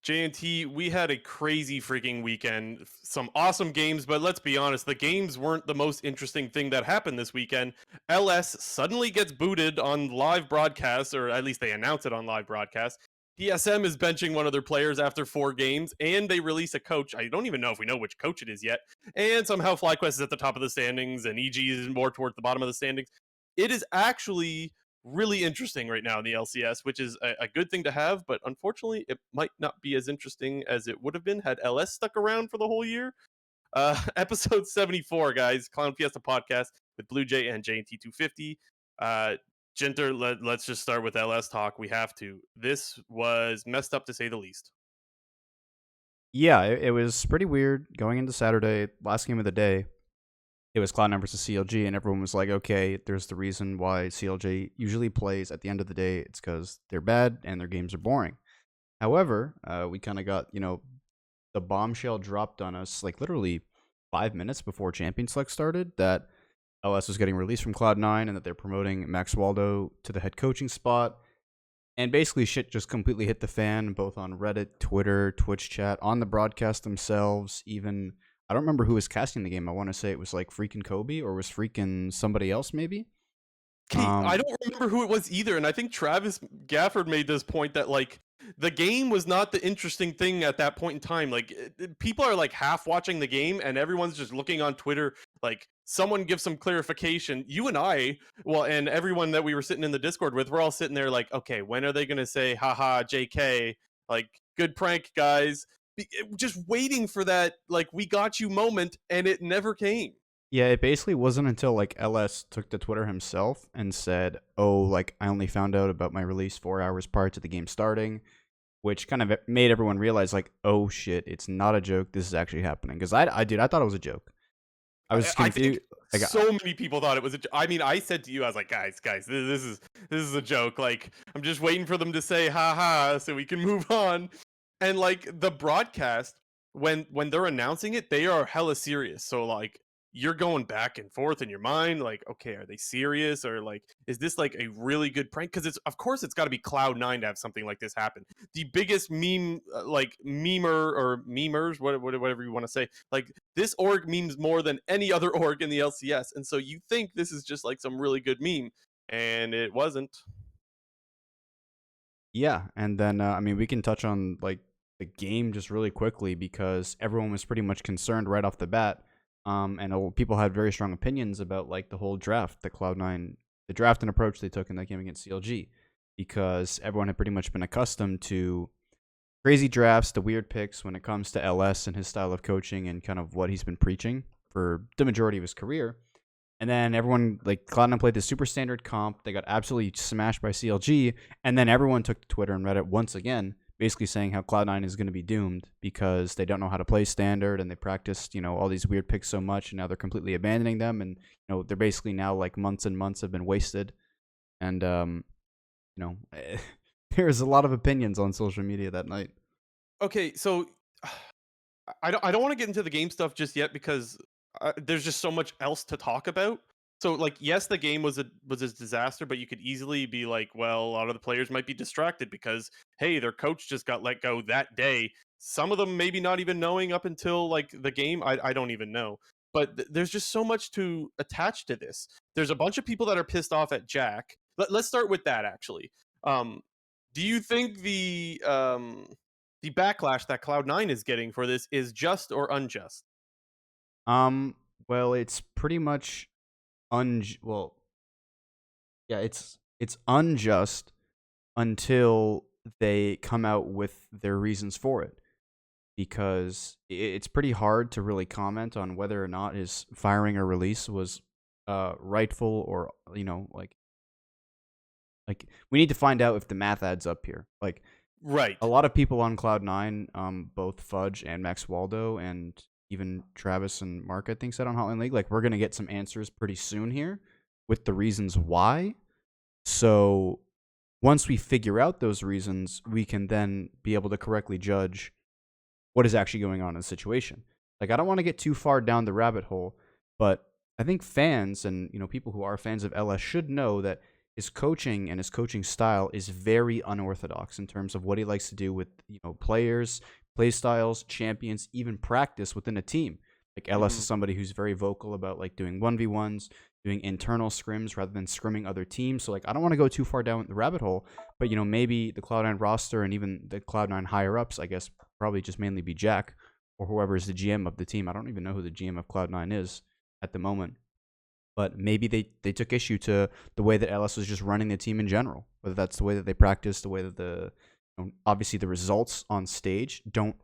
JNT, we had a crazy freaking weekend. Some awesome games, but let's be honest, the games weren't the most interesting thing that happened this weekend. LS suddenly gets booted on live broadcast, or at least they announce it on live broadcast. TSM is benching one of their players after 4 games, and they release a coach. I don't even know if we know which coach it is yet. And somehow FlyQuest is at the top of the standings, and EG is more towards the bottom of the standings. It is actually really interesting right now in the LCS, which is a good thing to have, but unfortunately, it might not be as interesting as it would have been had LS stuck around for the whole year. Episode 74, guys, Clown Fiesta podcast with Blue Jay and JNT250. Jinter, let's just start with LS talk. We have to. This was messed up to say the least. Yeah, it was pretty weird going into Saturday, last game of the day. It was Cloud9 versus CLG, and everyone was like, okay, there's the reason why CLG usually plays at the end of the day. It's because they're bad and their games are boring. However, we kind of got, the bombshell dropped on us like literally 5 minutes before Champion Select started that LS was getting released from Cloud9 and that they're promoting Max Waldo to the head coaching spot. And basically, shit just completely hit the fan, both on Reddit, Twitter, Twitch chat, on the broadcast themselves. Even, I don't remember who was casting the game. I want to say it was like freaking Kobe or was freaking somebody else, maybe. I don't remember who it was either, and I think Travis Gafford made this point that like the game was not the interesting thing at that point in time. Like people are like half watching the game, and everyone's just looking on Twitter. Like someone give some clarification. You and I, well, and everyone that we were sitting in the Discord with, we're all sitting there like, okay, when are they gonna say, haha, JK? Like good prank, guys. Just waiting for that, like we got you moment, and it never came. Yeah, it basically wasn't until like LS took to Twitter himself and said, "Oh, like I only found out about my release 4 hours prior to the game starting," which kind of made everyone realize, like, "Oh shit, it's not a joke. This is actually happening." Because I thought it was a joke. I was I think confused. Like, so many people thought it was I mean, I said to you, I was like, guys, this is a joke. Like, I'm just waiting for them to say ha ha so we can move on. And like the broadcast, when they're announcing it, they are hella serious. So like you're going back and forth in your mind, like, okay, are they serious? Or like, is this like a really good prank? Because it's of course it's gotta be Cloud9 to have something like this happen. The biggest meme like memer or memers, whatever you want to say, like this org memes more than any other org in the LCS. And so you think this is just like some really good meme, and it wasn't. yeah, and then I mean, we can touch on like the game just really quickly because everyone was pretty much concerned right off the bat. And people had very strong opinions about like the whole draft, the Cloud9, the draft and approach they took in that game against CLG, because everyone had pretty much been accustomed to crazy drafts, the weird picks when it comes to LS and his style of coaching and kind of what he's been preaching for the majority of his career. And then everyone, like, Cloud9 played the super standard comp. They got absolutely smashed by CLG. And then everyone took to Twitter and Reddit once again, basically saying how Cloud9 is going to be doomed because they don't know how to play standard and they practiced, all these weird picks so much. And now they're completely abandoning them. And, they're basically now like months and months have been wasted. And, there's a lot of opinions on social media that night. Okay, so I don't want to get into the game stuff just yet because there's just so much else to talk about. So like yes, the game was a disaster, but you could easily be like, well, a lot of the players might be distracted because hey, their coach just got let go that day. Some of them maybe not even knowing up until like the game. I don't even know. But there's just so much to attach to this. There's a bunch of people that are pissed off at Jack. Let's start with that actually. Um, do you think the backlash that Cloud9 is getting for this is just or unjust? Um, well, it's pretty much well, yeah, it's unjust until they come out with their reasons for it. Because it's pretty hard to really comment on whether or not his firing or release was rightful or like we need to find out if the math adds up here. Like Right. a lot of people on Cloud9, both Fudge and Max Waldo and even Travis and Mark, I think, said on Hotline League, like we're gonna get some answers pretty soon here with the reasons why. So once we figure out those reasons, we can then be able to correctly judge what is actually going on in the situation. Like I don't want to get too far down the rabbit hole, but I think fans and people who are fans of LS should know that his coaching and his coaching style is very unorthodox in terms of what he likes to do with players, play styles, champions, even practice within a team. Like LS Hmm. is somebody who's very vocal about like doing 1v1s, doing internal scrims rather than scrimming other teams. So like I don't want to go too far down the rabbit hole, but maybe the Cloud9 roster and even the Cloud9 higher ups, I guess probably just mainly be Jack or whoever is the GM of the team. I don't even know who the GM of Cloud9 is at the moment, but maybe they took issue to the way that LS was just running the team in general. Whether that's the way that they practice, the way that obviously the results on stage don't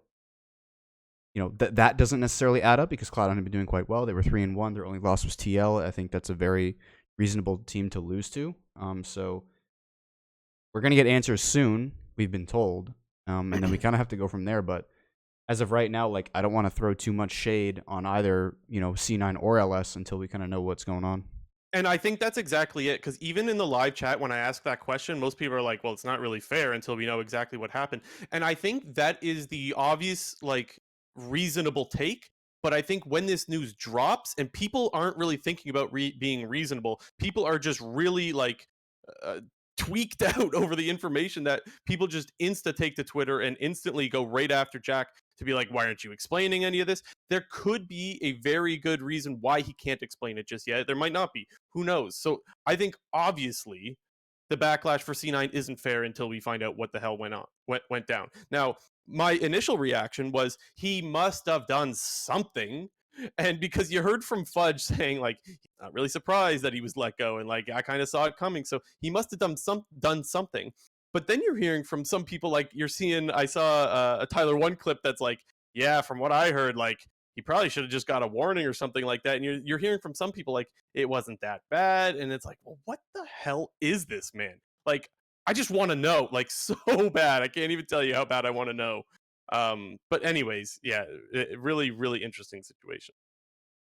that doesn't necessarily add up because Cloud9 had been doing quite well. They were 3-1. Their only loss was TL. I think that's a very reasonable team to lose to. So we're gonna get answers soon. We've been told, and then we kind of have to go from there. But as of right now, like I don't want to throw too much shade on either C9 or LS until we kind of know what's going on. And I think that's exactly it. Because even in the live chat, when I ask that question, most people are like, well, it's not really fair until we know exactly what happened. And I think that is the obvious, like, reasonable take. But I think when this news drops and people aren't really thinking about being reasonable, people are just really like uh, tweaked out over the information that people just insta take to Twitter and instantly go right after Jack to be like, why aren't you explaining any of this? There could be a very good reason why he can't explain it just yet. There might not be. Who knows? So I think obviously the backlash for C9 isn't fair until we find out what the hell went down. Now, my initial reaction was he must have done something. And because you heard from Fudge saying like he's not really surprised that he was let go, and like I kind of saw it coming, so he must have done something. But then you're hearing from some people, like you're seeing, I saw a Tyler One clip that's like, yeah, from what I heard, like he probably should have just got a warning or something like that. And you're hearing from some people like it wasn't that bad, and it's like, well, what the hell is this, man? Like, I just want to know, like, so bad. I can't even tell you how bad I want to know. But anyways, yeah, really, really interesting situation.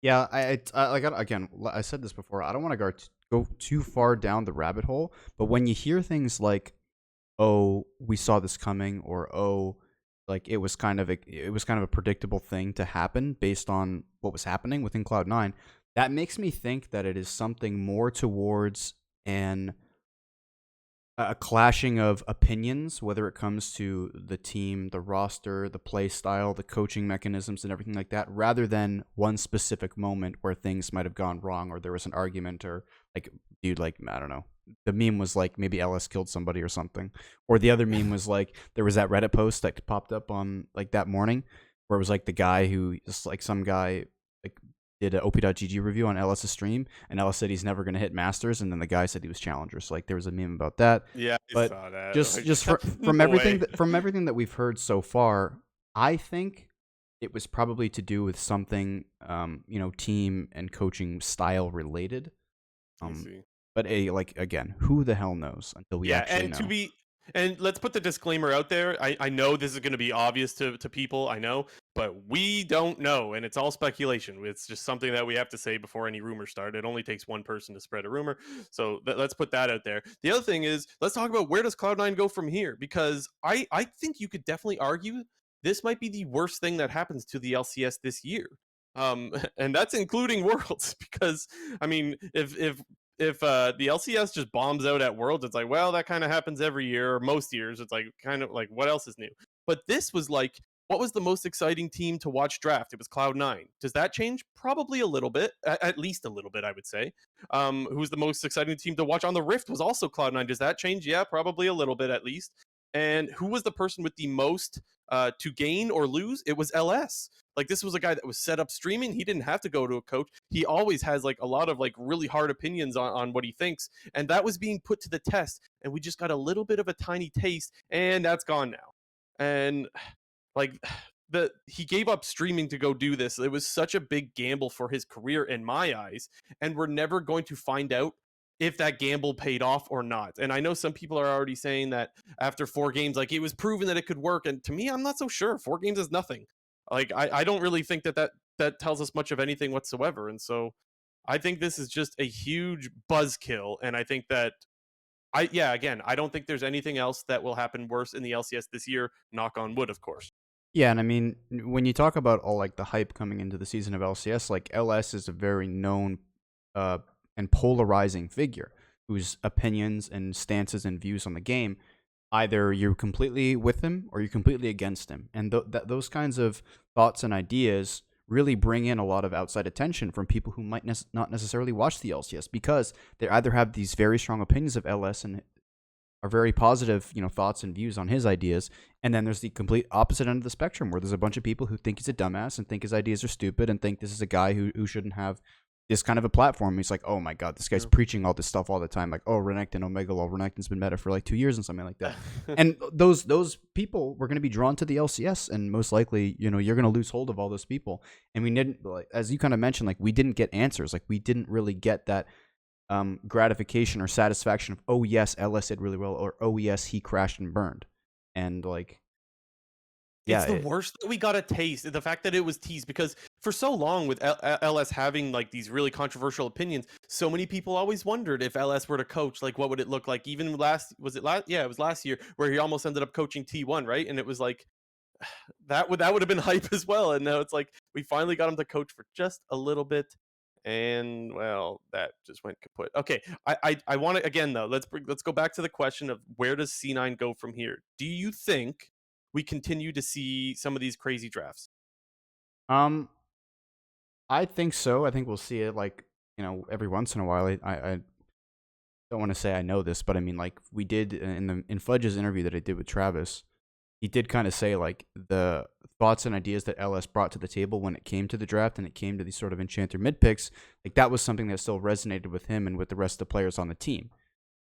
Yeah, again, I said this before. I don't want to go too far down the rabbit hole, but when you hear things like, "Oh, we saw this coming," or "Oh, like it was kind of a predictable thing to happen based on what was happening within Cloud9," that makes me think that it is something more towards an a clashing of opinions, whether it comes to the team, the roster, the play style, the coaching mechanisms, and everything like that, rather than one specific moment where things might have gone wrong or there was an argument or like, dude, like, I don't know. The meme was like maybe LS killed somebody or something. Or the other meme was like there was that Reddit post that popped up on like that morning where it was like the guy who just like some guy like did a op.gg review on LS's stream, and LS said he's never going to hit Masters, and then the guy said he was Challenger. So like there was a meme about that. Yeah, I But saw that. just Like, just from no way. everything that we've heard so far, I think it was probably to do with something team and coaching style related. I Um, see. but like again, who the hell knows until we Yeah, actually know. and let's put the disclaimer out there. I know this is going to be obvious to people, I know, but we don't know, and it's all speculation. It's just something that we have to say before any rumors start. It only takes one person to spread a rumor, so let's put that out there. The other thing is, let's talk about where does Cloud9 go from here, because I think you could definitely argue this might be the worst thing that happens to the LCS this year. And that's including Worlds, because I mean, if the LCS just bombs out at Worlds, it's like, well, that kind of happens every year or most years. It's like kind of like what else is new? But this was like, what was the most exciting team to watch draft? It was Cloud9. Does that change? Probably a little bit, at least a little bit, I would say. Who's the most exciting team to watch on the Rift was also Cloud9. Does that change? Yeah, probably a little bit at least. And who was the person with the most to gain or lose? It was LS. Like this was a guy that was set up streaming. He didn't have to go to a coach. He always has like a lot of like really hard opinions on what he thinks. And that was being put to the test. And we just got a little bit of a tiny taste, and that's gone now. And like he gave up streaming to go do this. It was such a big gamble for his career in my eyes, and we're never going to find out if that gamble paid off or not. And I know some people are already saying that after 4 games, like it was proven that it could work. And to me, I'm not so sure. 4 games is nothing. Like I don't really think that tells us much of anything whatsoever. And so I think this is just a huge buzzkill. And I think that yeah, again, I don't think there's anything else that will happen worse in the LCS this year. Knock on wood, of course. Yeah, and I mean, when you talk about all like the hype coming into the season of LCS, like LS is a very known uh, and polarizing figure. whose opinions and stances and views on the game, either you're completely with him or you're completely against him. And those kinds of thoughts and ideas really bring in a lot of outside attention from people who might not necessarily watch the LCS, because they either have these very strong opinions of LS and are very positive, thoughts and views on his ideas. And then there's the complete opposite end of the spectrum where there's a bunch of people who think he's a dumbass and think his ideas are stupid and think this is a guy who shouldn't have this kind of a platform. He's like, oh my God, this guy's True. preaching all this stuff all the time. Like, oh, Renekton, Omega Law, Renekton's been meta for like 2 years and something like that. And those people were going to be drawn to the LCS, and most likely, you're going to lose hold of all those people. And we didn't, like, as you kind of mentioned, like, we didn't get answers. Like, we didn't really get that gratification or satisfaction of, oh yes, LS did really well, or oh yes, he crashed and burned. And like, yeah, It's the worst that we got a taste. The fact that it was teased, because for so long with LS having like these really controversial opinions, so many people always wondered if LS were to coach, like what would it look like? Even was it last? Yeah, it was last year where he almost ended up coaching T1, right? And it was like that would have been hype as well. And now it's like we finally got him to coach for just a little bit, and well, that just went kaput. Okay, I want to again though. Let's go back to the question of where does C9 go from here? Do you think we continue to see some of these crazy drafts? um, I think so. I think we'll see it like every once in a while. I don't want to say I know this, but I mean, like, we did in Fudge's interview that I did with Travis. He did kind of say like the thoughts and ideas that LS brought to the table when it came to the draft and it came to these sort of enchanter mid picks, like that was something that still resonated with him and with the rest of the players on the team.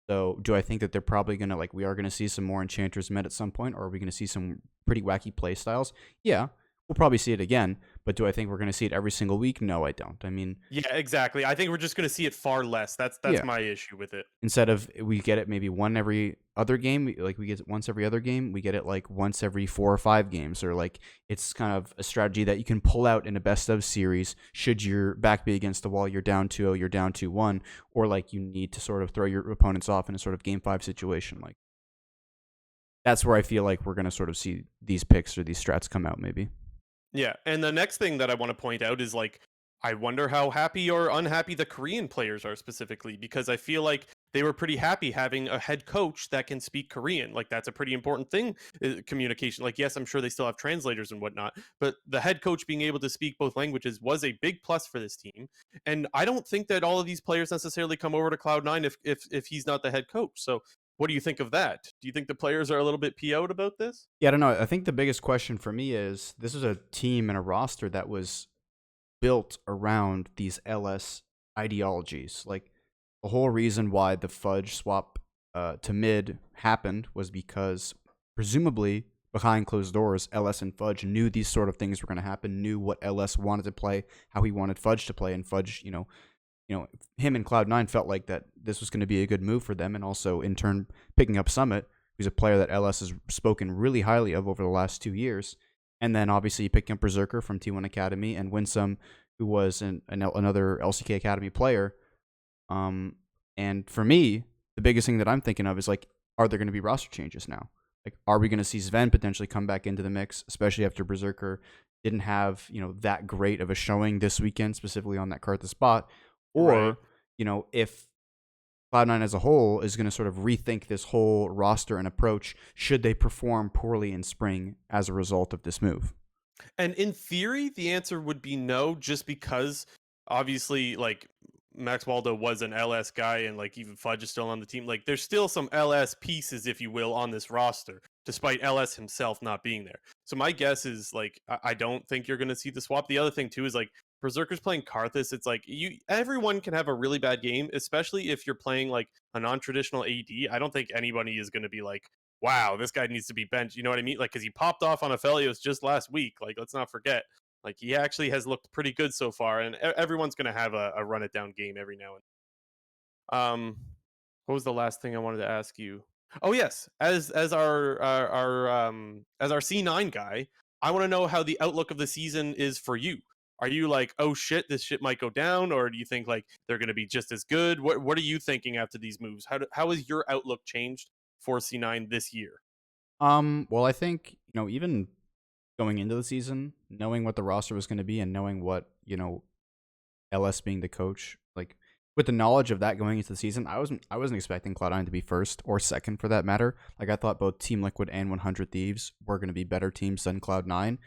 So do I think that they're probably gonna, like, we are gonna see some more enchanters met at some point, or are we gonna see some pretty wacky play styles? Yeah, we'll probably see it again. But do I think we're gonna see it every single week? No, I don't. I mean, Yeah, exactly. I think we're just going to see it far less. That's yeah, my issue with it. instead of we get it maybe one every other game, like we get it once every other game, we get it like once every 4 or 5 games, or like it's kind of a strategy that you can pull out in a best of series should your back be against the wall, you're down 2-0, you're down 2-1, or like you need to sort of throw your opponents off in a sort of game 5 situation. Like, that's where I feel like we're going to sort of see these picks or these strats come out maybe. Yeah, and the next thing that I want to point out is like I wonder how happy or unhappy the Korean players are specifically, because I feel like they were pretty happy having a head coach that can speak Korean. Like that's a pretty important thing, communication. Like yes, I'm sure they still have translators and whatnot, but the head coach being able to speak both languages was a big plus for this team. And I don't think that all of these players necessarily come over to Cloud9 if he's not the head coach. So what do you think of that? Do you think the players are a little bit PO'd about this? Yeah, I don't know. I think the biggest question for me is this is a team and a roster that was built around these LS ideologies. Like, the whole reason why the Fudge swap to mid happened was because presumably behind closed doors, LS and Fudge knew these sort of things were going to happen, knew what LS wanted to play, how he wanted Fudge to play, and Fudge, him and Cloud9 felt like that this was going to be a good move for them, and also in turn picking up Summit, who's a player that LS has spoken really highly of over the last 2 years. And then obviously picking up Berserker from T1 Academy and Winsome, who was another LCK Academy player. And for me, the biggest thing that I'm thinking of is like, are there going to be roster changes now? Like, are we going to see Sven potentially come back into the mix, especially after Berserker didn't have that great of a showing this weekend, specifically on that Karthus spot, Right. or if Cloud9 as a whole is going to sort of rethink this whole roster and approach should they perform poorly in spring as a result of this move. And in theory, the answer would be no, just because obviously, like Max Waldo was an LS guy, and like even Fudge is still on the team. Like there's still some LS pieces, if you will, on this roster, despite LS himself not being there. So my guess is like I don't think you're going to see the swap. The other thing too is like Berserker's playing Karthus. It's like everyone can have a really bad game, especially if you're playing like a non-traditional AD. I don't think anybody is going to be like, wow, this guy needs to be benched. You know what I mean? Like, because he popped off on Aphelios just last week. Like, let's not forget. Like, he actually has looked pretty good so far, and everyone's going to have a run it down game every now and what was the last thing I wanted to ask you? Oh yes, as our C9 guy, I want to know how the outlook of the season is for you. Are you like, oh shit, this shit might go down, or do you think like they're going to be just as good? What are you thinking after these moves? How has your outlook changed for C9 this year? Well, I think, even going into the season, knowing what the roster was going to be and knowing what, LS being the coach, like, with the knowledge of that going into the season, I wasn't expecting Cloud9 to be first or second for that matter. Like I thought both Team Liquid and 100 Thieves were going to be better teams than Cloud9.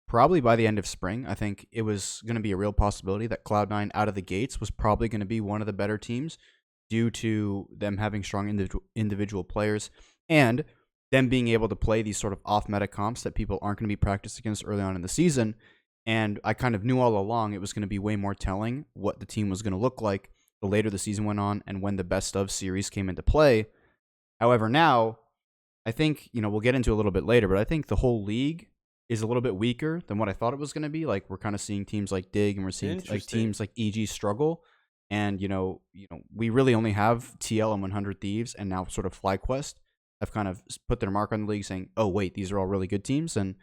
Probably by the end of spring, I think it was going to be a real possibility that Cloud9 out of the gates was probably going to be one of the better teams due to them having strong individual players and them being able to play these sort of off meta comps that people aren't going to be practiced against early on in the season. And I kind of knew all along it was going to be way more telling what the team was going to look like the later the season went on and when the best of series came into play. However, now I think, we'll get into a little bit later, but I think the whole league is a little bit weaker than what I thought it was going to be. Like we're kind of seeing teams like Dig and we're seeing like Interesting. teams like EG struggle. And we really only have TL and 100 Thieves and now sort of FlyQuest have kind of put their mark on the league saying, "Oh wait, these are all really good teams." And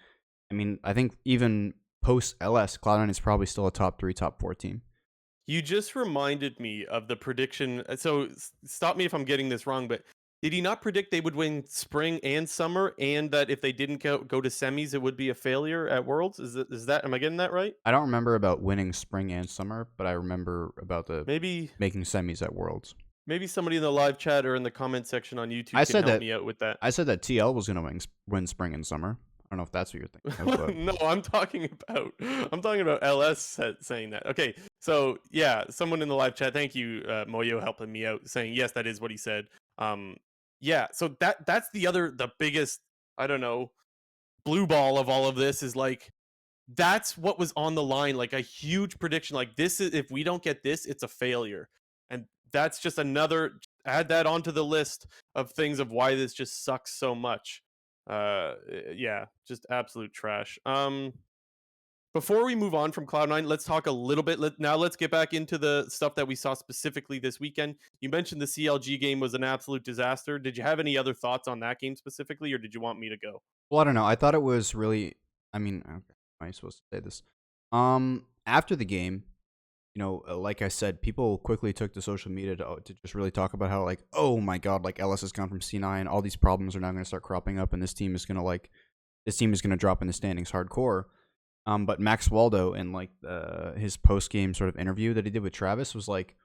I mean, I think even post LS, Cloud9 is probably still a top 3, top 4 team. You just reminded me of the prediction. So stop me if I'm getting this wrong, but did he not predict they would win spring and summer, and that if they didn't go to semis, it would be a failure at Worlds? Is that am I getting that right? I don't remember about winning spring and summer, but I remember about the Maybe making semis at Worlds. maybe somebody in the live chat or in the comment section on I YouTube can said help that me out with that. I said that TL was going to win spring and summer. I don't know if that's what you're thinking of, but No, I'm talking about LS saying that. Okay, so yeah, someone in the live chat, thank you, Moyo, helping me out, saying yes, that is what he said. Um, yeah, so that's the biggest, I don't know, blue ball of all of this is like that's what was on the line, like a huge prediction. Like this is if we don't get this, it's a failure, and that's just another add that onto the list of things of why this just sucks so much. Yeah, just absolute trash. Before we move on from Cloud9, let's talk a little bit. Now let's get back into the stuff that we saw specifically this weekend. You mentioned the CLG game was an absolute disaster. Did you have any other thoughts on that game specifically, or did you want me to go? well, I don't know. I thought it was really. I mean, okay, how am I supposed to say this? After the game, like I said, people quickly took to social media to just really talk about how like, oh my god, like LS has gone from C9, all these problems are now going to start cropping up, and this team is going to drop in the standings hardcore. But Max Waldo in like his post game sort of interview that he did with Travis was like,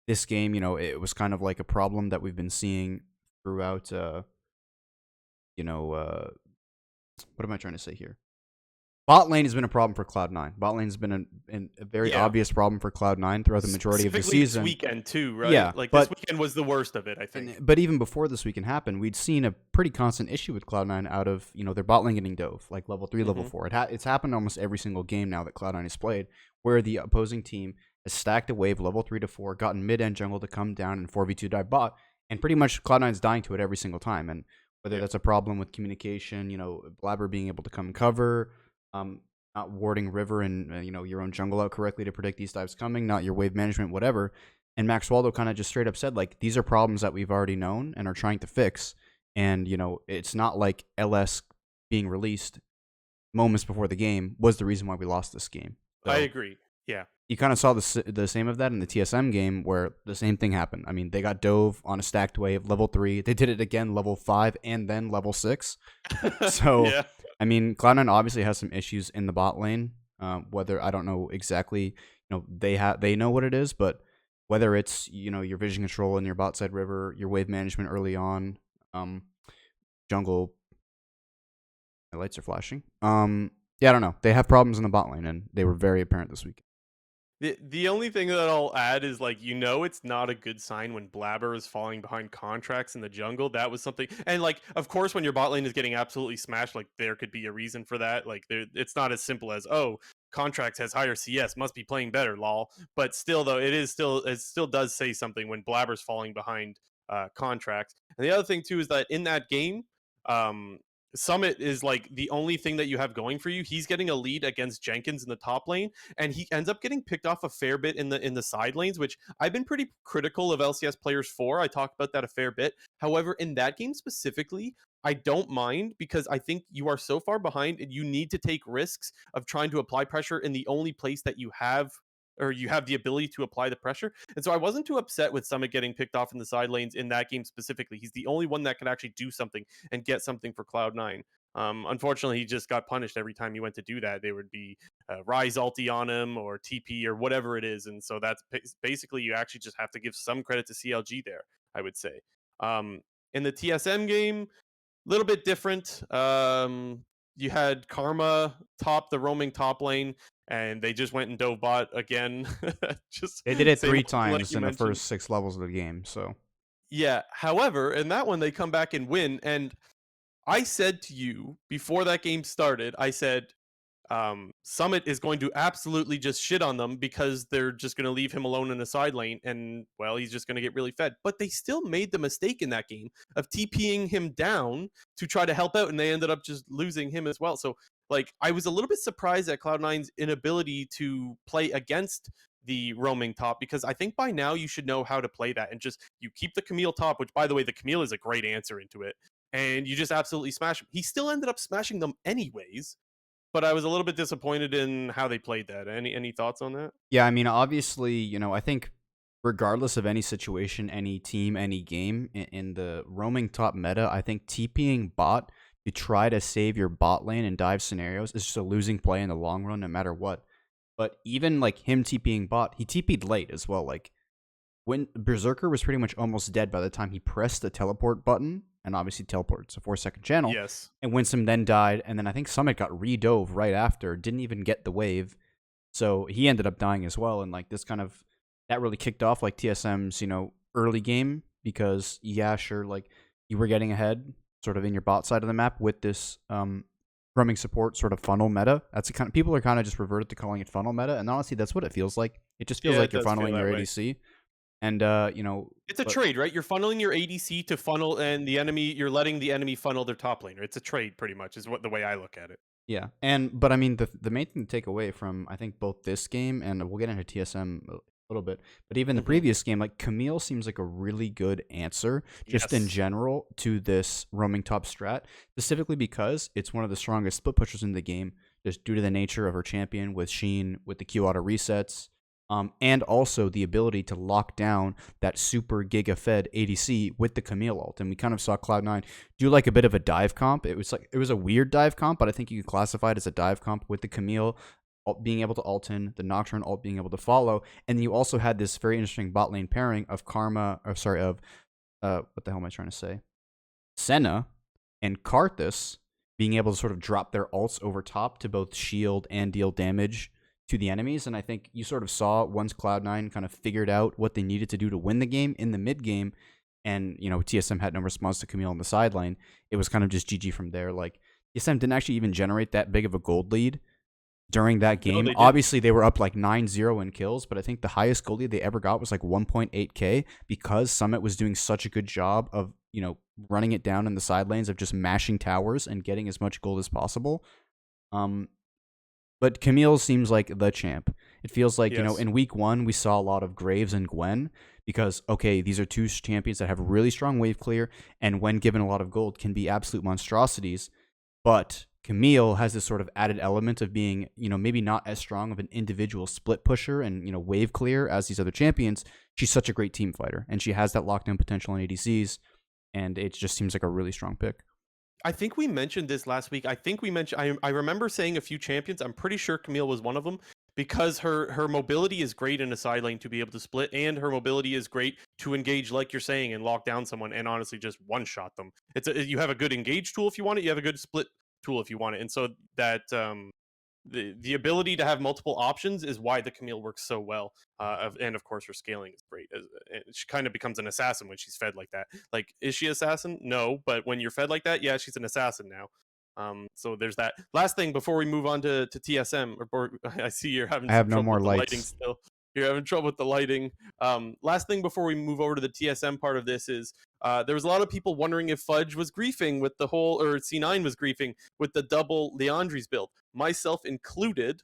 this game, it was kind of like a problem that we've been seeing throughout. You know, what am I trying to say here? Bot lane has been a problem for Cloud9. Bot lane has been a very Yeah, obvious problem for Cloud9 throughout the majority of the specifically this season. weekend too, right? Yeah, Like this but weekend was the worst of it, I think. but even before this weekend happened, we'd seen a pretty constant issue with Cloud9 out of their bot lane getting dove, like level 3, level Hmm. 4. It's happened almost every single game now that Cloud9 has played, where the opposing team has stacked a wave level 3 to 4, gotten mid end jungle to come down and 4v2 dive bot, and pretty much Cloud9's dying to it every single time. And whether Yeah. that's a problem with communication, Blabber being able to come cover, um, not warding river and your own jungle out correctly to predict these dives coming, not your wave management, whatever. And Max Waldo kind of just straight up said, like, these are problems that we've already known and are trying to fix. And, it's not like LS being released moments before the game was the reason why we lost this game. I So agree. Yeah. you kind of saw the same of that in the TSM game where the same thing happened. I mean, they got dove on a stacked wave, level 3. They did it again, level 5, and then level 6. So, Yeah. I mean, Cloud9 obviously has some issues in the bot lane. Whether I don't know exactly, they know what it is, but whether it's your vision control in your bot side river, your wave management early on, um, jungle. My lights are flashing. Yeah, I don't know. They have problems in the bot lane, and they were very apparent this week. The only thing that I'll add is like it's not a good sign when Blabber is falling behind contracts in the jungle. That was something, and like of course when your bot lane is getting absolutely smashed, like there could be a reason for that. Like it's not as simple as contracts has higher CS, must be playing better, lol. But still though, it still does say something when Blabber's falling behind contracts. And the other thing too is that in that game, um, Summit is like the only thing that you have going for you. He's getting a lead against Jenkins in the top lane, and he ends up getting picked off a fair bit in the side lanes, which I've been pretty critical of LCS players for. I talked about that a fair bit. However, in that game specifically, I don't mind because I think you are so far behind and you need to take risks of trying to apply pressure in the only place that you have or you have the ability to apply the pressure. And so I wasn't too upset with Summit getting picked off in the side lanes in that game specifically. He's the only one that could actually do something and get something for Cloud9. Unfortunately, he just got punished every time he went to do that. They would be Rise ulti on him or TP or whatever it is. And so that's basically you actually just have to give some credit to CLG there, I would say. Um, in the TSM game, a little bit different. You had Karma top the roaming top lane, and they just went and dove bot again. Just They did it same three old thing like times you in the mentioned. first 6 levels of the game. So Yeah. However, in that one, they come back and win. And I said to you before that game started, I said, Summit is going to absolutely just shit on them because they're just going to leave him alone in the side lane, and well, he's just going to get really fed. But they still made the mistake in that game of TPing him down to try to help out, and they ended up just losing him as well. So, like, I was a little bit surprised at Cloud9's inability to play against the roaming top, because I think by now you should know how to play that and just you keep the Camille top, which by the way, the Camille is a great answer into it, and you just absolutely smash him. He still ended up smashing them anyways, but I was a little bit disappointed in how they played that. Any thoughts on that? yeah, I mean, obviously, I think regardless of any situation, any team, any game in the roaming top meta, I think TPing bot to try to save your bot lane in dive scenarios is just a losing play in the long run, no matter what. But even like him TPing bot, he TP'd late as well. Like when Berserker was pretty much almost dead by the time he pressed the teleport button, and obviously teleport's a 4-second channel, Yes. and Winsome then died, and then I think Summit got redove right after, didn't even get the wave, so he ended up dying as well, and like this kind of that really kicked off like TSM's early game, because yeah, sure, like you were getting ahead sort of in your bot side of the map with this roaming support sort of funnel meta. That's the kind of people are kind of just reverted to calling it funnel meta, and honestly, that's what it feels like. It just feels Yeah, like it you're does feel funneling that your way. ADC, and It's a but trade, right? You're funneling your ADC to funnel, and you're letting the enemy funnel their top laner. It's a trade, pretty much, is what the way I look at it. yeah, but I mean the main thing to take away from I think both this game, and we'll get into TSM a little bit, but even the Hmm. previous game, like Camille seems like a really good answer just in Yes. general to this roaming top strat, specifically because it's one of the strongest split pushers in the game, just due to the nature of her champion with Sheen, with the Q auto resets, and also the ability to lock down that super giga fed ADC with the Camille ult. And we kind of saw Cloud9 do like a bit of a dive comp. It was a weird dive comp, but I think you could classify it as a dive comp with the Camille being able to ult in, the Nocturne ult being able to follow, and you also had this very interesting bot lane pairing of what the hell am I trying to say? Senna and Karthus being able to sort of drop their ults over top to both shield and deal damage to the enemies. And I think you sort of saw once Cloud9 kind of figured out what they needed to do to win the game in the mid game, and TSM had no response to Camille on the sideline, it was kind of just GG from there. Like TSM didn't actually even generate that big of a gold lead during that No, game. they didn't. Obviously, they were up like 9-0 in kills, but I think the highest goal lead they ever got was like 1.8k, because Summit was doing such a good job of, running it down in the side lanes of just mashing towers and getting as much gold as possible. Um, but Camille seems like the champ. It feels like, Yes. in week one, we saw a lot of Graves and Gwen because, okay, these are two champions that have really strong wave clear, and when given a lot of gold, can be absolute monstrosities. But Camille has this sort of added element of being, maybe not as strong of an individual split pusher and, wave clear as these other champions. She's such a great team fighter, and she has that lockdown potential in ADCs, and it just seems like a really strong pick. I think we mentioned this last week. I think we mentioned. I remember saying a few champions. I'm pretty sure Camille was one of them, because her mobility is great in a side lane to be able to split, and her mobility is great to engage, like you're saying, and lock down someone, and honestly just one shot them. You have a good engage tool if you want it. You have a good split tool if you want it, and so that the ability to have multiple options is why the Camille works so well. And of course, her scaling is great. She kind of becomes an assassin when she's fed like that. Like, is she assassin? No, but when you're fed like that, yeah, she's an assassin now. So there's that. Last thing before we move on to TSM, or I see you're having I some have no trouble more with the lighting lights. still. You're having trouble with the lighting. Last thing before we move over to the TSM part of this is there was a lot of people wondering if Fudge was griefing with the whole, or C9 was griefing with the double Leandri's build, myself included.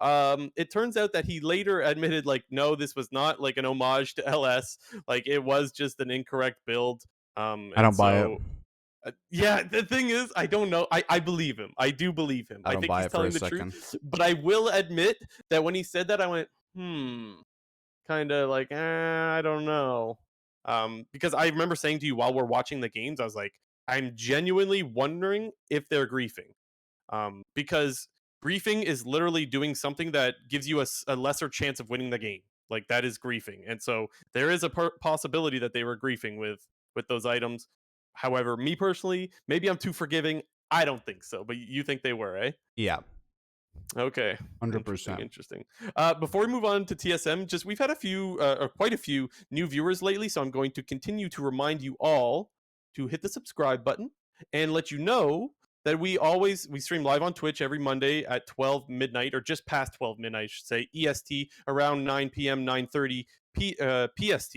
It turns out that he later admitted, like, no, this was not like an homage to LS. Like, it was just an incorrect build. I And don't buy it. so, yeah, the thing is, I don't know. I believe him. I do believe him. I I don't think buy he's it for a telling the truth. second. But I will admit that when he said that, I went, kind of like, I don't know. Because I remember saying to you while we're watching the games, I was like, I'm genuinely wondering if they're griefing. Because Griefing is literally doing something that gives you a lesser chance of winning the game. Like that is griefing, and so there is a possibility that they were griefing with those items. However, me personally, maybe I'm too forgiving. I don't think so, but you think they were, eh? Yeah, Okay, interesting, 100%. interesting. Before we move on to TSM, just we've had a few, or quite a few new viewers lately, so I'm going to continue to remind you all to hit the subscribe button and let you know that we stream live on Twitch every Monday at 12 midnight or just past 12 midnight, I should say, EST around 9 p.m. 9:30 PST.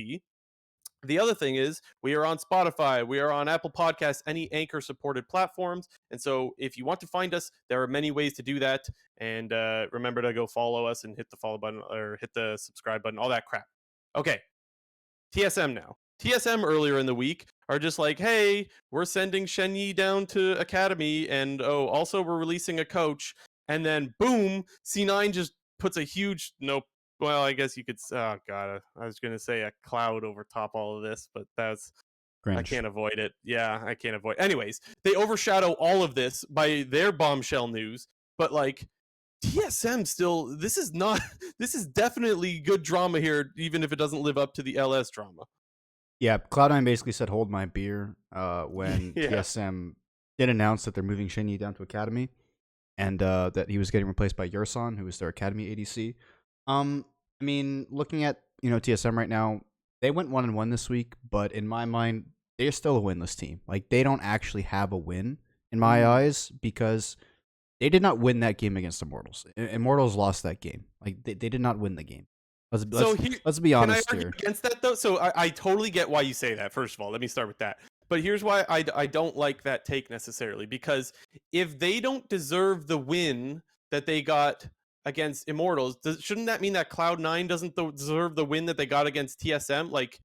The other thing is we are on Spotify, we are on Apple Podcasts, any Anchor supported platforms. And so if you want to find us, there are many ways to do that. And remember to go follow us and hit the follow button or hit the subscribe button, all that crap. Okay, TSM now. TSM earlier in the week are just like, hey, we're sending Shenyi down to Academy, and oh, also we're releasing a coach. And then boom, C9 just puts a huge nope. Well, I guess you could. Oh god, I was gonna say a cloud over top all of this, but that's I Cringe. can't avoid it. Yeah, I can't avoid. Anyways, they overshadow all of this by their bombshell news. But like TSM still, this is not. This is definitely good drama here, even if it doesn't live up to the LS drama. Yeah, Cloud9 basically said hold my beer when Yeah. TSM did announce that they're moving Shenyi down to Academy and that he was getting replaced by Yerson, who was their Academy ADC. I mean, looking at, TSM right now, they went 1-1 this week, but in my mind, they're still a winless team. Like, they don't actually have a win in my Mm. eyes because they did not win that game against Immortals. Immortals lost that game. Like, they did not win the game. Let's So let's here, let's be can I honest argue here. against that though? So I totally get why you say that. First of all, let me start with that. But here's why I don't like that take necessarily, because if they don't deserve the win that they got against Immortals, shouldn't that mean that Cloud9 doesn't deserve the win that they got against TSM? Like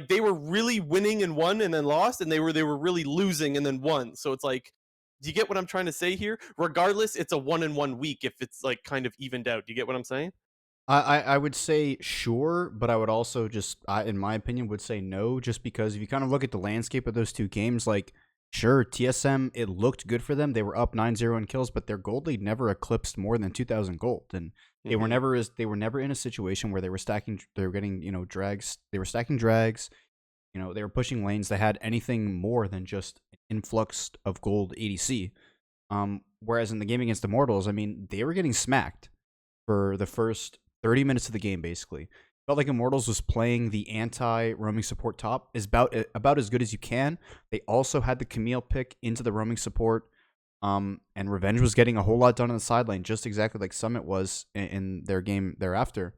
they were really winning and won and then lost, and they were really losing and then won. So it's like, do you get what I'm trying to say here? Regardless, it's a 1-1 week if it's like kind of evened out. Do you get what I'm saying? I would say sure, but I would also just, in my opinion, would say no, just because if you kind of look at the landscape of those two games, like, sure, TSM, it looked good for them. They were up 9-0 in kills, but their gold lead never eclipsed more than 2,000 gold. And Mm-hmm. they were never in a situation where they were getting, drags. They were stacking drags. They were pushing lanes that had anything more than just influx of gold ADC. Whereas in the game against Immortals, I mean, they were getting smacked for the first 30 minutes of the game, basically. Felt like Immortals was playing the anti-roaming support top is about as good as you can. They also had the Camille pick into the roaming support, and Revenge was getting a whole lot done on the side lane, just exactly like Summit was in their game thereafter.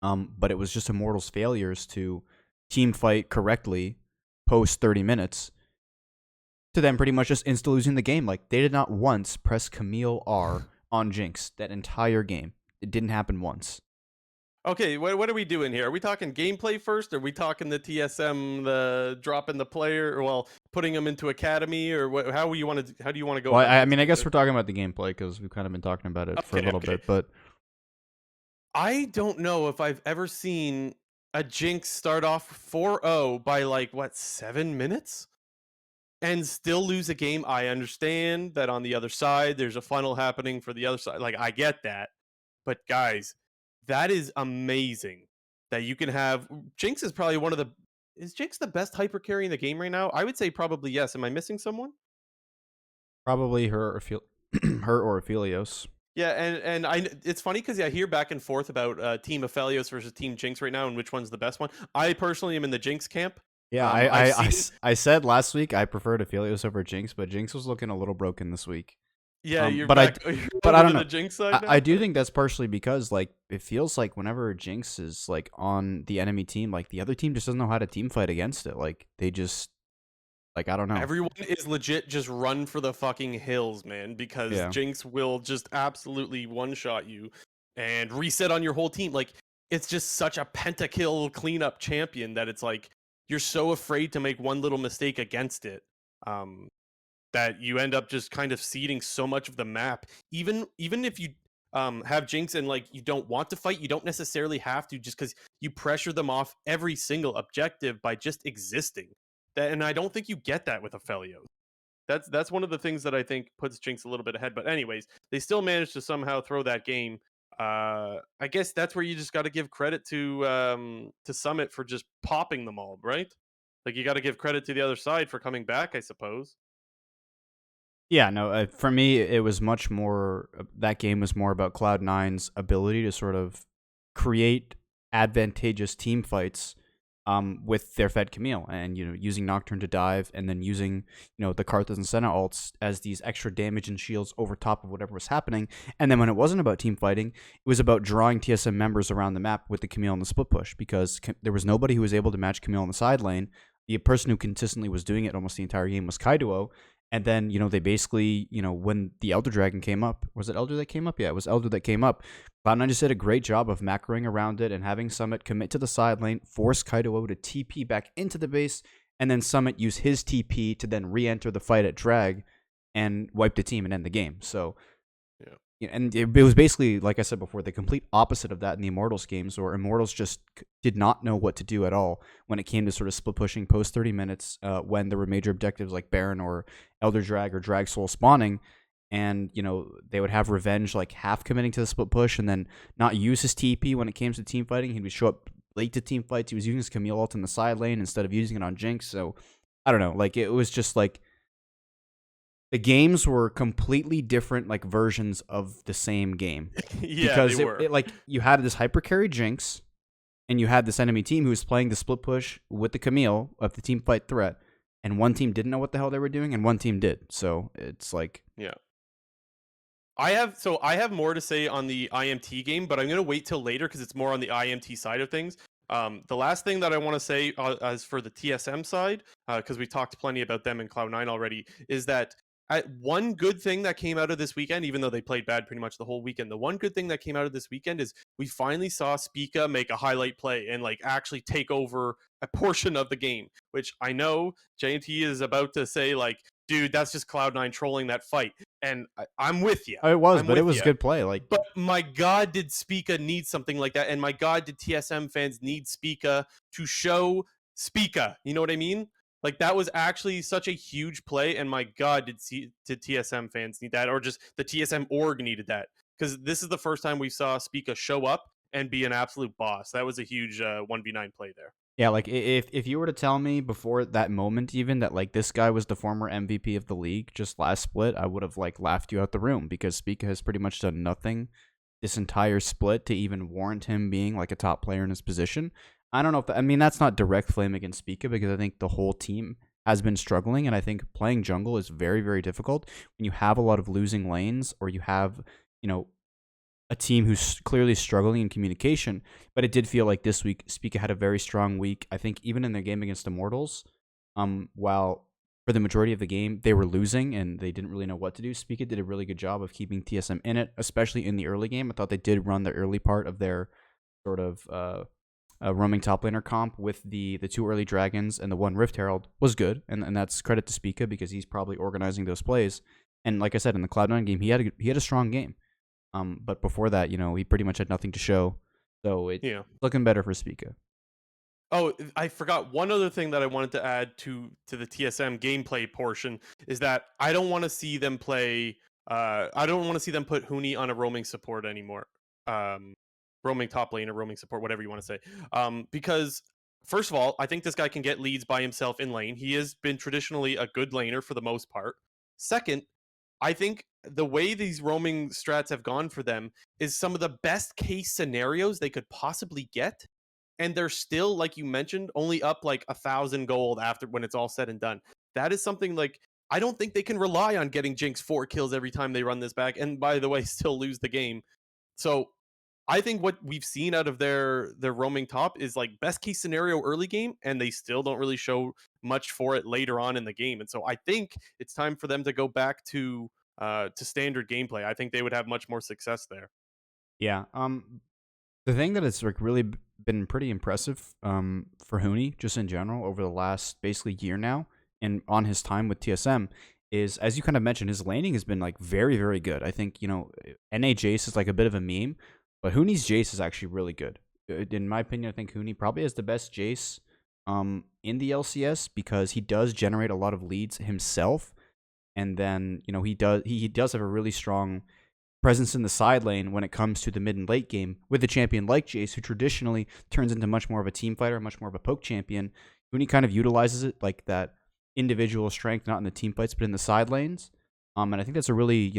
But it was just Immortals' failures to team fight correctly post 30 minutes to them pretty much just insta losing the game. Like, they did not once press Camille R on Jinx that entire game. It didn't happen once. Okay, what are we doing here? Are we talking gameplay first? Or are we talking the TSM, the dropping the player, or well, putting them into academy, or what? How do you want to go Well, about I this? mean, I guess we're talking about the gameplay because we've kind of been talking about it for a Okay, little okay. bit, but I don't know if I've ever seen a Jinx start off 4-0 by like what 7 minutes and still lose a game. I understand that on the other side, there's a funnel happening for the other side. Like I get that. But guys, that is amazing that you can have Jinx is probably one of the is Jinx the best hyper carry in the game right now? I would say probably yes. Am I missing someone? probably her or her or Aphelios. Yeah, and I it's funny because I hear back and forth about Team Aphelios versus Team Jinx right now and which one's the best one. I personally am in the Jinx camp. Yeah, I've seen I said last week I preferred Aphelios over Jinx, but Jinx was looking a little broken this week. yeah, you're But I back you're but I over don't to know. the Jinx side I now. do think that's partially because like it feels like whenever Jinx is like on the enemy team, like the other team just doesn't know how to team fight against it. Like they just like I don't know. Everyone is legit just run for the fucking hills, man, because Yeah. Jinx will just absolutely one shot you and reset on your whole team. Like it's just such a pentakill cleanup champion that it's like you're so afraid to make one little mistake against it. Um that you end up just kind of ceding so much of the map. Even if you have Jinx and like you don't want to fight, you don't necessarily have to just because you pressure them off every single objective by just existing. That and I don't think you get that with Aphelios. That's one of the things that I think puts Jinx a little bit ahead. But anyways, they still managed to somehow throw that game. I guess that's where you just got to give credit to Summit for just popping them all, right? Like you got to give credit to the other side for coming back, I suppose. Yeah, no, for me, it was much more. That game was more about Cloud9's ability to sort of create advantageous team fights, with their Fed Camille, and using Nocturne to dive, and then using the Karthus and Senna ults as these extra damage and shields over top of whatever was happening. And then when it wasn't about team fighting, it was about drawing TSM members around the map with the Camille and the split push, because there was nobody who was able to match Camille on the side lane. The person who consistently was doing it almost the entire game was Kaido. And then, they basically, when the Elder Dragon came up, was it Elder that came up? Yeah, it was Elder that came up. Cloud9 just did a great job of macroing around it and having Summit commit to the side lane, force Kaido to TP back into the base, and then Summit use his TP to then re-enter the fight at Drag and wipe the team and end the game. So, Yeah. and it was basically, like I said before, the complete opposite of that in the Immortals games, where Immortals just did not know what to do at all when it came to sort of split pushing post 30 minutes, when there were major objectives like Baron or Elder Drag or Drag Soul spawning. And, they would have Revenge like half committing to the split push and then not use his TP when it came to team fighting. He would show up late to team fights. He was using his Camille ult in the side lane instead of using it on Jinx. So, I don't know. Like, it was just like the games were completely different, like, versions of the same game. Yeah, they Because were. like, you had this hyper carry Jinx, and you had this enemy team who was playing the split push with the Camille of the team fight threat, and one team didn't know what the hell they were doing, and one team did. So it's like, Yeah. I have more to say on the IMT game, but I'm gonna wait till later because it's more on the IMT side of things. The last thing that I want to say, as for the TSM side, because we talked plenty about them in Cloud9 already, is that one good thing that came out of this weekend, even though they played bad pretty much the whole weekend, the one good thing that came out of this weekend is we finally saw Spica make a highlight play and like actually take over a portion of the game. Which I know JNT is about to say, like, dude, that's just Cloud9 trolling that fight, and I'm with you. oh, it was, I'm but it with was you. good play. Like, But my God, did Spica need something like that? And my God, did TSM fans need Spica to show Spica? You know what I mean? Like that was actually such a huge play, and my God, did TSM fans need that, or just the TSM org needed that? Because this is the first time we saw Spica show up and be an absolute boss. That was a huge 1v9 play there. yeah, like, if you were to tell me before that moment even that, like, this guy was the former MVP of the league just last split, I would have, like, laughed you out the room, because Spica has pretty much done nothing this entire split to even warrant him being like a top player in his position. I don't know if I mean, that's not direct flame against Spica, because I think the whole team has been struggling, and I think playing jungle is very, very difficult when you have a lot of losing lanes, or you have, you know, a team who's clearly struggling in communication. But it did feel like this week Spica had a very strong week. I think even in their game against Immortals, while for the majority of the game they were losing and they didn't really know what to do, Spica did a really good job of keeping TSM in it, especially in the early game. I thought they did run the early part of their sort of roaming top laner comp with the two early dragons and the one Rift Herald was good, and that's credit to Spica because he's probably organizing those plays. And like I said, in the Cloud9 game, he had a strong game. But before that, he pretty much had nothing to show. So it's Yeah. looking better for Spica. Oh, I forgot one other thing that I wanted to add to the TSM gameplay portion is that I don't want to see them play. I don't want to see them put Huni on a roaming support anymore. Um, Roaming top lane or roaming support, whatever you want to say. Because first of all, I think this guy can get leads by himself in lane. He has been traditionally a good laner for the most part. Second, I think the way these roaming strats have gone for them is some of the best case scenarios they could possibly get, and they're still, like you mentioned, only up like 1,000 gold after when it's all said and done. That is something like I don't think they can rely on getting Jinx 4 kills every time they run this back, and by the way, still lose the game. So I think what we've seen out of their roaming top is like best case scenario early game, and they still don't really show much for it later on in the game. And so I think it's time for them to go back to standard gameplay. I think they would have much more success there. Yeah. The thing that has like really been pretty impressive for Huni just in general over the last basically year now, and on his time with TSM, is, as you kind of mentioned, his laning has been like very, very good. I think NA Jace is like a bit of a meme, but Huni's Jace is actually really good. In my opinion, I think Huni probably has the best Jace in the LCS, because he does generate a lot of leads himself. And then, he does have a really strong presence in the side lane when it comes to the mid and late game with a champion like Jace, who traditionally turns into much more of a team fighter, much more of a poke champion. When he kind of utilizes it like that individual strength, not in the team fights, but in the side lanes. And I think that's a really,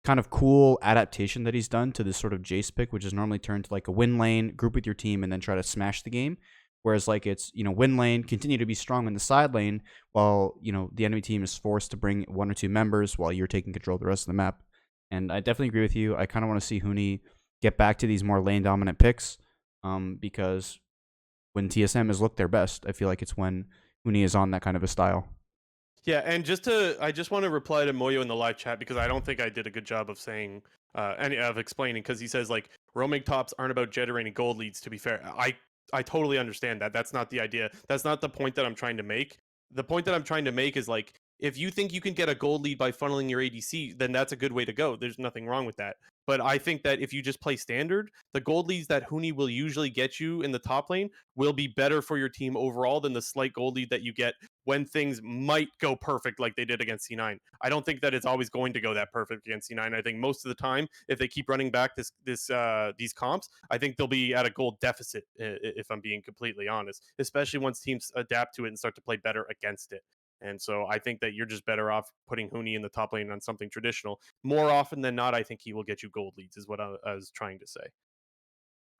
kind of cool adaptation that he's done to this sort of Jace pick, which is normally turned to like a win lane, group with your team, and then try to smash the game. Whereas like it's, win lane, continue to be strong in the side lane while, the enemy team is forced to bring one or two members while you're taking control of the rest of the map. And I definitely agree with you. I kind of want to see Huni get back to these more lane dominant picks, because when TSM has looked their best, I feel like it's when Huni is on that kind of a style. Yeah, and I just want to reply to Moyo in the live chat because I don't think I did a good job of saying, of explaining, because he says like roaming tops aren't about generating gold leads. To be fair, I totally understand that. That's not the idea. That's not the point that I'm trying to make. The point that I'm trying to make is like, if you think you can get a gold lead by funneling your ADC, then that's a good way to go. There's nothing wrong with that. But I think that if you just play standard, the gold leads that Huni will usually get you in the top lane will be better for your team overall than the slight gold lead that you get when things might go perfect like they did against C9. I don't think that it's always going to go that perfect against C9. I think most of the time, if they keep running back these comps, I think they'll be at a gold deficit, if I'm being completely honest, especially once teams adapt to it and start to play better against it. And so I think that you're just better off putting Huni in the top lane on something traditional. More often than not, I think he will get you gold leads, is what I was trying to say.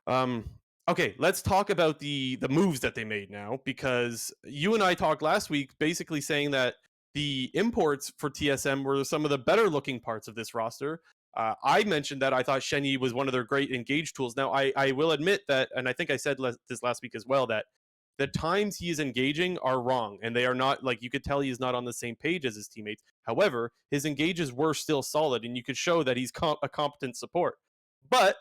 Um, okay, let's talk about the moves that they made now, because you and I talked last week, basically saying that the imports for TSM were some of the better looking parts of this roster. I mentioned that I thought Shenyi was one of their great engage tools. Now, I will admit that, and I think I said this last week as well, that the times he is engaging are wrong, and they are not, like, you could tell he is not on the same page as his teammates. However, his engages were still solid, and you could show that he's a competent support. But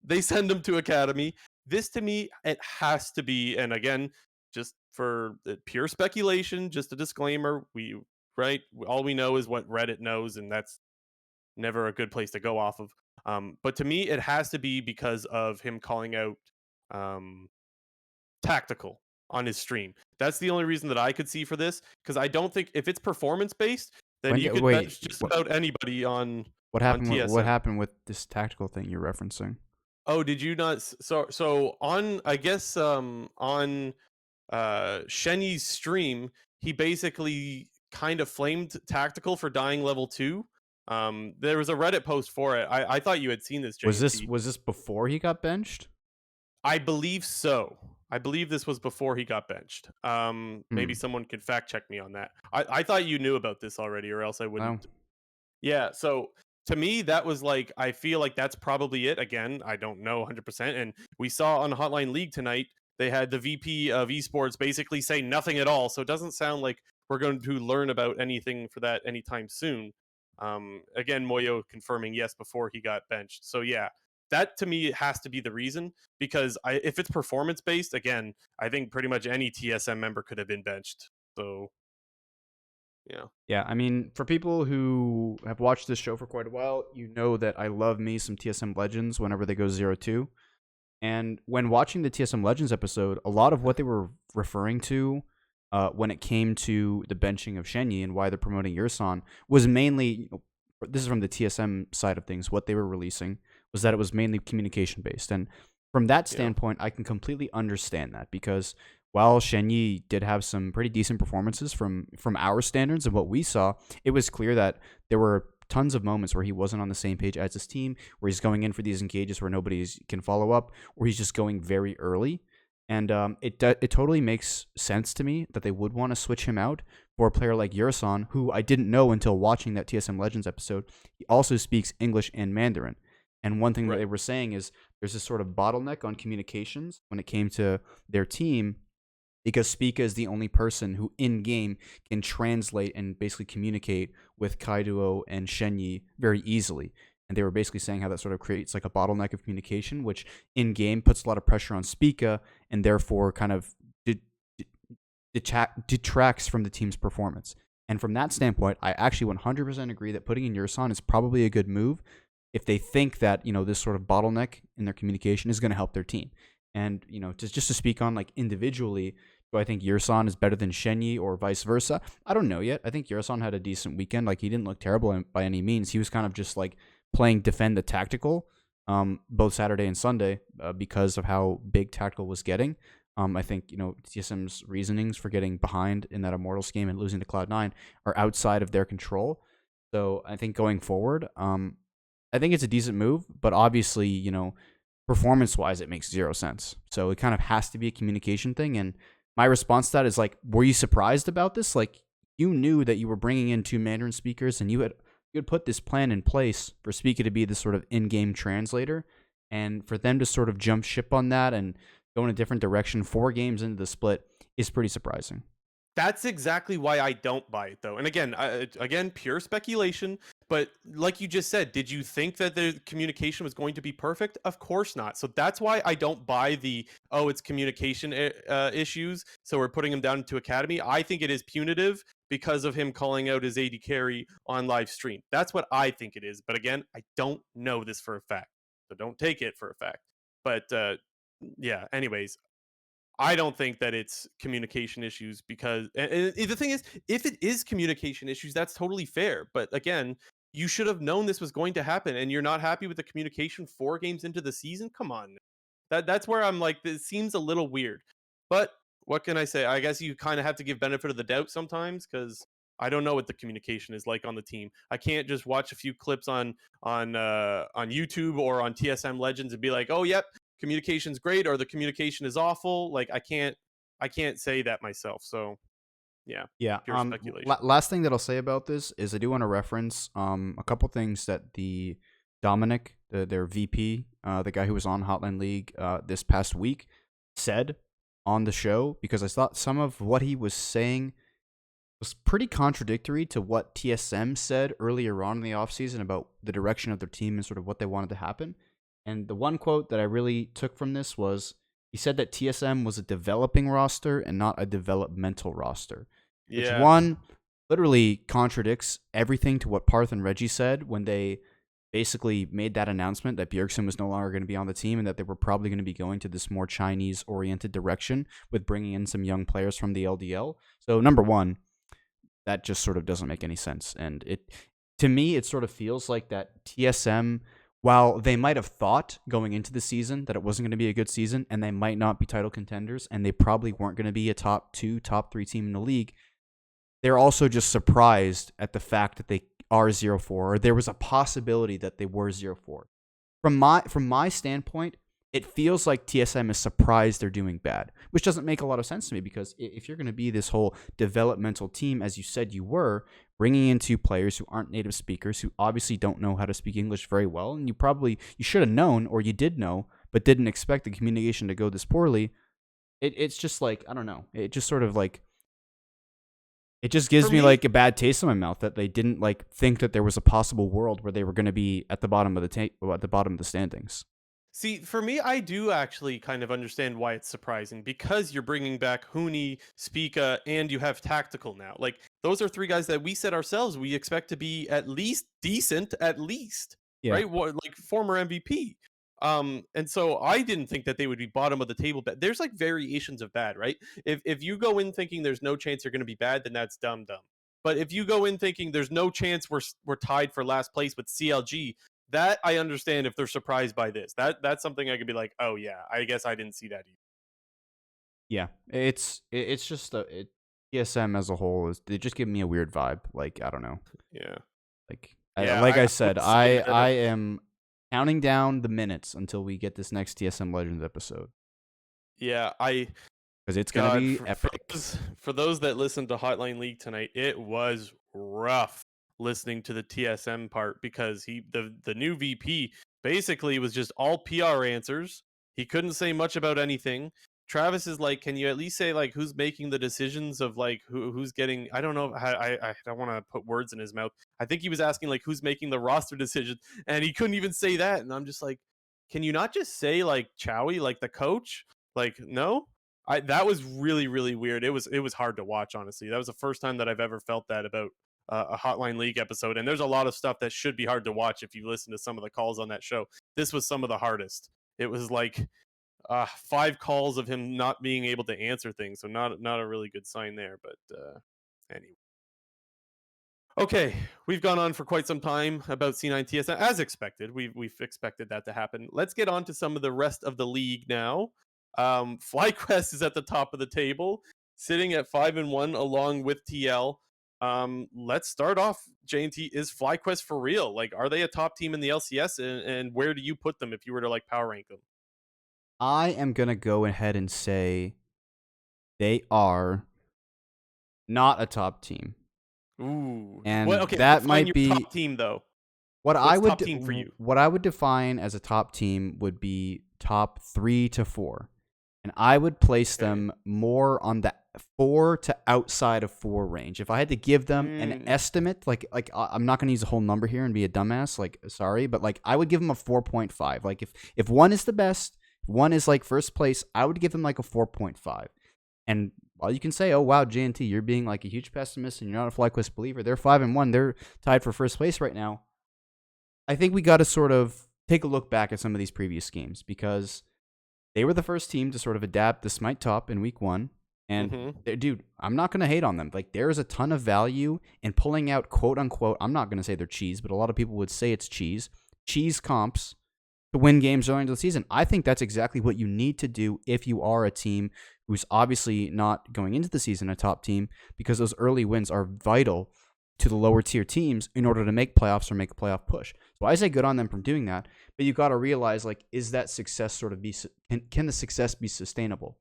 they send him to academy. This to me, it has to be, and again, just for pure speculation, just a disclaimer, all we know is what Reddit knows, and that's never a good place to go off of. But to me, it has to be because of him calling out um, tactical on his stream. That's the only reason that I could see for this, because I don't think if it's performance based, then When you did, could wait, bench just about anybody on what TSM. happened with this tactical thing you're referencing? Oh, did you not? So on, I guess, on Shenyi's stream, he basically kind of flamed tactical for dying level 2. There was a Reddit post for it. I thought you had seen this, JNT. Was this before he got benched? I believe so. I believe this was before he got benched. Maybe Hmm. someone could fact check me on that. I thought you knew about this already, or else I No. wouldn't. Yeah, so to me, that was like, I feel like that's probably it. Again, I don't know 100%. And we saw on Hotline League tonight, they had the VP of esports basically say nothing at all. So it doesn't sound like we're going to learn about anything for that anytime soon. Again, Moyo confirming yes before he got benched. So yeah, that to me has to be the reason, because if it's performance based, again, I think pretty much any TSM member could have been benched. So yeah. Yeah, I mean, for people who have watched this show for quite a while, you know that I love me some TSM Legends whenever they go 0-2. And when watching the TSM Legends episode, a lot of what they were referring to when it came to the benching of Shenyi and why they're promoting Yurson was mainly, this is from the TSM side of things, what they were releasing was that it was mainly communication based. And from that Yeah. standpoint, I can completely understand that, because while Shenyi did have some pretty decent performances from our standards and what we saw, it was clear that there were tons of moments where he wasn't on the same page as his team, where he's going in for these engages where nobody can follow up, or he's just going very early. And it totally makes sense to me that they would want to switch him out for a player like Yurson, who I didn't know until watching that TSM Legends episode. He also speaks English and Mandarin. And one thing that Right. they were saying is there's this sort of bottleneck on communications when it came to their team, because Spica is the only person who in game can translate and basically communicate with Kaiduo and Shenyi very easily. And they were basically saying how that sort of creates like a bottleneck of communication, which in game puts a lot of pressure on Spica and therefore kind of detracts from the team's performance. And from that standpoint, I actually 100% agree that putting in Yurson is probably a good move if they think that, this sort of bottleneck in their communication is going to help their team. And, just to speak on like individually, Do I think Yurson is better than Shenyi or vice versa? I don't know yet. I think Yurson had a decent weekend. Like, he didn't look terrible by any means. He was kind of just like playing defend the tactical, both Saturday and Sunday, because of how big tactical was getting. I think, TSM's reasonings for getting behind in that Immortals game and losing to Cloud9 are outside of their control. So I think going forward, I think it's a decent move, but obviously, performance wise, it makes zero sense. So it kind of has to be a communication thing. And my response to that is like, were you surprised about this? Like, you knew that you were bringing in two Mandarin speakers, and you had put this plan in place for Speaker to be the sort of in-game translator, and for them to sort of jump ship on that and go in a different direction 4 games into the split is pretty surprising. That's exactly why I don't buy it, though. And again, pure speculation. But like you just said, did you think that the communication was going to be perfect? Of course not. So that's why I don't buy it's communication issues. So we're putting him down to academy. I think it is punitive because of him calling out his AD carry on live stream. That's what I think it is. But again, I don't know this for a fact. So don't take it for a fact. But yeah, anyways, I don't think that it's communication issues because and the thing is, if it is communication issues, that's totally fair. But again, you should have known this was going to happen, and you're not happy with the communication 4 games into the season. Come on, that's where I'm like, this seems a little weird. But what can I say? I guess you kind of have to give benefit of the doubt sometimes because I don't know what the communication is like on the team. I can't just watch a few clips on YouTube or on TSM Legends and be like, oh yep, communication's great or the communication is awful. Like I can't say that myself. So yeah, Yeah. pure speculation. Last thing that I'll say about this is I do want to reference a couple things that the Dominic, their VP, the guy who was on Hotline League this past week, said on the show, because I thought some of what he was saying was pretty contradictory to what TSM said earlier on in the offseason about the direction of their team and sort of what they wanted to happen. And the one quote that I really took from this was, he said that TSM was a developing roster and not a developmental roster, which Yeah. one literally contradicts everything to what Parth and Reggie said when they basically made that announcement that Bjergsen was no longer going to be on the team and that they were probably going to be going to this more Chinese-oriented direction with bringing in some young players from the LDL. So number one, that just sort of doesn't make any sense. And to me, it sort of feels like that TSM, while they might have thought going into the season that it wasn't going to be a good season and they might not be title contenders and they probably weren't going to be a top 2, top 3 team in the league, they're also just surprised at the fact that they are 0-4, or there was a possibility that they were 0-4. From my standpoint, it feels like TSM is surprised they're doing bad, which doesn't make a lot of sense to me, because if you're going to be this whole developmental team, as you said you were, bringing in two players who aren't native speakers, who obviously don't know how to speak English very well, and you should have known, or you did know, but didn't expect the communication to go this poorly, it's just like, I don't know. It just sort of like, it just For gives me me, like a bad taste in my mouth that they didn't like think that there was a possible world where they were going to be at the bottom of at the bottom of the standings. See, for me, I do actually kind of understand why it's surprising because you're bringing back Hooney, Spica, and you have Tactical now. Like, those are 3 guys that we said ourselves we expect to be at least decent, at least, Yeah. right? Like former MVP. And so I didn't think that they would be bottom of the table. But there's like variations of bad, right? If you go in thinking there's no chance they're going to be bad, then that's dumb. But if you go in thinking there's no chance we're tied for last place with CLG, that I understand if they're surprised by this. That's something I could be like, oh yeah, I guess I didn't see that either. Yeah, it's just TSM as a whole is, they just give me a weird vibe. Like, I don't know. Yeah, Like yeah. like I I said, would say that I am counting down the minutes until we get this next TSM Legends episode, yeah. I because it's gonna God be epic. for those that listened to Hotline League tonight, it was rough listening to the TSM part because the new VP basically was just all PR answers. He couldn't say much about anything. Travis is like, can you at least say like who's making the decisions of like who's getting? I don't know. I don't want to put words in his mouth. I think he was asking like who's making the roster decision, and he couldn't even say that. And I'm just like, can you not just say like Chowie, like the coach? Like no, that was really really weird. It was hard to watch, honestly. That was the first time that I've ever felt that about a Hotline League episode. And there's a lot of stuff that should be hard to watch if you listen to some of the calls on that show. This was some of the hardest. It was like 5 calls of him not being able to answer things, so not a really good sign there. But anyway. Okay, we've gone on for quite some time about C9 TSM as expected. We've expected that to happen. Let's get on to some of the rest of the league now. FlyQuest is at the top of the table, sitting at 5-1 along with TL. Let's start off. JNT, is FlyQuest for real? Like, are they a top team in the LCS? And where do you put them if you were to like power rank them? I am gonna go ahead and say they are not a top team, Ooh, what? and Okay, that define might your be top team though. what I What's would top team for you? what I would define as a top team would be top 3 to 4. And I would place Okay. them more on the 4 to outside of 4 range. If I had to give them an estimate, I'm not going to use a whole number here and be a dumbass, like sorry, but like I would give them a 4.5. Like if one is the best, one is like first place, I would give them like a 4.5. And while you can say, "Oh wow, JNT, you're being like a huge pessimist and you're not a FlyQuest believer," they're 5-1, they're tied for first place right now. I think we got to sort of take a look back at some of these previous games because they were the first team to sort of adapt the Smite top in week 1. And dude, I'm not going to hate on them. Like, there is a ton of value in pulling out, quote unquote, I'm not going to say they're cheese, but a lot of people would say it's cheese comps to win games early into the season. I think that's exactly what you need to do if you are a team who's obviously not going into the season a top team, because those early wins are vital to the lower tier teams in order to make playoffs or make a playoff push. So I say good on them for doing that, but you got to realize, like, is that success sort of can the success be sustainable?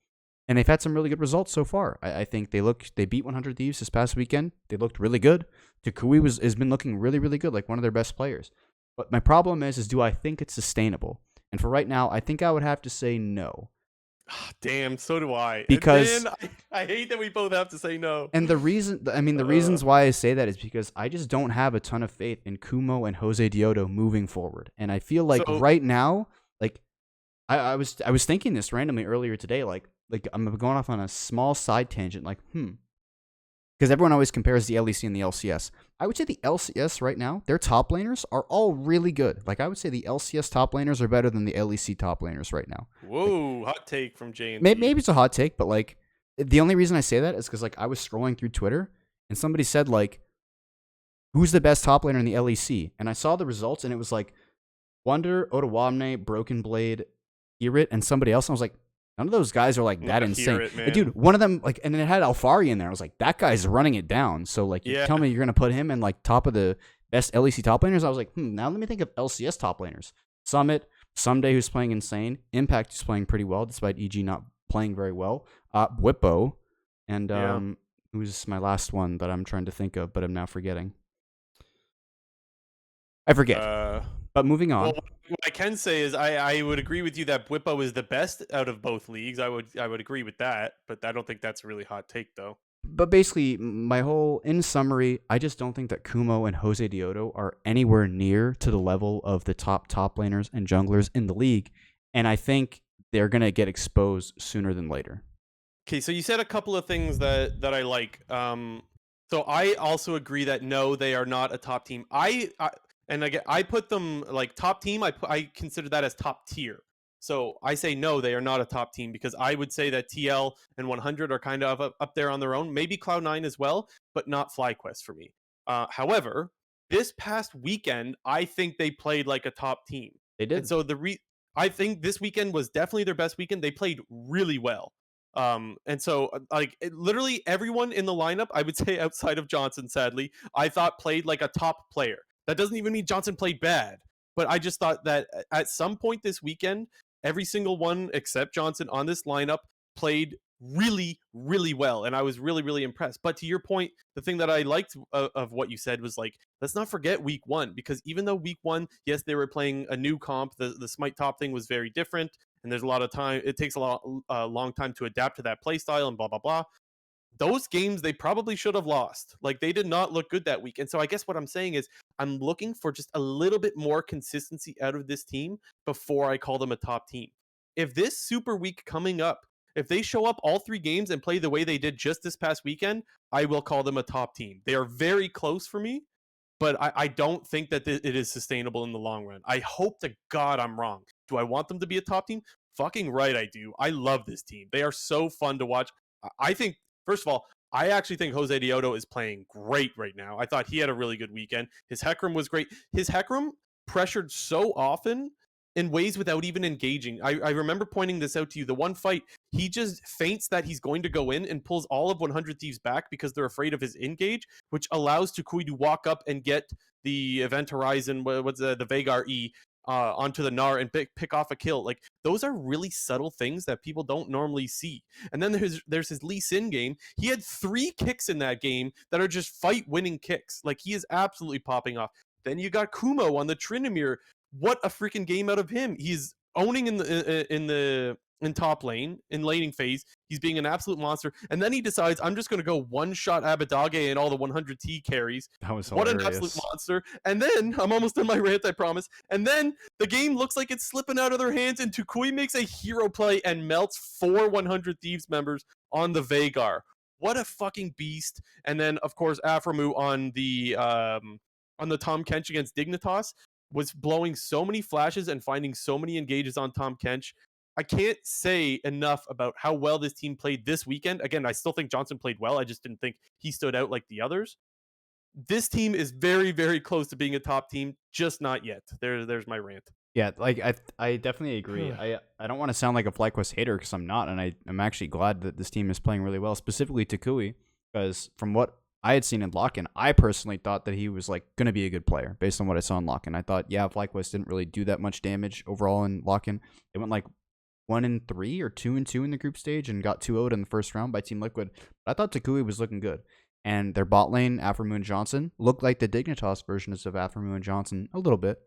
And they've had some really good results so far. I think they beat 100 Thieves this past weekend. They looked really good. Takui has been looking really, really good, like one of their best players. But my problem is do I think it's sustainable? And for right now, I think I would have to say no. Damn, so do I. Because And man, I hate that we both have to say no. and the reasons why I say that is because I just don't have a ton of faith in Kumo and Jose Diodo moving forward. And I feel like right now, like I was thinking this randomly earlier today, like I'm going off on a small side tangent, like because everyone always compares the LEC and the LCS. I would say the LCS right now, their top laners are all really good. Like, I would say the LCS top laners are better than the LEC top laners right now. Whoa, hot take from JNT. Maybe it's a hot take, but like the only reason I say that is because like I was scrolling through Twitter and somebody said like, who's the best top laner in the LEC? And I saw the results and it was like Wonder, Otawamne, Broken Blade, Irit, and somebody else. And I was like, none of those guys are like that insane. Man. Dude, one of them, like, and it had Alfari in there. I was like, that guy's running it down. So, like, you tell me you're going to put him in, like, top of the best LEC top laners? I was like, now let me think of LCS top laners. Summit, Someday, who's playing insane. Impact, who's playing pretty well, despite EG not playing very well. Whippo, and who's my last one that I'm trying to think of, but I'm now forgetting. I forget. But moving on. Well, what I can say is I would agree with you that Whippo is the best out of both leagues. I would agree with that, but I don't think that's a really hot take though. But basically, in summary, I just don't think that Kumo and Jose Diodo are anywhere near to the level of the top laners and junglers in the league, and I think they're gonna get exposed sooner than later. Okay, so you said a couple of things that I like. So I also agree that no, they are not a top team. And again, I put them like top team. I consider that as top tier. So I say no, they are not a top team because I would say that TL and 100 are kind of up there on their own. Maybe Cloud9 as well, but not FlyQuest for me. However, this past weekend, I think they played like a top team. They did. And so I think this weekend was definitely their best weekend. They played really well. And so like literally everyone in the lineup, I would say outside of Johnson, sadly, I thought played like a top player. That doesn't even mean Johnson played bad, but I just thought that at some point this weekend, every single one except Johnson on this lineup played really, really well, and I was really, really impressed. But to your point, the thing that I liked of what you said was like, let's not forget week 1, because even though week 1, yes, they were playing a new comp, the Smite top thing was very different, and there's a lot of time. It takes a long time to adapt to that play style and blah blah blah. Those games they probably should have lost. Like, they did not look good that week. And so I guess what I'm saying is I'm looking for just a little bit more consistency out of this team before I call them a top team. If this super week coming up, if they show up all 3 games and play the way they did just this past weekend, I will call them a top team. They are very close for me, but I don't think that it is sustainable in the long run. I hope to God I'm wrong. Do I want them to be a top team? fucking right I do. I love this team. They are so fun to watch. I think, first of all, I actually think Jose Dioto is playing great right now. I thought he had a really good weekend. His Hecarim was great. His Hecarim pressured so often in ways without even engaging. I remember pointing this out to you. The one fight, he just feints that he's going to go in and pulls all of 100 Thieves back because they're afraid of his engage, which allows Tukui to walk up and get the Event Horizon, what's the Vagar E, onto the Gnar and pick off a kill. Like, those are really subtle things that people don't normally see. And then there's his Lee Sin game. He had 3 kicks in that game that are just fight-winning kicks. Like, he is absolutely popping off. Then you got Kumo on the Trinimir. What a freaking game out of him. He's owning in top lane, in laning phase. He's being an absolute monster. And then he decides, I'm just going to go one-shot Abadage and all the 100T carries. That was What hilarious. an absolute monster. And then, I'm almost done my rant, I promise. And then, the game looks like it's slipping out of their hands, and Tukui makes a hero play and melts 4 100 Thieves members on the Vagar. What a fucking beast. And then, of course, Aframu on the Tom Kench against Dignitas was blowing so many flashes and finding so many engages on Tom Kench. I can't say enough about how well this team played this weekend. Again, I still think Johnson played well. I just didn't think he stood out like the others. This team is very, very close to being a top team, just not yet. There's my rant. Yeah, like I definitely agree. I don't want to sound like a FlyQuest hater because I'm not, and I'm actually glad that this team is playing really well, specifically Tukui, because from what I had seen in Lock-In, I personally thought that he was like going to be a good player based on what I saw in Lock-In. I thought, yeah, FlyQuest didn't really do that much damage overall in Lock-In. They went like 1-3 or 2-2 in the group stage and got 2-0'd in the first round by Team Liquid. But I thought Tukui was looking good. And their bot lane, Aframu and Johnson, looked like the Dignitas versions of Aframu and Johnson a little bit.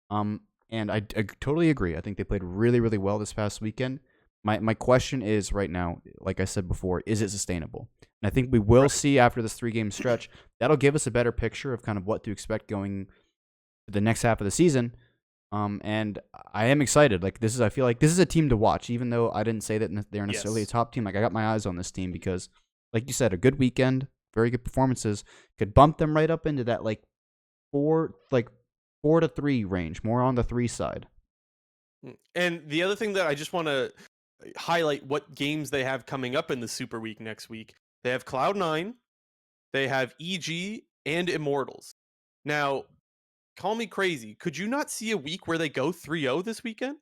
And I totally agree. I think they played really, really well this past weekend. My question is right now, like I said before, is it sustainable? And I think we will see after this 3-game stretch. That'll give us a better picture of kind of what to expect going to the next half of the season. And I am excited. Like, I feel like this is a team to watch, even though I didn't say that they're necessarily a top team. Like, I got my eyes on this team because, like you said, a good weekend, very good performances could bump them right up into that like 4 to 3 range, more on the 3 side. And the other thing that I just want to highlight what games they have coming up in the Super Week next week. They have Cloud9, they have EG, and Immortals. Now, call me crazy. Could you not see a week where they go 3-0 this weekend?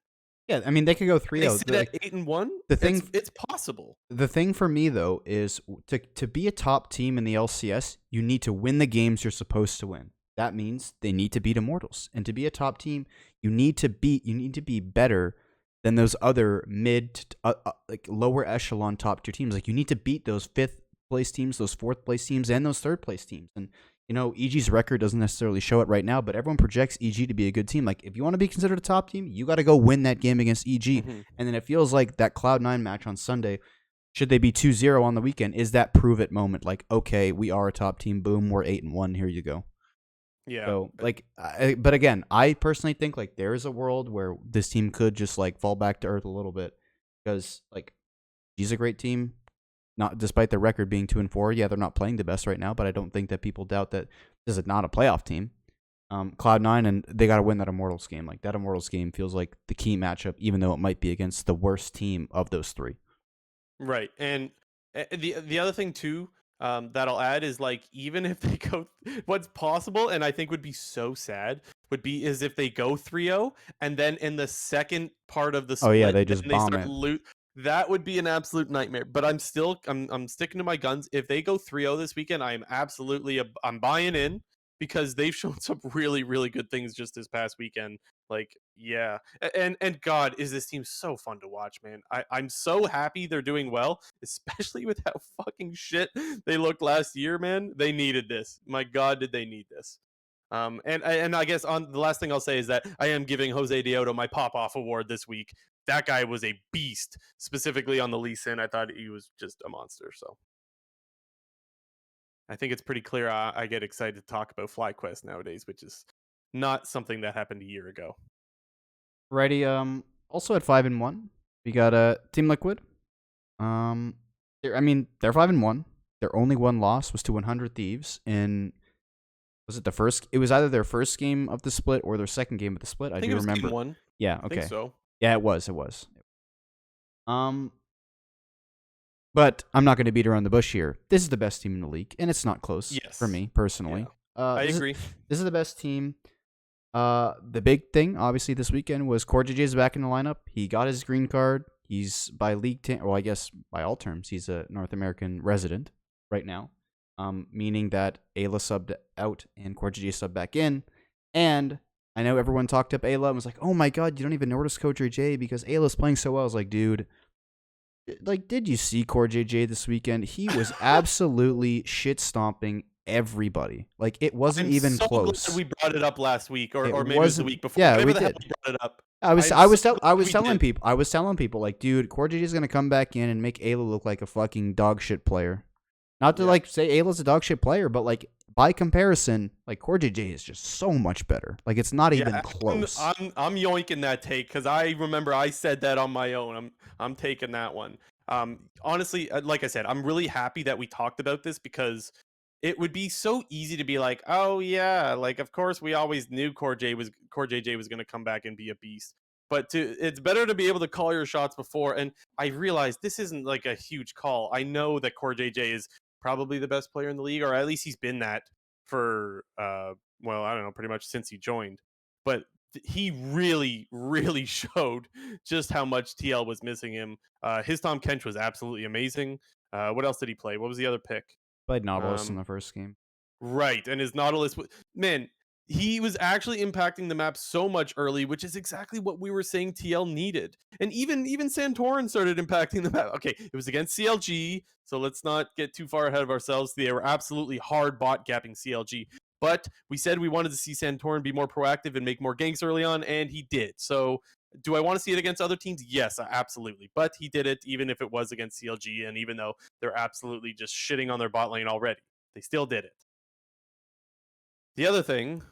Yeah, I mean, they could go 3-0. They sit at 8-1. The thing, it's possible. The thing for me though is to be a top team in the LCS, you need to win the games you're supposed to win. That means they need to beat Immortals, and to be a top team, you need to be better than those other mid, like lower echelon top tier teams. Like, you need to beat those 5th place teams, those 4th place teams, and those 3rd place teams. And you know, EG's record doesn't necessarily show it right now, but everyone projects EG to be a good team. Like, if you want to be considered a top team, you got to go win that game against EG. Mm-hmm. And then it feels like that Cloud9 match on Sunday, should they be 2-0 on the weekend, is that prove it moment. Like, okay, we are a top team. Boom, we're 8-1. Here you go. Yeah. So, like, but again, I personally think like there is a world where this team could just like fall back to earth a little bit, because like he's a great team. Not despite their record being 2-4. Yeah, they're not playing the best right now, but I don't think that people doubt that this is not a playoff team. Cloud9, and they got to win that Immortals game. Like, that Immortals game feels like the key matchup, even though it might be against the worst team of those 3. Right, and the other thing too, that I'll add is, like, even if they go, what's possible, and I think would be so sad, is if they go 3-0, and then in the second part of the split, they just bomb it. That would be an absolute nightmare. But I'm sticking to my guns. If they go 3-0 this weekend, I'm absolutely I'm buying in, because they've shown some really, really good things just this past weekend. Like, yeah. And God, is this team so fun to watch, man. I'm so happy they're doing well, especially with how fucking shit they looked last year, man. They needed this. My God, did they need this. And I guess on the last thing I'll say is that I am giving Jose Dioto my pop-off award this week. That guy was a beast, specifically on the Lee Sin. I thought he was just a monster. So I think it's pretty clear I get excited to talk about FlyQuest nowadays, which is not something that happened a year ago. Righty. Also at 5-1, we got Team Liquid. They're 5-1. Their only one loss was to 100 Thieves in. Was it the first? It was either their first game of the split or their second game of the split. I do remember. Game 1. Yeah. Okay. I think so. Yeah, it was. Um, but I'm not going to beat around the bush here. This is the best team in the league, and it's not close for Yes. me Yeah. personally. I This is agree. this is the best team. The big thing, obviously, this weekend was Core JJ is back in the lineup. He got his green card. He's by well, I guess by all terms, he's a North American resident right now. Meaning that Ayla subbed out and Core JJ subbed back in. And I know everyone talked up Ayla and was like, "Oh my god, you don't even notice Core JJ because Ayla's playing so well." I was like, dude, like, did you see Core JJ this weekend? He was absolutely shit stomping everybody. Like, it wasn't I'm even so glad close. we brought it up last week, It or maybe it was the wasn't. week before. Yeah, Whenever we the hell did. we brought it up. I was I'm I so was tell, I glad was we telling did. people like, dude, Core JJ is gonna come back in and make Ayla look like a fucking dog shit player. Not to Yeah. like say Ayla's a dog shit player, but like by comparison, like Core JJ is just so much better. Like it's not even Yeah, close. I'm yoinking that take because I remember I said that on my own. I'm taking that one. Honestly, like I said, I'm really happy that we talked about this because it would be so easy to be like, oh yeah, like of course we always knew Core JJ was going to come back and be a beast. But it's better to be able to call your shots before. And I realize this isn't like a huge call. I know that Core JJ is probably the best player in the league, or at least he's been that for well, I don't know, pretty much since he joined. But he really, really showed just how much TL was missing him. His Tom Kench was absolutely amazing. What else did he play? What was the other pick? Played Nautilus in Um, the first game. Right, and his Nautilus, man, he was actually impacting the map so much early, which is exactly what we were saying TL needed. And even Santorin started impacting the map. Okay, it was against CLG, so let's not get too far ahead of ourselves. They were absolutely hard bot gapping CLG, but we said we wanted to see Santorin be more proactive and make more ganks early on, and he did. So do I want to see it against other teams? Yes, absolutely. But he did it even if it was against CLG, and even though they're absolutely just shitting on their bot lane already, they still did it. The other thing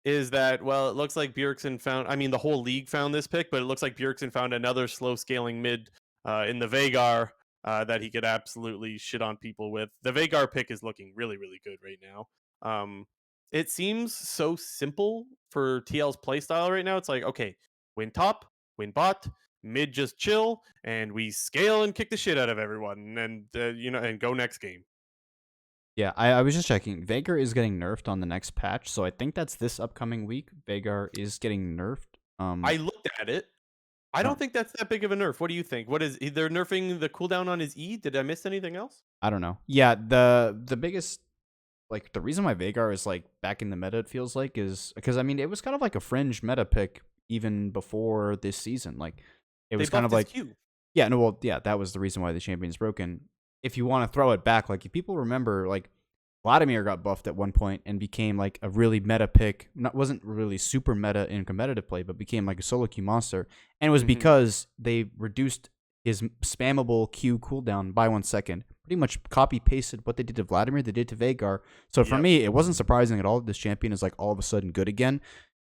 is that, well, it looks like Bjergsen found, I mean, the whole league found this pick, but it looks like Bjergsen found another slow scaling mid in the Vagar that he could absolutely shit on people with. The Vagar pick is looking really, really good right now. It seems so simple for TL's playstyle right now. It's like, okay, win top, win bot, mid just chill, and we scale and kick the shit out of everyone, and and go next game. Yeah, I was just checking. Vagar is getting nerfed on the next patch, so I think that's this upcoming week. Vagar is getting nerfed. I looked at it. I Uh, don't think that's that big of a nerf. What do you think? What is they're nerfing the cooldown on his E? Did I miss anything else? I don't know. Yeah, the biggest like the reason why Vagar is like back in the meta, it feels like, is because I mean it was kind of like a fringe meta pick even before this season. Like it They was kind buffed of his like Q. yeah, no, well, yeah, that was the reason why the champion's broken. If you want to throw it back, like if people remember, like Vladimir got buffed at one point and became like a really meta pick. Not wasn't really super meta in competitive play, but became like a solo Q monster. And it was Hmm. because they reduced his spammable Q cooldown by 1 second. Pretty much copy pasted what they did to Vladimir, they did to Vagar. So for Yep. me, it wasn't surprising at all. This champion is like all of a sudden good again.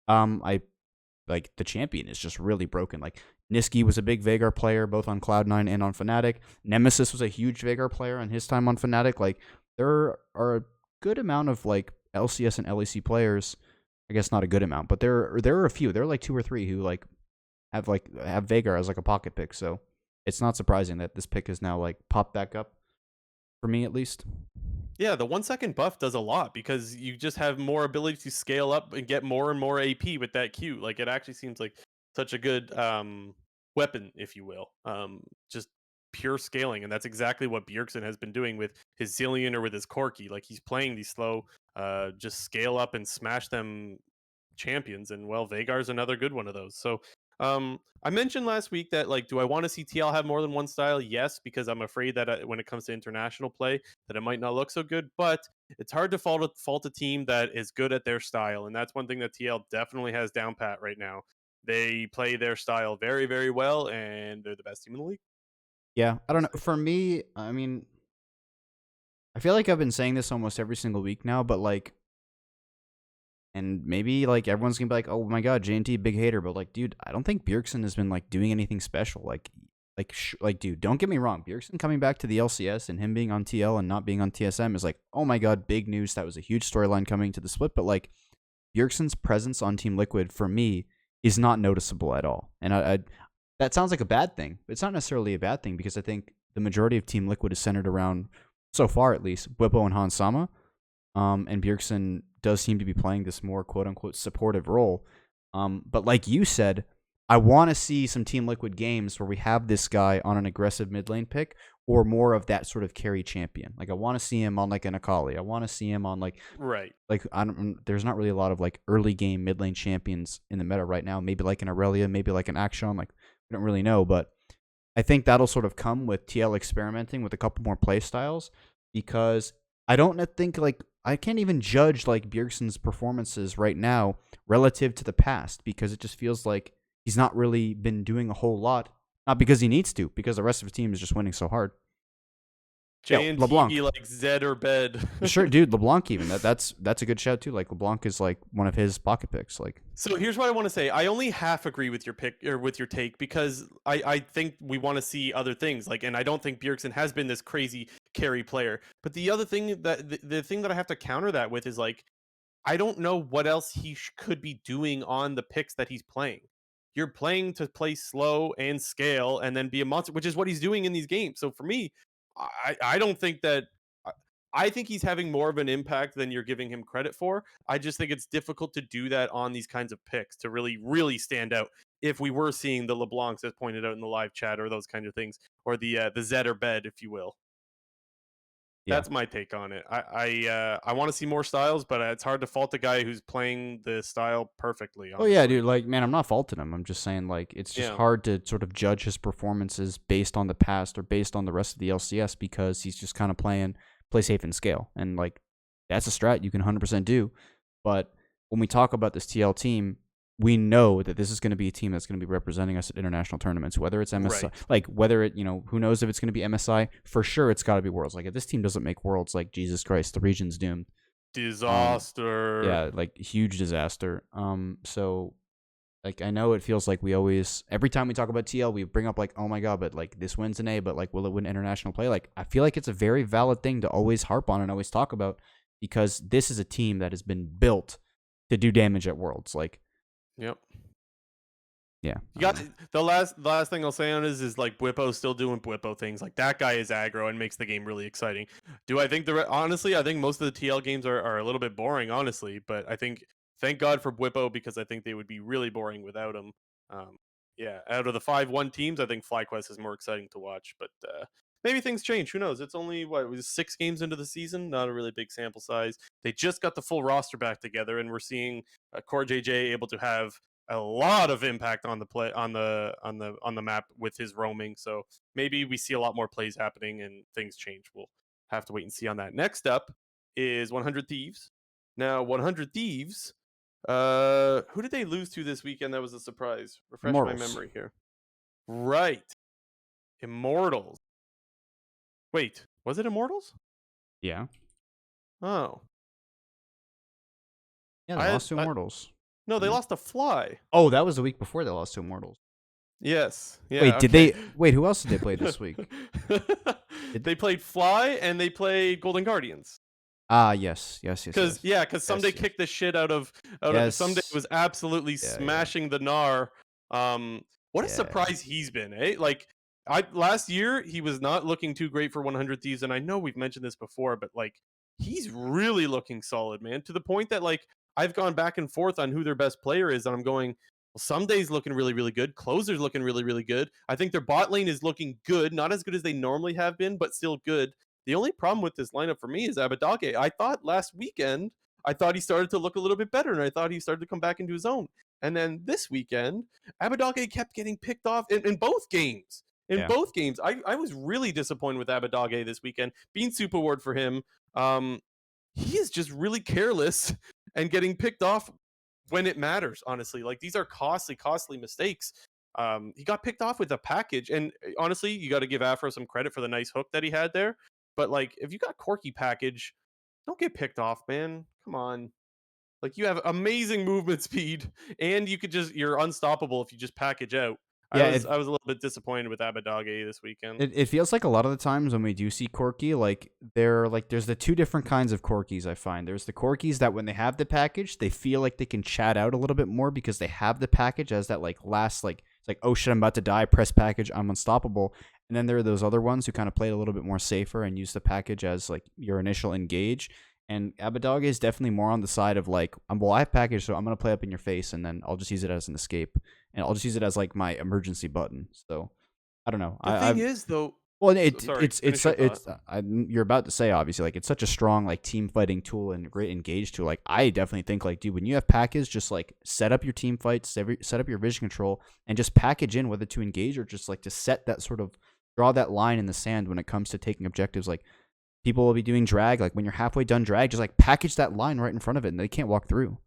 I like the champion is just really broken. Like Niski was a big Vagar player, both on Cloud9 and on Fnatic. Nemesis was a huge Vagar player on his time on Fnatic. Like there are a good amount of like LCS and LEC players. I guess not a good amount, but there are a few. There are like two or three who have Vagar as like a pocket pick. So it's not surprising that this pick is now like popped back up for me at least. Yeah, the 1 second buff does a lot because you just have more ability to scale up and get more and more AP with that Q. Like it actually seems like such a good weapon, if you will. Just pure scaling, and that's exactly what Bjergsen has been doing with his Zillion or with his Corki. Like he's playing these slow, just scale up and smash them champions, and well, Vagar's another good one of those. So I mentioned last week that, like, do I want to see TL have more than one style? Yes, because I'm afraid that when it comes to international play, that it might not look so good. But it's hard to fault a team that is good at their style, and that's one thing that TL definitely has down pat right now. They play their style very, very well, and they're the best team in the league. Yeah, I I'll don't know. say For that. me, I mean, I feel like I've been saying this almost every single week now, but like and maybe like everyone's gonna be like, "Oh my god, JNT big hater," but like, dude, I don't think Bjergsen has been like doing anything special. Like, dude, don't get me wrong. Bjergsen coming back to the LCS and him being on TL and not being on TSM is like, oh my god, big news. That was a huge storyline coming to the split. But like, Bjergsen's presence on Team Liquid for me is not noticeable at all. And that sounds like a bad thing. It's not necessarily a bad thing because I think the majority of Team Liquid is centered around, so far at least, Bwipo and Hans Sama. And Bjergsen does seem to be playing this more quote unquote supportive role. But like you said, I want to see some Team Liquid games where we have this guy on an aggressive mid lane pick or more of that sort of carry champion. Like I want to see him on like an Akali. I want to see him on Right. I don't. There's not really a lot of like early game mid lane champions in the meta right now. Maybe like an Aurelia, maybe like an Akshan. Like we don't really know, but I think that'll sort of come with TL experimenting with a couple more play styles because I don't think like I can't even judge like Bjergsen's performances right now relative to the past because it just feels like he's not really been doing a whole lot. Not because he needs to, because the rest of his team is just winning so hard. Yeah, LeBlanc. JNT like Zed or Bed. Sure, dude, LeBlanc even. That's a good shout too. Like LeBlanc is like one of his pocket picks. Like So here's what I want to say. I only half agree with your pick or with your take because I think we want to see other things. Like, and I don't think Bjergsen has been this crazy carry player. But the other thing that the thing that I have to counter that with is like I don't know what else he could be doing on the picks that he's playing. You're playing to play slow and scale and then be a monster, which is what he's doing in these games. So for me, I don't think that. I think he's having more of an impact than you're giving him credit for. I just think it's difficult to do that on these kinds of picks to really, really stand out. If we were seeing the LeBlancs as pointed out in the live chat or those kind of things, or the Zed or Bed, if you will. yeah. That's my take on it. I want to see more styles, but it's hard to fault the guy who's playing the style perfectly. Oh Honestly. yeah, dude. Like, man, I'm not faulting him. I'm just saying, like, it's just hard to sort of judge his performances based on the past or based on the rest of the LCS because he's just kind of play safe and scale, and like that's a strat you can 100% do. But when we talk about this TL team, we know that this is going to be a team that's going to be representing us at international tournaments, whether it's MSI, Right. like whether it, who knows if it's going to be MSI. For sure, it's got to be Worlds. Like if this team doesn't make Worlds, like Jesus Christ, the region's doomed. Disaster. Yeah, like huge disaster. So like I know it feels like we always every time we talk about TL, we bring up like, oh my god, but like this wins an A, but like will it win international play? Like I feel like it's a very valid thing to always harp on and always talk about because this is a team that has been built to do damage at Worlds. Like, Yep. yeah. You got the last thing I'll say on is like Bwipo's still doing Bwipo things. Like that guy is aggro and makes the game really exciting. Do I think honestly, I think most of the TL games are a little bit boring, honestly. But I think thank God for Bwipo because I think they would be really boring without him. Yeah, out of the 5-1 teams, I think FlyQuest is more exciting to watch. But maybe things change. Who knows? It's only it was 6 games into the season, not a really big sample size. They just got the full roster back together, and we're seeing Core JJ able to have a lot of impact on the play on the map with his roaming. So maybe we see a lot more plays happening and things change. We'll have to wait and see on that. Next up is 100 Thieves. Now 100 Thieves, who did they lose to this weekend? That was a surprise. Refresh Immortals. my memory here. Right, Immortals. Wait, was it Immortals? Yeah. Oh, Yeah, they lost to Immortals. No, they lost to Fly. Oh, that was the week before they lost to Immortals. Yes. Yeah, wait, did they? Wait, who else did they play this week? They played Fly and they played Golden Guardians. Yes. Because Someday kicked the shit out of Someday was absolutely smashing the Gnar. What a surprise he's been, eh? Like last year he was not looking too great for 100 Thieves, and I know we've mentioned this before, but like he's really looking solid, man. To the point that like I've gone back and forth on who their best player is, and I'm going, well, Someday's looking really, really good. Closer's looking really, really good. I think their bot lane is looking good, not as good as they normally have been, but still good. The only problem with this lineup for me is Abadage. I thought last weekend, he started to look a little bit better, and I thought he started to come back into his own. And then this weekend, Abadage kept getting picked off in both games. Both games, I was really disappointed with Abadage this weekend. Being super award for him. He is just really careless and getting picked off when it matters, honestly. Like these are costly mistakes. He got picked off with a package, and honestly, you got to give Afro some credit for the nice hook that he had there. But like, if you got Corky package, don't get picked off, man. Come on. Like you have amazing movement speed, and you're unstoppable if you just package out. Yeah, I was a little bit disappointed with Abadage this weekend. It feels like a lot of the times when we do see Corky, there's the two different kinds of Corkies I find. There's the Corkies that when they have the package, they feel like they can chat out a little bit more because they have the package as that like last like It's like, oh shit, I'm about to die. Press package, I'm unstoppable. And then there are those other ones who kind of play it a little bit more safer and use the package as like your initial engage. And Abadog is definitely more on the side of like, well, I have package, so I'm gonna play up in your face, and then I'll just use it as an escape, and I'll just use it as like my emergency button. So I don't know. The thing is, though, Well, sorry, finish your thought. you're about to say, obviously, like it's such a strong like team fighting tool and great engage tool. Like I definitely think like, dude, when you have package, just like set up your team fights, set up your vision control, and just package in whether to engage or just like to set that sort of draw that line in the sand when it comes to taking objectives. Like people will be doing drag, like when you're halfway done drag, just like package that line right in front of it, and they can't walk through.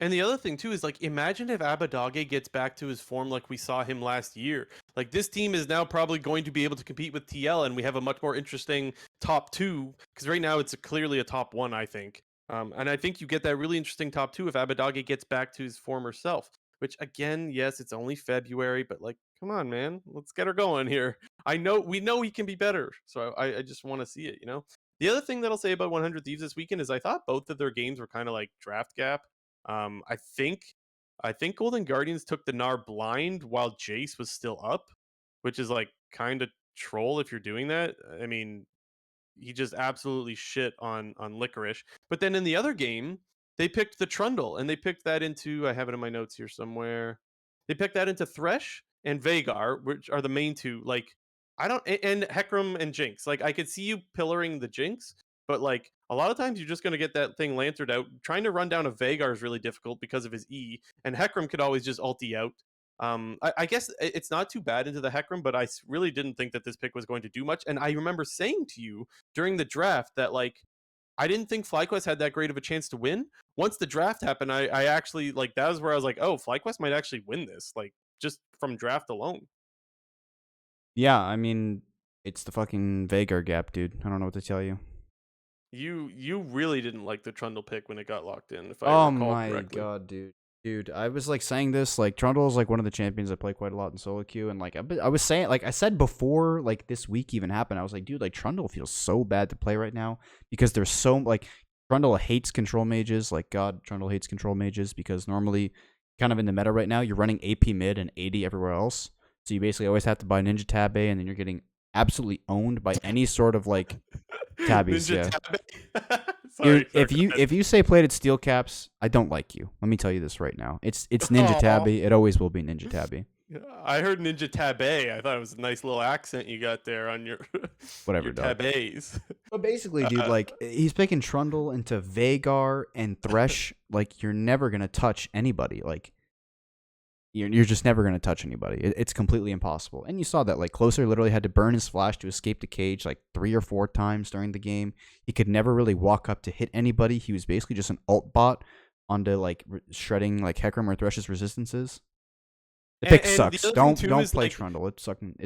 And the other thing too is like, imagine if Abadage gets back to his form like we saw him last year. Like this team is now probably going to be able to compete with TL, and we have a much more interesting top two. Because right now it's clearly a top one, I think. And I think you get that really interesting top two if Abadage gets back to his former self. Which again, yes, it's only February, but like, come on, man, let's get her going here. We know he can be better, so I just want to see it. The other thing that I'll say about 100 Thieves this weekend is I thought both of their games were kind of like draft gap. um, I think I think Golden Guardians took the Gnar blind while Jace was still up, which is like kind of troll if you're doing that. I mean, he just absolutely shit on Licorice. But then in the other game, they picked the Trundle, and they picked that into, I have it in my notes here somewhere. They picked that into Thresh and Vagar, which are the main two. Like I don't and Hecarim and Jinx. Like I could see you pillaring the Jinx, but like a lot of times you're just gonna get that thing lanterned out. Trying to run down a Vagar is really difficult because of his E, and Hecarim could always just ulti out. I guess it's not too bad into the Hecarim, but I really didn't think that this pick was going to do much. And I remember saying to you during the draft that like I didn't think FlyQuest had that great of a chance to win. Once the draft happened, I actually like that was where I was like, oh, FlyQuest might actually win this, like just from draft alone. Yeah, I mean, it's the fucking Vagar gap, dude. I don't know what to tell you. You really didn't like the Trundle pick when it got locked in, if I Oh recall my correctly. god, dude. Dude, I was like saying this, like Trundle is like one of the champions I play quite a lot in solo queue, and like I was saying, like I said before, like this week even happened, I was like, dude, like Trundle feels so bad to play right now because there's so like Trundle hates control mages, like God, Trundle hates control mages because normally, kind of in the meta right now, you're running AP mid and 80 everywhere else, so you basically always have to buy Ninja Tab A, and then you're getting absolutely owned by any sort of like tabbies, Ninja yeah. Tab. Dude, Sorry, go if you say plated steel caps, I don't like you. Let me tell you this right now. It's Ninja ahead. Aw. Tabby. It always will be Ninja Tabby. I heard Ninja Tabe. I thought it was a nice little accent you got there on your Whatever, your dog. tabes. But basically, dude, Uh, like he's picking Trundle into Vagar and Thresh. Like you're never gonna touch anybody. Like you're just never gonna touch anybody. It's completely impossible. And you saw that like Closer literally had to burn his flash to escape the cage like 3 or 4 times during the game. He could never really walk up to hit anybody. He was basically just an alt bot onto like shredding like Hecarim or Thresh's resistances. The pick and the sucks. other thing too Don't is play like Trundle. It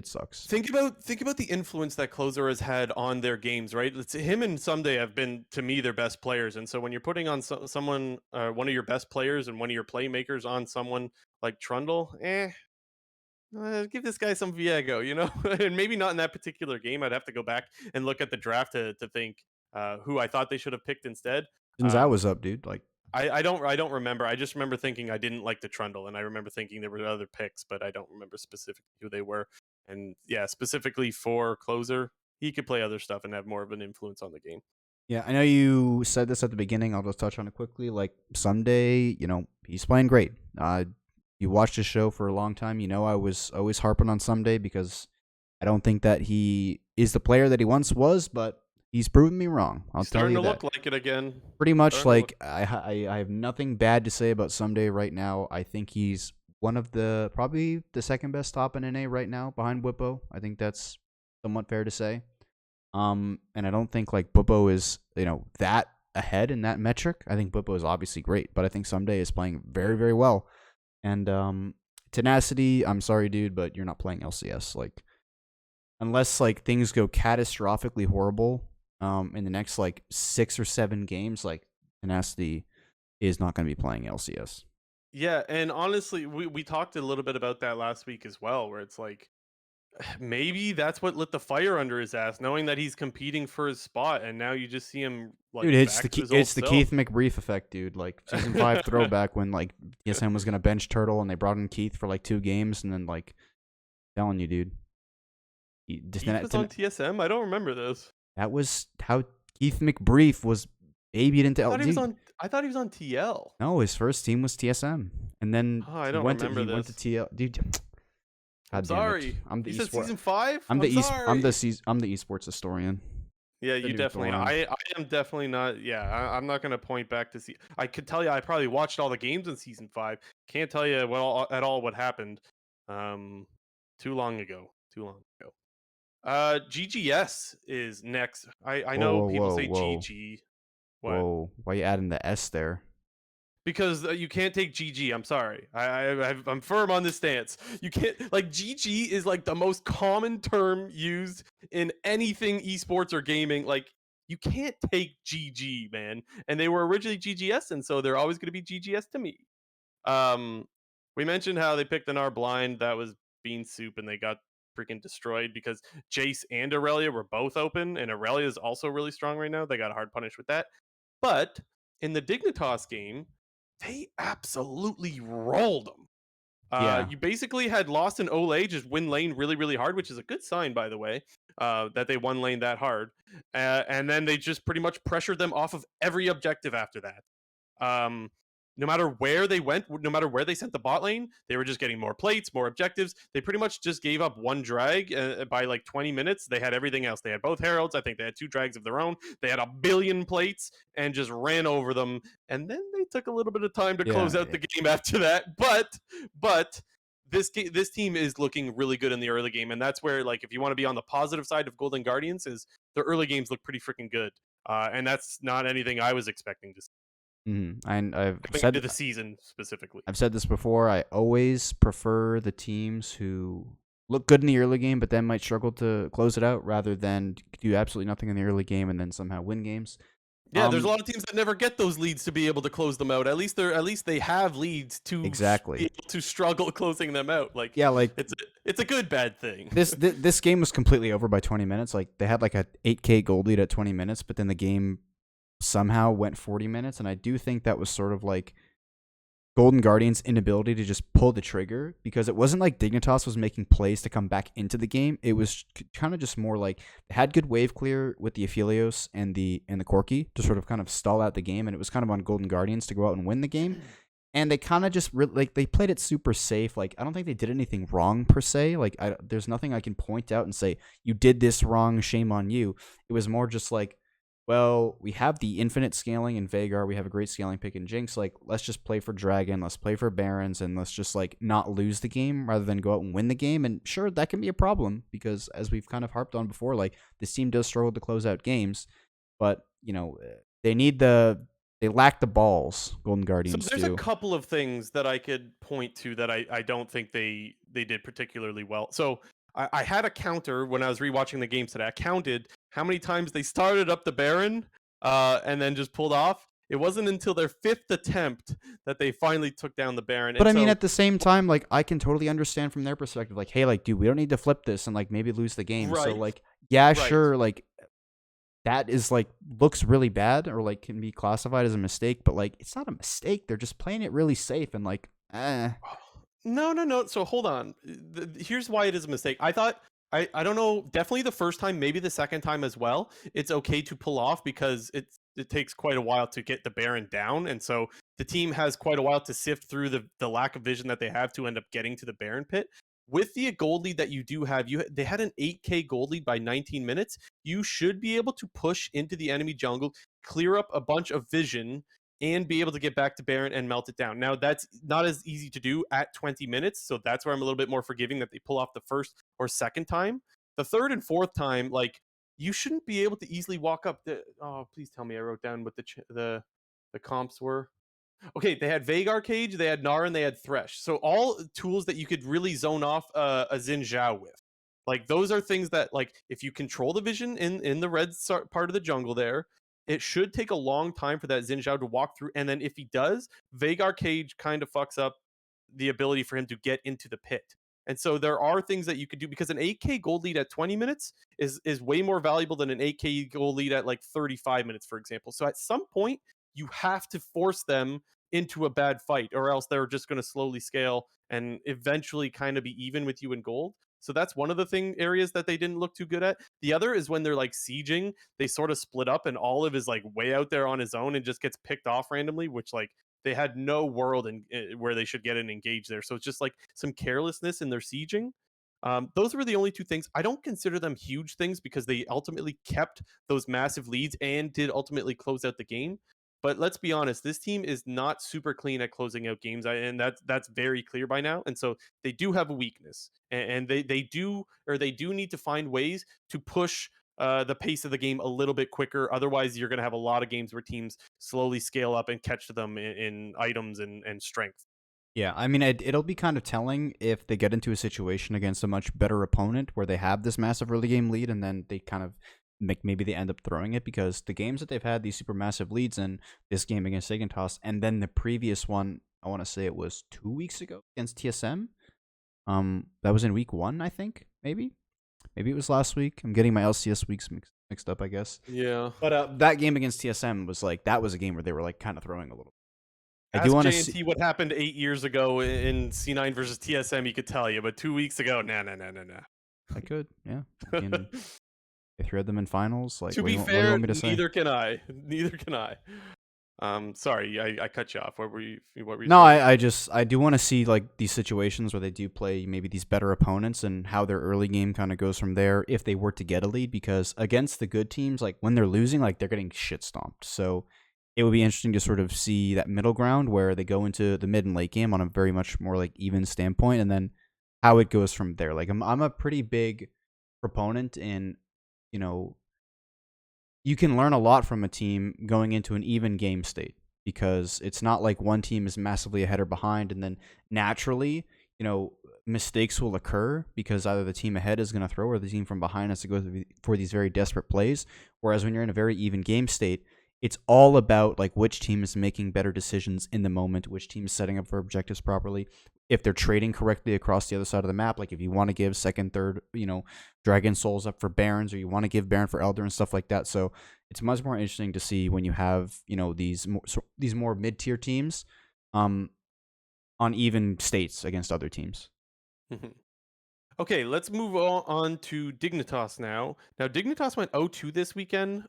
sucks. think about the influence that Closer has had on their games, right? Him and Someday have been to me their best players, and so when you're putting on someone, one of your best players and one of your playmakers on someone like Trundle, give this guy some Viego, and maybe not in that particular game. I'd have to go back and look at the draft to think who I thought they should have picked instead. Since I Um, was up, dude. Like I don't remember. I just remember thinking I didn't like the Trundle, and I remember thinking there were other picks, but I don't remember specifically who they were. And yeah, specifically for Closer, he could play other stuff and have more of an influence on the game. yeah, I know you said this at the beginning. I'll just touch on it quickly. Like someday, he's playing great. You watched his show for a long time. You know, I was always harping on someday because I don't think that he is the player that he once was, but he's proven me wrong. I'll He's tell starting you to that. look like it again. Pretty much, Starting to look. like I have nothing bad to say about Someday right now. I think he's one of the probably the second best top in NA right now behind Whippo. I think that's somewhat fair to say. And I don't think like Whippo is that ahead in that metric. I think Whippo is obviously great, but I think Someday is playing very very well. And Tenacity, I'm sorry, dude, but you're not playing LCS. Like unless like things go catastrophically horrible in the next like 6 or 7 games, like Tenacity is not going to be playing LCS. Yeah, and honestly, we talked a little bit about that last week as well, where it's like maybe that's what lit the fire under his ass, knowing that he's competing for his spot, and now you just see him like Dude, it's back to his old It's the Keith self. McBrief effect, dude. Like season 5 throwback when like TSM was gonna bench Turtle and they brought in Keith for like 2 games and then like telling you, dude, Keith was on TSM. I don't remember this. that was how Keith McBrief was babied into I thought he was LG. on. I thought he was on TL. No, his first team was TSM, and then Oh, I don't remember he went to this. TL. Dude, I'm God damn it! sorry. I'm the You said esport. season 5. I'm I'm the sorry. I'm the esports historian. Yeah, Been you here too definitely. long. I am definitely not. Yeah, I'm not gonna point back to see. I could tell you, I probably watched all the games in season 5. Can't tell you well at all what happened. Um, too long ago. Too long ago. GGS is next. I Whoa, know whoa, people whoa, say whoa, GG. What? whoa! Why you adding the S there? Because you can't take GG. I'm sorry. I'm firm on this stance. You can't like GG is like the most common term used in anything esports or gaming. Like you can't take GG, man. And they were originally GGS, and so they're always going to be GGS to me. Um, we mentioned how they picked an R blind that was bean soup, and they got freaking destroyed because Jace and Aurelia were both open, and Aurelia is also really strong right now. They got hard punished with that. But in the Dignitas game, they absolutely rolled them. Yeah, You basically had lost an Olay just win lane really, really hard, which is a good sign, by the way, that they won lane that hard. And then they just pretty much pressured them off of every objective after that. Um, no matter where they went, no matter where they sent the bot lane, they were just getting more plates, more objectives. They pretty much just gave up one drag by like 20 minutes. They had everything else. They had both heralds. I think they had 2 drags of their own. They had a billion plates and just ran over them. And then they took a little bit of time to close yeah. out the game after that. But this team is looking really good in the early game, and that's where like if you want to be on the positive side of Golden Guardians, is the early games look pretty freaking good. And that's not anything I was expecting to see And going into the season specifically. I've said this before. I always prefer the teams who look good in the early game, but then might struggle to close it out, rather than do absolutely nothing in the early game and then somehow win games. Yeah, there's a lot of teams that never get those leads to be able to close them out. At least they have leads to be Exactly. able to struggle closing them out. Like Yeah, like it's a good bad thing. this game was completely over by 20 minutes. Like they had like a 8K gold lead at 20 minutes, but then the game somehow went 40 minutes, and I do think that was sort of like Golden Guardian's inability to just pull the trigger, because it wasn't like Dignitas was making plays to come back into the game. It was kind of just more like they had good wave clear with the Aphelios and the Corki to sort of kind of stall out the game, and it was kind of on Golden Guardians to go out and win the game. And they kind of just like they played it super safe. Like I don't think they did anything wrong per se. Like there's nothing I can point out and say you did this wrong, shame on you. It was more just like, well, we have the infinite scaling in Vagar. We have a great scaling pick in Jinx. Like, let's just play for Dragon. Let's play for Barons, and let's just like not lose the game rather than go out and win the game. And sure, that can be a problem because, as we've kind of harped on before, like this team does struggle to close out games. But they lack the balls. Golden Guardians So there's do. a couple of things that I could point to that I don't think they did particularly well. So I had a counter when I was rewatching the games today. I counted how many times they started up the Baron and then just pulled off. It wasn't until their 5th attempt that they finally took down the Baron. But And I mean, so, at the same time, like I can totally understand from their perspective, like, hey, like, dude, we don't need to flip this and like maybe lose the game. So right, like, yeah, right. sure, like that is like looks really bad or like can be classified as a mistake, but like it's not a mistake. They're just playing it really safe and like, No, no, no. So hold on. Here's why it is a mistake. I thought I don't know. Definitely the first time, maybe the second time as well. It's okay to pull off because it takes quite a while to get the Baron down, and so the team has quite a while to sift through the lack of vision that they have to end up getting to the Baron pit. With the gold lead that you do have, they had an 8K gold lead by 19 minutes. You should be able to push into the enemy jungle, clear up a bunch of vision, and be able to get back to Baron and melt it down. Now, that's not as easy to do at 20 minutes, so that's where I'm a little bit more forgiving that they pull off the first or second time. The third and fourth time, like, you shouldn't be able to easily walk up the... Oh, please tell me I wrote down what the comps were. Okay, they had Vagar Cage, they had Nara, and they had Thresh. So all tools that you could really zone off a Xin Zhao with. Like those are things that like if you control the vision in the red part of the jungle there, it should take a long time for that Xin Zhao to walk through. And then if he does, Vagar Cage kind of fucks up the ability for him to get into the pit. And so there are things that you could do because an 8K goal lead at 20 minutes is way more valuable than an 8K goal lead at like 35 minutes, for example. So at some point, you have to force them into a bad fight, or else they're just going to slowly scale and eventually kind of be even with you in gold. So that's one of the thing areas that they didn't look too good at. The other is when they're like sieging, they sort of split up and Olive is like way out there on his own and just gets picked off randomly, which like they had no world in where they should get an engage there. So it's just like some carelessness in their sieging. Those were the only two things. I don't consider them huge things because they ultimately kept those massive leads and did ultimately close out the game. But let's be honest, this team is not super clean at closing out games, and that's very clear by now. And so they do have a weakness, and they do need to find ways to push the pace of the game a little bit quicker. Otherwise, you're going to have a lot of games where teams slowly scale up and catch them in items and strength. Yeah, I mean, it'll be kind of telling if they get into a situation against a much better opponent where they have this massive early game lead and then they kind of maybe they end up throwing it, because the games that they've had these super massive leads in, this game against Sagantoss and then the previous one, I want to say it was 2 weeks ago against TSM. That was in week 1, I think, maybe it was last week. I'm getting my LCS weeks mixed up, I guess. Yeah. But that game against TSM was like, that was a game where they were like kind of throwing a little. I do Ask want to see. JNT what happened 8 years ago in C9 versus TSM. He could tell you, but 2 weeks ago, nah, nah, nah, nah, I could, yeah. I nah. mean, they thread them in finals. Like, To be what do you fair, want me to say? neither can I. Neither can I. Sorry, I cut you off. What were you No, saying? I do want to see like these situations where they do play maybe these better opponents and how their early game kind of goes from there if they were to get a lead, because against the good teams, like when they're losing, like they're getting shit stomped. So it would be interesting to sort of see that middle ground where they go into the mid and late game on a very much more like even standpoint, and then how it goes from there. Like I'm a pretty big proponent in, you know, you can learn a lot from a team going into an even game state, because it's not like one team is massively ahead or behind and then naturally, mistakes will occur because either the team ahead is going to throw or the team from behind has to go for these very desperate plays. Whereas when you're in a very even game state, it's all about like which team is making better decisions in the moment, which team is setting up for objectives properly, if they're trading correctly across the other side of the map. Like if you want to give second, third, Dragon Souls up for Barons, or you want to give Baron for Elder and stuff like that. So it's much more interesting to see when you have these more mid tier teams, on even states against other teams. Mhm. Okay, let's move on to Dignitas now. Now, Dignitas went 0-2 this weekend.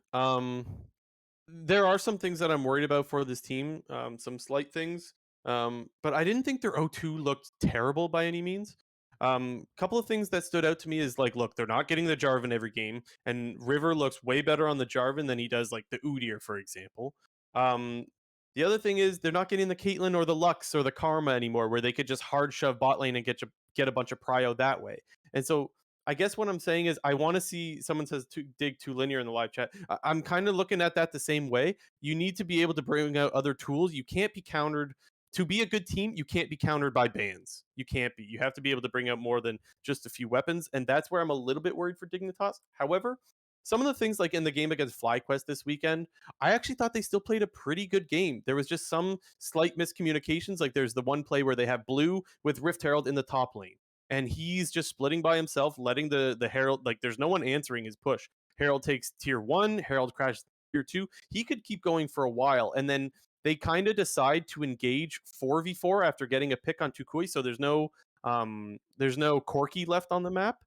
There are some things that I'm worried about for this team, some slight things. But I didn't think their 0-2 looked terrible by any means. Couple of things that stood out to me is like, look, they're not getting the Jarvan every game, and River looks way better on the Jarvan than he does like the Udyr, for example. Um, the other thing is they're not getting the Caitlyn or the Lux or the Karma anymore, where they could just hard shove bot lane and get a bunch of prio that way. And so I guess what I'm saying is I want to see, someone says to dig too linear in the live chat. I'm kind of looking at that the same way. You need to be able to bring out other tools. You can't be countered. To be a good team, you can't be countered by bans. You can't be. You have to be able to bring out more than just a few weapons, and that's where I'm a little bit worried for Dignitas. However, some of the things like in the game against FlyQuest this weekend, I actually thought they still played a pretty good game. There was just some slight miscommunications. Like there's the one play where they have Blue with Rift Herald in the top lane, and he's just splitting by himself, letting the Herald, like there's no one answering his push. Herald takes tier 1, Herald crashes tier 2. He could keep going for a while, and then they kind of decide to engage 4v4 after getting a pick on Tukui, so there's no Corki left on the map,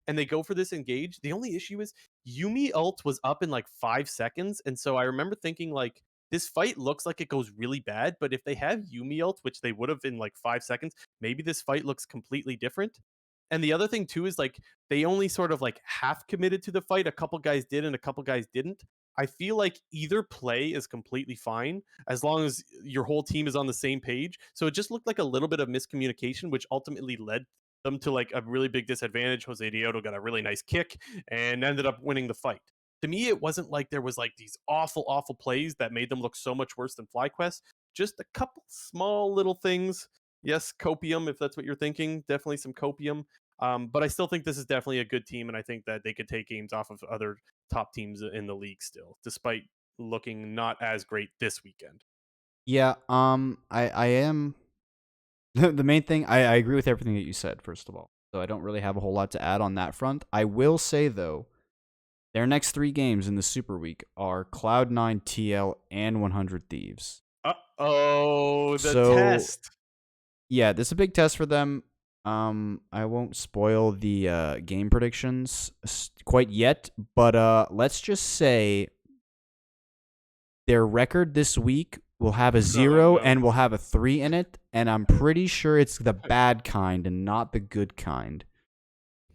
and they go for this engage. The only issue is Yumi ult was up in like 5 seconds, and so I remember thinking like this fight looks like it goes really bad, but if they have Yumi ult, which they would have in like 5 seconds, maybe this fight looks completely different. And the other thing too is like they only sort of like half committed to the fight. A couple guys did and a couple guys didn't. I feel like either play is completely fine as long as your whole team is on the same page. So it just looked like a little bit of miscommunication, which ultimately led them to like a really big disadvantage. Jose Dioto got a really nice kick and ended up winning the fight. To me, it wasn't like there was like these awful, awful plays that made them look so much worse than FlyQuest. Just a couple small little things. Yes, copium, if that's what you're thinking. Definitely some copium. But I still think this is definitely a good team, and I think that they could take games off of other top teams in the league still, despite looking not as great this weekend. Yeah, I am. The main thing, I agree with everything that you said, first of all. So I don't really have a whole lot to add on that front. I will say though, their next 3 games in the Super Week are Cloud9, TL, and 100 Thieves. Uh-oh, the So test. yeah, this is a big test for them. I won't spoil the game predictions quite yet, but let's just say their record this week will have a Oh 0 no. and will have a 3 in it, and I'm pretty sure it's the bad kind and not the good kind.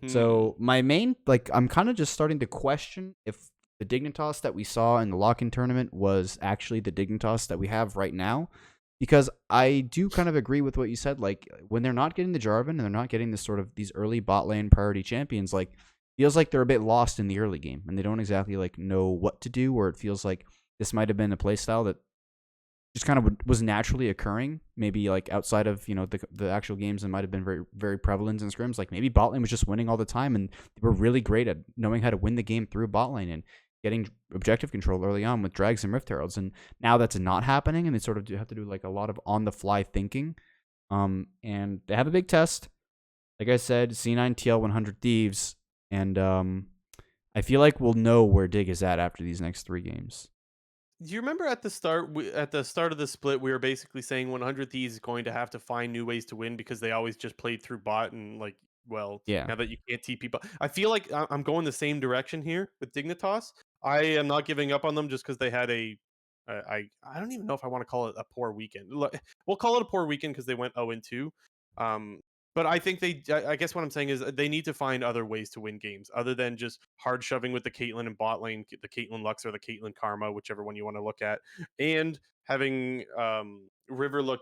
Hmm. So my main, like, I'm kind of just starting to question if the Dignitas that we saw in the lock-in tournament was actually the Dignitas that we have right now, because I do kind of agree with what you said. Like, when they're not getting the Jarvan and they're not getting this sort of these early bot lane priority champions, like, feels like they're a bit lost in the early game and they don't exactly like know what to do. Or it feels like this might have been a playstyle that just kind of was naturally occurring. Maybe like outside of the actual games that might have been very very prevalent in scrims. Like maybe bot lane was just winning all the time, and they were really great at knowing how to win the game through bot lane and getting objective control early on with drags and rift heralds. And now that's not happening, and they sort of have to do like a lot of on the fly thinking. And they have a big test. Like I said, C9 TL 100 Thieves, and I feel like we'll know where Dig is at after these next 3 games. Do you remember at the start at the start of the split we were basically saying 100 Thieves is going to have to find new ways to win because they always just played through bot and like well Yeah. now that you can't TP people. I feel like I'm going the same direction here with Dignitas. I am not giving up on them just because they had I don't even know if I want to call it a poor weekend. We'll call it a poor weekend because they went 0-2. Um, but I think I guess what I'm saying is they need to find other ways to win games other than just hard shoving with the Caitlyn and bot lane, the Caitlyn Lux or the Caitlyn Karma, whichever one you want to look at, and having River look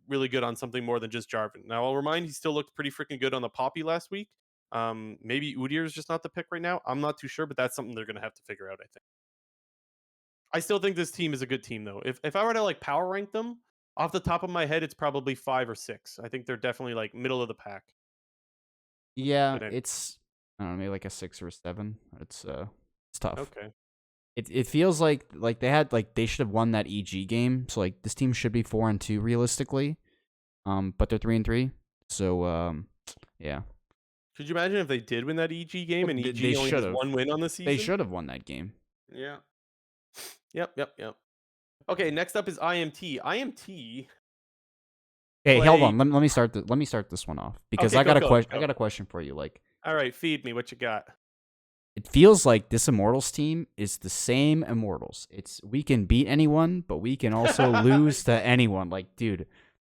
really good on something more than just Jarvan. Now, I'll remind he still looked pretty freaking good on the Poppy last week. Maybe Udyr is just not the pick right now. I'm not too sure, but that's something they're going to have to figure out, I think. I still think this team is a good team, though. If I were to like power rank them off the top of my head, it's probably 5 or 6. I think they're definitely like middle of the pack. Yeah, But anyway, it's I don't know, maybe like a 6 or 7. It's tough. okay. It feels like they had like they should have won that EG game. So like this team should be 4-2 realistically. But they're 3-3. So yeah. Could you imagine if they did win that EG game Well, and they EG only should has have. one win on the They season? should have won that game. Yeah. Yep. Okay, next up is IMT. IMT Hey, hold played. on. Let me start let me start this one off because Okay, go, go, I go. got a question for you. Like All right, feed me. What you got? it feels like this Immortals team is the same Immortals. It's we can beat anyone, but we can also lose to anyone. Like, dude,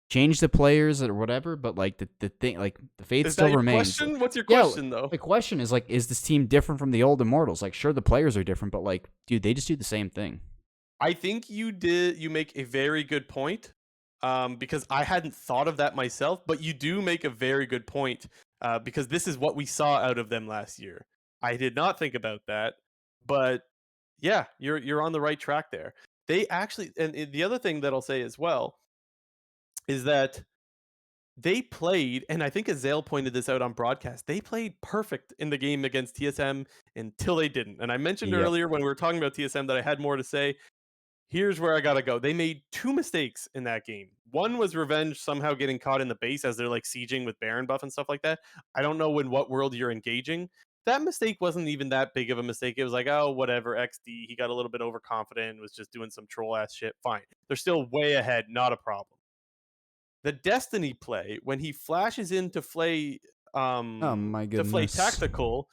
change the players or whatever, but like the thing, like the faith Is still that your remains. question? What's your Yeah, question though? the question is like, is this team different from the old Immortals? Like, sure, the players are different, but like, dude, they just do the same thing. I think you make a very good point. Because I hadn't thought of that myself, but you do make a very good point. Because this is what we saw out of them last year. I did not think about that, but yeah, you're on the right track there. They actually, and the other thing that I'll say as well is that they played, and I think Azale pointed this out on broadcast. They played perfect in the game against TSM until they didn't. And I mentioned Yep. earlier when we were talking about TSM that I had more to say. Here's where I gotta go. They made 2 mistakes in that game. One was Revenge somehow getting caught in the base as they're like sieging with Baron buff and stuff like that. I don't know in what world you're engaging. That mistake wasn't even that big of a mistake. It was like, oh, whatever, XD. He got a little bit overconfident, was just doing some troll ass shit. Fine. They're still way ahead, not a problem. The Destiny play, when he flashes in Oh my to play goodness. tactical,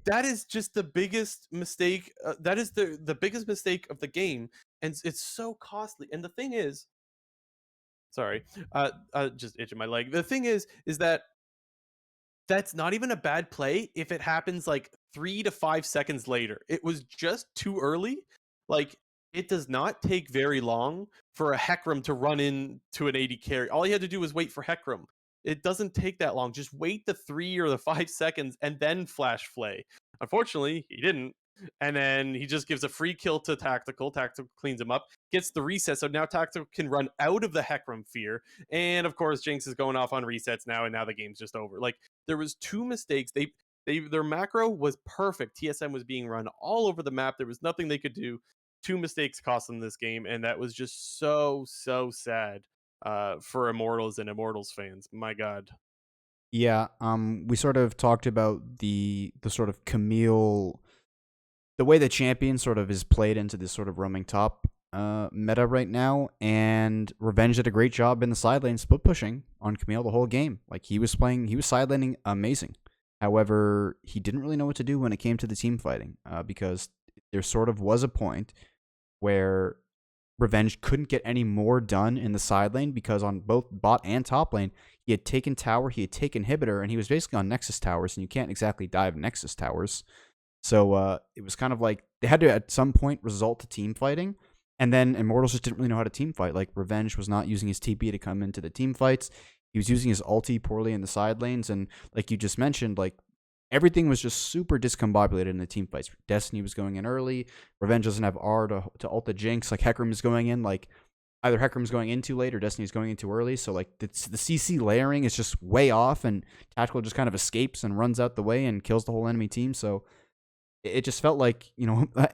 that is just the biggest mistake. That is the biggest mistake of the game, and it's so costly. And the thing is, sorry, just itching my leg. The thing is that that's not even a bad play if it happens like 3 to 5 seconds later. It was just too early. Like it does not take very long for a Hecarim to run into an AD carry. All you had to do was wait for Hecarim. It doesn't take that long. Just wait the 3 or the 5 seconds and then flash flay. Unfortunately, he didn't. And then he just gives a free kill to Tactical. Tactical cleans him up, gets the reset. So now Tactical can run out of the Hecarim fear. And of course, Jinx is going off on resets now, and now the game's just over. Like there was 2 mistakes. Their macro was perfect. TSM was being run all over the map. There was nothing they could do. 2 mistakes cost them this game, and that was just so sad for Immortals and Immortals fans. My God. Yeah, we sort of talked about the sort of Camille, the way the champion sort of is played into this sort of roaming top meta right now, and Revenge did a great job in the side lane split pushing on Camille the whole game. Like he was side laning amazing. However, he didn't really know what to do when it came to the team fighting, because there sort of was a point where Revenge couldn't get any more done in the side lane because on both bot and top lane, he had taken tower, he had taken inhibitor, and he was basically on Nexus towers, and you can't exactly dive Nexus towers. So it was kind of like they had to at some point resort to team fighting, and then Immortals just didn't really know how to team fight. Like Revenge was not using his TP to come into the team fights. He was using his ulti poorly in the side lanes, and like you just mentioned, like everything was just super discombobulated in the team fights. Destiny was going in early. Revenge doesn't have R to ult the Jinx. Like Hecarim is going in. Like either Hecarim's going in too late or Destiny's going in too early. So like the CC layering is just way off, and Tactical just kind of escapes and runs out the way and kills the whole enemy team. So it just felt like,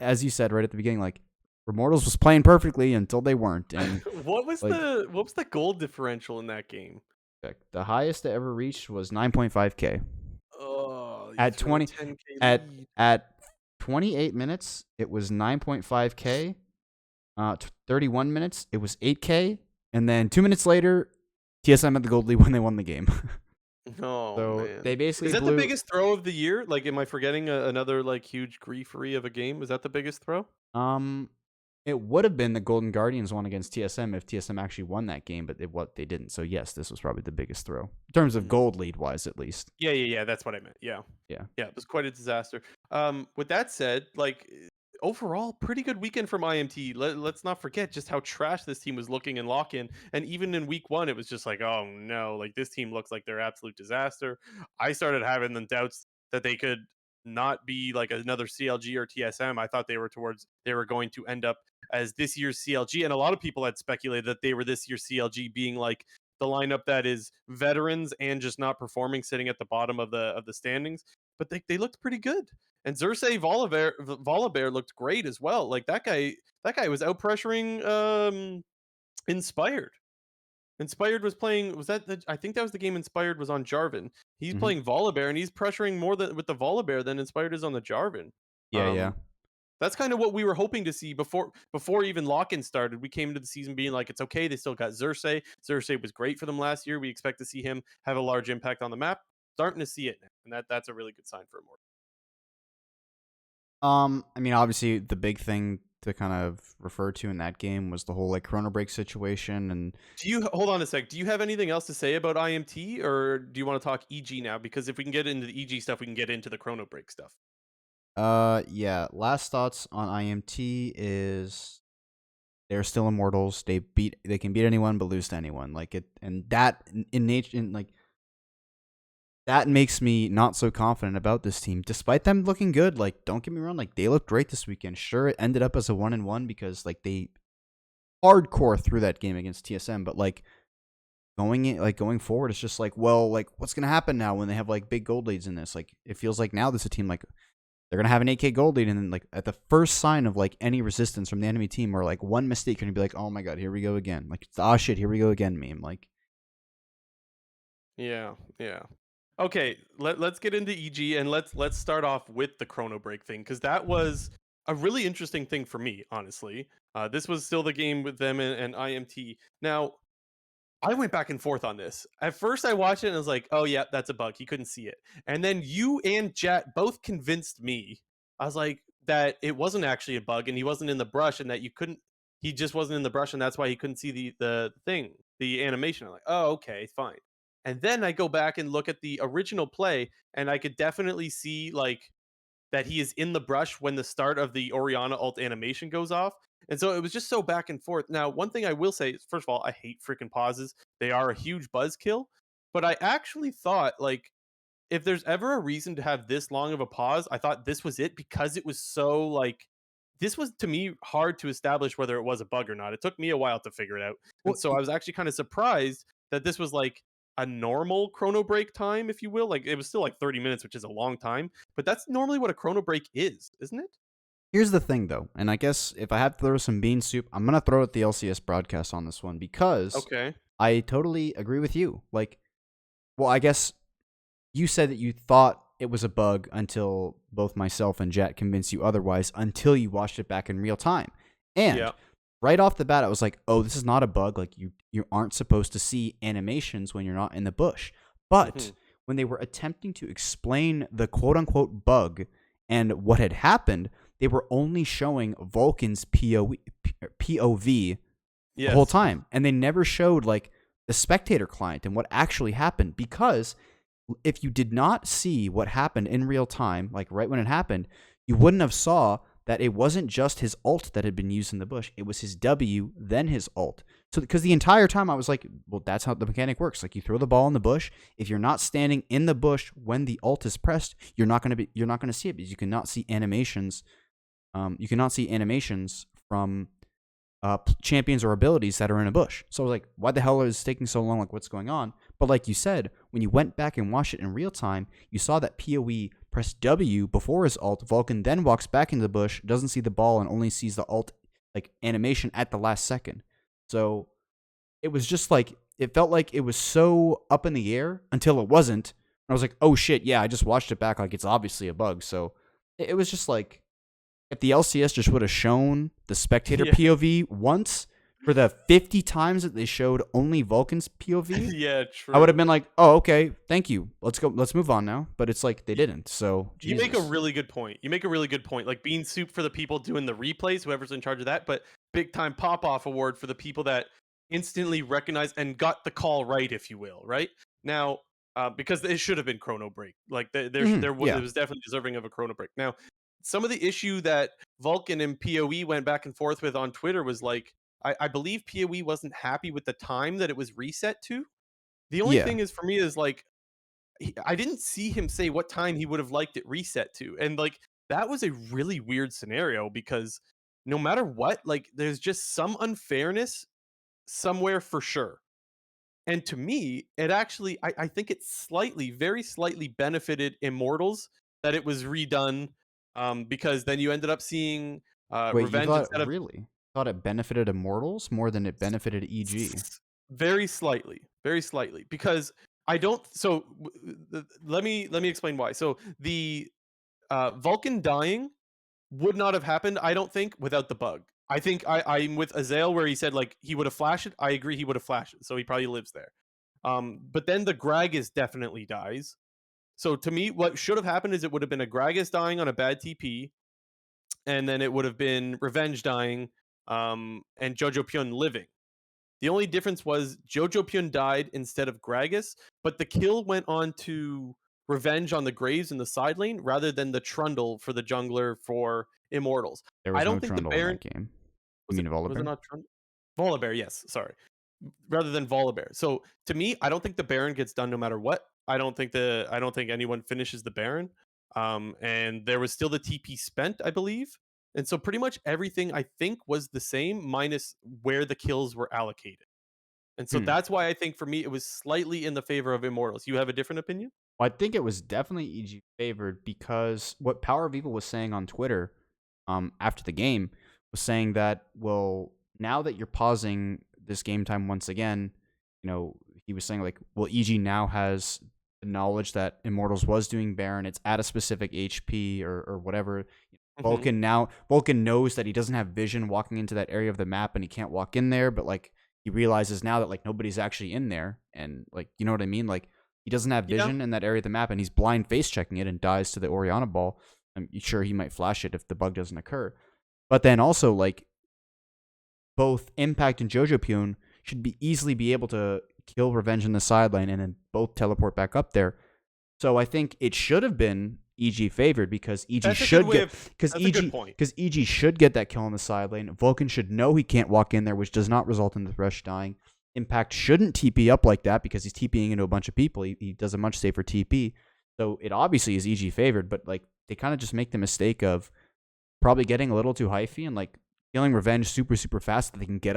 as you said right at the beginning, like Immortals was playing perfectly until they weren't. And like what was the gold differential in that game? the highest it ever reached was 9.5k. Oh, you At threw a 20 10K at lead. at 28 minutes, it was 9.5k. 31 minutes, it was 8k, and then 2 minutes later, TSM had the gold lead when they won the game. Oh So man. they basically Is that the blew. biggest throw of the year? Like, am I forgetting another like huge griefery of a game? Is that the biggest throw? Um, it would have been the Golden Guardians one against TSM if TSM actually won that game, but what they didn't. So yes, this was probably the biggest throw in terms of Mm. gold lead wise, at least. Yeah, yeah, yeah. That's what I meant. Yeah. Yeah. Yeah, it was quite a disaster. With that said, like overall, pretty good weekend from IMT. Let's not forget just how trash this team was looking in lock-in, and even in week one, it was just like, oh no, like this team looks like they're absolute disaster. I started having the doubts that they could not be like another CLG or TSM. I thought they were going to end up as this year's CLG, and a lot of people had speculated that they were this year's CLG, being like the lineup that is veterans and just not performing, sitting at the bottom of the standings. But they looked pretty good. And Xerxes Volibear looked great as well. Like that guy was out pressuring Inspired. Inspired was playing, was that I think that was the game Inspired was on Jarvan. He's Hmm. playing Volibear and he's pressuring more than with the Volibear than Inspired is on the Jarvan. Yeah. Yeah. Um that's kind of what we were hoping to see before even lock-in started. We came into the season being like, it's okay. They still got Xerxes. Xerxes was great for them last year. We expect to see him have a large impact on the map. Starting to see it now, and that's a really good sign for Immortal. I mean, obviously, the big thing to kind of refer to in that game was the whole like Chrono Break situation, and Do you hold on a sec? Do you have anything else to say about IMT, or do you want to talk EG now? Because if we can get into the EG stuff, we can get into the Chrono Break stuff. yeah. Last thoughts on IMT is they're still immortals. They can beat anyone but lose to anyone. Like it, and that in nature, in like that makes me not so confident about this team, despite them looking good. Like, don't get me wrong, like they looked great this weekend. Sure, it ended up as a 1-1 because like they hardcore through that game against TSM, but like going forward, it's just like, well, like what's gonna happen now when they have like big gold leads in this? Like, it feels like now this is a team like they're gonna have an 8k gold lead, and then like at the first sign of like any resistance from the enemy team or like one mistake, you're gonna be like, oh my god, here we go again. Like, it's the, shit, here we go again meme. Like, Yeah, yeah. Okay, let's get into EG and let's start off with the Chrono Break thing, because that was a really interesting thing for me, honestly. This was still the game with them and IMT. Now, I went back and forth on this. At first, I watched it and I was like, "Oh yeah, that's a bug. He couldn't see it." And then you and Jet both convinced me. I was like that it wasn't actually a bug, and he wasn't in the brush, and that you couldn't. He just wasn't in the brush, and that's why he couldn't see the thing, the animation. I'm like, "Oh, okay, fine." And then I go back and look at the original play, and I could definitely see like that he is in the brush when the start of the Oriana ult animation goes off. And so it was just so back and forth. Now, one thing I will say is, first of all, I hate freaking pauses. They are a huge buzzkill. But I actually thought, like, if there's ever a reason to have this long of a pause, I thought this was it, because it was so like this was to me hard to establish whether it was a bug or not. It took me a while to figure it out. And well, so I was actually kind of surprised that this was like a normal chrono break time, if you will. Like it was still like 30 minutes, which is a long time, but that's normally what a chrono break is, isn't it? here's the thing though, and I guess if I have to throw some bean soup, I'm gonna throw out the LCS broadcast on this one because Okay. I totally agree with you. Like, well, I guess you said that you thought it was a bug until both myself and Jet convinced you otherwise until you watched it back in real time. And Yeah. right off the bat, I was like, oh, this is not a bug. Like you aren't supposed to see animations when you're not in the bush. But Hmm. when they were attempting to explain the quote unquote bug and what had happened, they were only showing Vulcan's POV the whole Yes. time. And they never showed like the spectator client and what actually happened, because if you did not see what happened in real time, like right when it happened, you wouldn't have saw that it wasn't just his ult that had been used in the bush. It was his W, then his ult. So because the entire time I was like, well, that's how the mechanic works. Like you throw the ball in the bush. If you're not standing in the bush when the ult is pressed, you're not gonna see it, because you cannot see animations. You cannot see animations from champions or abilities that are in a bush. So I was like, why the hell is it taking so long? Like, what's going on? But like you said, when you went back and watched it in real time, you saw that PoE pressed W before his ult. Vulcan then walks back into the bush, doesn't see the ball, and only sees the ult like animation at the last second. So it was just like, it felt like it was so up in the air until it wasn't. And I was like, oh shit, yeah, I just watched it back. Like, it's obviously a bug. So it was just like, if the LCS just would have shown the spectator Yeah. POV once for the 50 times that they showed only Vulcan's POV, Yeah. I would have True. been like, oh, okay, thank you. Let's go. Let's move on now. But it's like they didn't. So, You make a Jesus. really good point. You make a really good point. Like bean soup for the people doing the replays, whoever's in charge of that, but big time pop off award for the people that instantly recognized and got the call right, if you will. Right now, because it should have been Chrono Break. Like it Yeah. was definitely deserving of a Chrono Break. Now, some of the issue that Vulcan and Poe went back and forth with on Twitter was like, I believe Poe wasn't happy with the time that it was reset to. The only Yeah. thing is for me is like, I didn't see him say what time he would have liked it reset to. And like that was a really weird scenario because no matter what, like there's just some unfairness somewhere for sure. And to me, it actually I think it slightly, very slightly benefited Immortals that it was redone. Because then you ended up seeing Wait, you Revenge thought instead of really? Thought it benefited Immortals more than it benefited EG? very slightly, very slightly. Because I don't so let me explain why. So the Vulcan dying would not have happened, I don't think, without the bug. I think I'm with Azael where he said like he would have flashed it. I agree he would have flashed it, so he probably lives there. But then the Gragas definitely dies. So to me, what should have happened is it would have been a Gragas dying on a bad TP, and then it would have been Revenge dying, and Jojo Pyun living. The only difference was Jojo Pyun died instead of Gragas, but the kill went on to Revenge on the Graves in the side lane rather than the Trundle for the jungler for Immortals. There I was no don't think the Trundle in Baron that game. You was it mean was it Volibear? not Trundle? Volibear, yes, sorry. Rather than Volibear. So to me, I don't think the Baron gets done no matter what. I don't think anyone finishes the Baron. And there was still the TP spent, I believe. And so pretty much everything I think was the same minus where the kills were allocated. And so Hmm. that's why I think for me it was slightly in the favor of Immortals. You have a different opinion? Well, I think it was definitely EG favored, because what Power of Evil was saying on Twitter after the game was saying that, well, now that you're pausing this game time once again, he was saying like, well, EG now has the knowledge that Immortals was doing Baron. It's at a specific HP or whatever. Hmm. Vulcan knows that he doesn't have vision walking into that area of the map and he can't walk in there, but like he realizes now that like nobody's actually in there, and like, you know what I mean? Like he doesn't have Yeah. vision in that area of the map, and he's blind face checking it and dies to the Oriana ball. I'm sure he might flash it if the bug doesn't occur. But then also, like, both Impact and Jojo Pyun should be easily be able to kill Revenge in the sideline and then both teleport back up there. So I think it should have been EG favored, because EG That's a good should way get of that's a good point. because EG should get that kill on the side lane. Vulcan should know he can't walk in there, which does not result in the Thresh dying. Impact shouldn't TP up like that because he's TPing into a bunch of people. He does a much safer TP. So it obviously is EG favored, but like they kind of just make the mistake of probably getting a little too hyphy and like killing Revenge super super fast, that they can get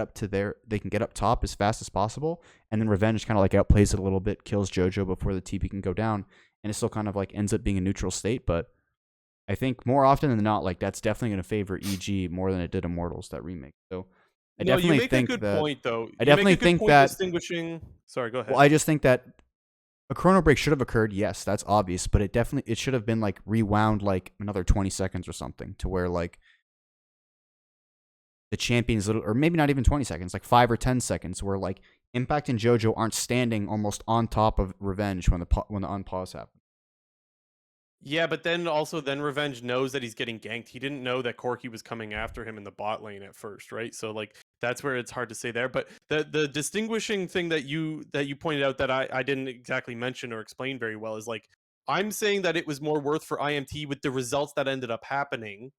up top as fast as possible, and then Revenge kind of like outplays it a little bit, kills JoJo before the TP can go down, and it still kind of like ends up being a neutral state. But I think more often than not, like that's definitely going to favor EG more than it did Immortals, that remake. So I No, you definitely make a think good that point though. I You make definitely a good think point that distinguishing. Sorry, go well, ahead. I just think that A chrono break should have occurred. Yes, that's obvious, but it should have been like rewound like another 20 seconds or something to where like the champions little, or maybe not even 20 seconds, like 5 or 10 seconds, where like Impact and JoJo aren't standing almost on top of Revenge when the unpause happens. Yeah, but then also then Revenge knows that he's getting ganked. He didn't know that Corki was coming after him in the bot lane at first, right? So like that's where it's hard to say there. But the distinguishing thing that you pointed out that I didn't exactly mention or explain very well is like I'm saying that it was more worth for IMT with the results that ended up happening.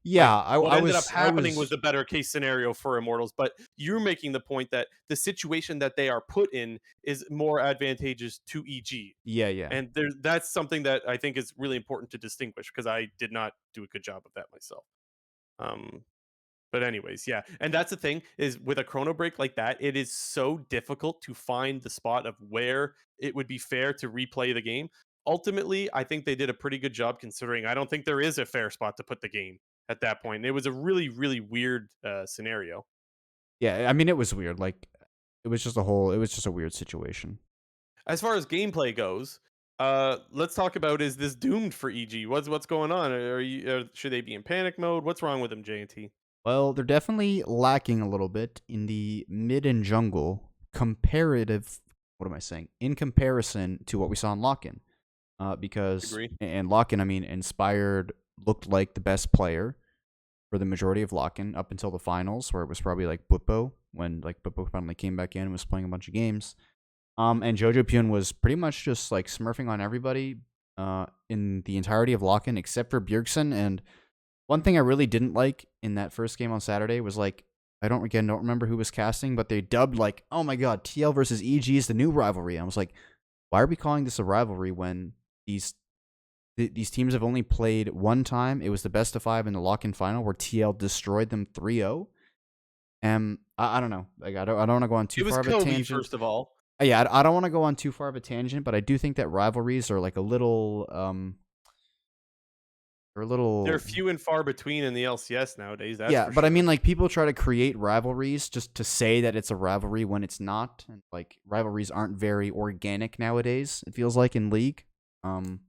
Yeah, Like what ended up I happening was was, the better case scenario for Immortals, but you're making the point that the situation that they are put in is more advantageous to EG. yeah, yeah. And that's something that I think is really important to distinguish because I did not do a good job of that myself. Um, but anyways, yeah, and that's the thing is with a chrono break like that, it is so difficult to find the spot of where it would be fair to replay the game. Ultimately, I think they did a pretty good job considering I don't think there is a fair spot to put the game at that point. It was a really, really weird scenario. Yeah, I mean, it was weird. Like, it was just a weird situation. As far as gameplay goes, let's talk about is this doomed for EG? What's going on? Should they be in panic mode? What's wrong with them, JNT? Well, they're definitely lacking a little bit in the mid and jungle comparative. What am I saying? In comparison to what we saw in Lock-in, because Agree. and Lock-in, I mean, Inspired looked like the best player for the majority of Lock-in up until the finals, where it was probably like Butbo when like Butbo finally came back in and was playing a bunch of games. And Jojo Pyun was pretty much just like smurfing on everybody in the entirety of Lock-in except for Bjergsen. And one thing I really didn't like in that first game on Saturday was like, don't remember who was casting, but they dubbed like, oh my god, TL versus EG is the new rivalry. And I was like, why are we calling this a rivalry when these teams have only played one time? It was the best of 5 in the Lock-in final where TL destroyed them 3-0. I don't know. Like I don't want to go on too It was far of a Kobe tangent. first of all. Yeah, I don't want to go on too far of a tangent, but I do think that rivalries are like a little they're a They're little. few and far between in the LCS nowadays. That's Yeah, for but I sure. mean, like, people try to create rivalries just to say that it's a rivalry when it's not. And, like, rivalries aren't very organic nowadays, it feels like, in League. Um,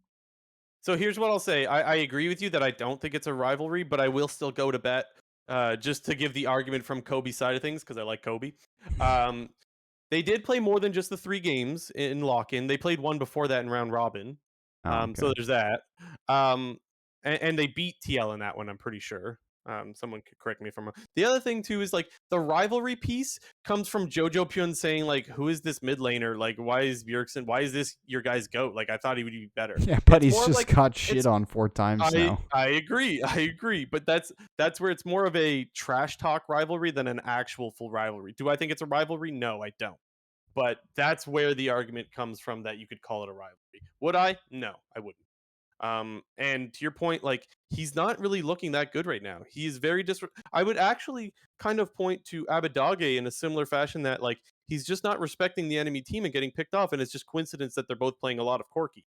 So here's what I'll say. I agree with you that I don't think it's a rivalry, but I will still go to bet just to give the argument from Kobe's side of things because I like Kobe. Um, They did play more than just the 3 games in lock-in. They played one before that in round robin. oh, So okay. there's that. Um, and they beat TL in that one, I'm pretty sure. Someone could correct me if I'm wrong. The other thing too is like the rivalry piece comes from Jojo Pyun saying like, "Who is this mid laner? Like, why is Bjergsen? Why is this your guy's goat? Like, I thought he would be better." Yeah, but It's he's more of just like got shit it's on 4 times now. I agree. I agree. But that's where it's more of a trash talk rivalry than an actual full rivalry. Do I think it's a rivalry? No, I don't. But that's where the argument comes from that you could call it a rivalry. Would I? No, I wouldn't. And to your point, like he's not really looking that good right now. He's very I would actually kind of point to Abadage in a similar fashion that like he's just not respecting the enemy team and getting picked off, and it's just coincidence that they're both playing a lot of Corki.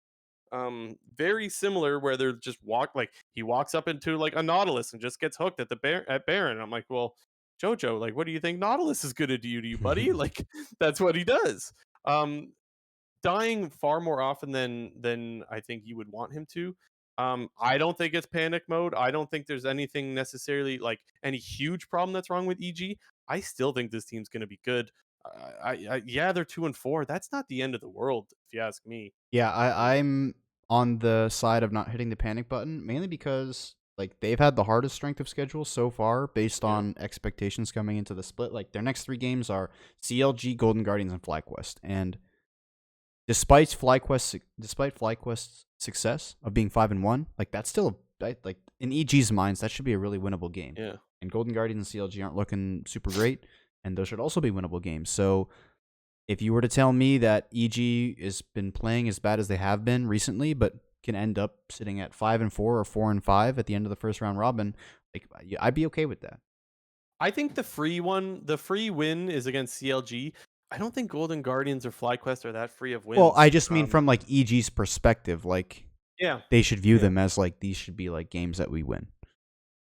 Very similar where they're just like he walks up into like a Nautilus and just gets hooked at at Baron. I'm like, well, Jojo, like, what do you think Nautilus is gonna do to you, buddy? Like, that's what he does. Um, Dying far more often than I think you would want him to. I don't think it's panic mode. I don't think there's anything necessarily like any huge problem that's wrong with EG. I still think this team's going to be good. Yeah, they're 2-4. That's not the end of the world, if you ask me. Yeah, Um, I'm on the side of not hitting the panic button, mainly because like they've had the hardest strength of schedule so far based yeah, on expectations coming into the split. Like their next 3 games are CLG, Golden Guardians, and FlyQuest. And despite FlyQuest's success of being 5-1, like that's still like in EG's minds, that should be a really winnable game. yeah. And Golden Guardians and CLG aren't looking super great, and those should also be winnable games. So if you were to tell me that EG has been playing as bad as they have been recently, but can end up sitting at 5-4 or 4-5 at the end of the first round robin, like I'd be okay with that. I think the free win is against CLG. I don't think Golden Guardians or FlyQuest are that free of Well, I wins. just mean from like EG's perspective, like Yeah, they should view yeah. them as like these should be like games that we win.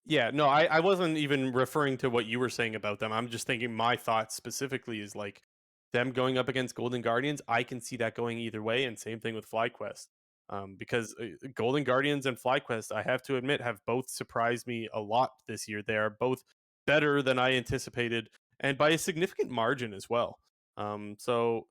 Yeah, no, I wasn't even referring to what you were saying about them. I'm just thinking my thoughts specifically is like them going up against Golden Guardians, I can see that going either way, and same thing with FlyQuest. Because Golden Guardians and FlyQuest, I have to admit, have both surprised me a lot this year. They are both better than I anticipated, and by a significant margin as well. So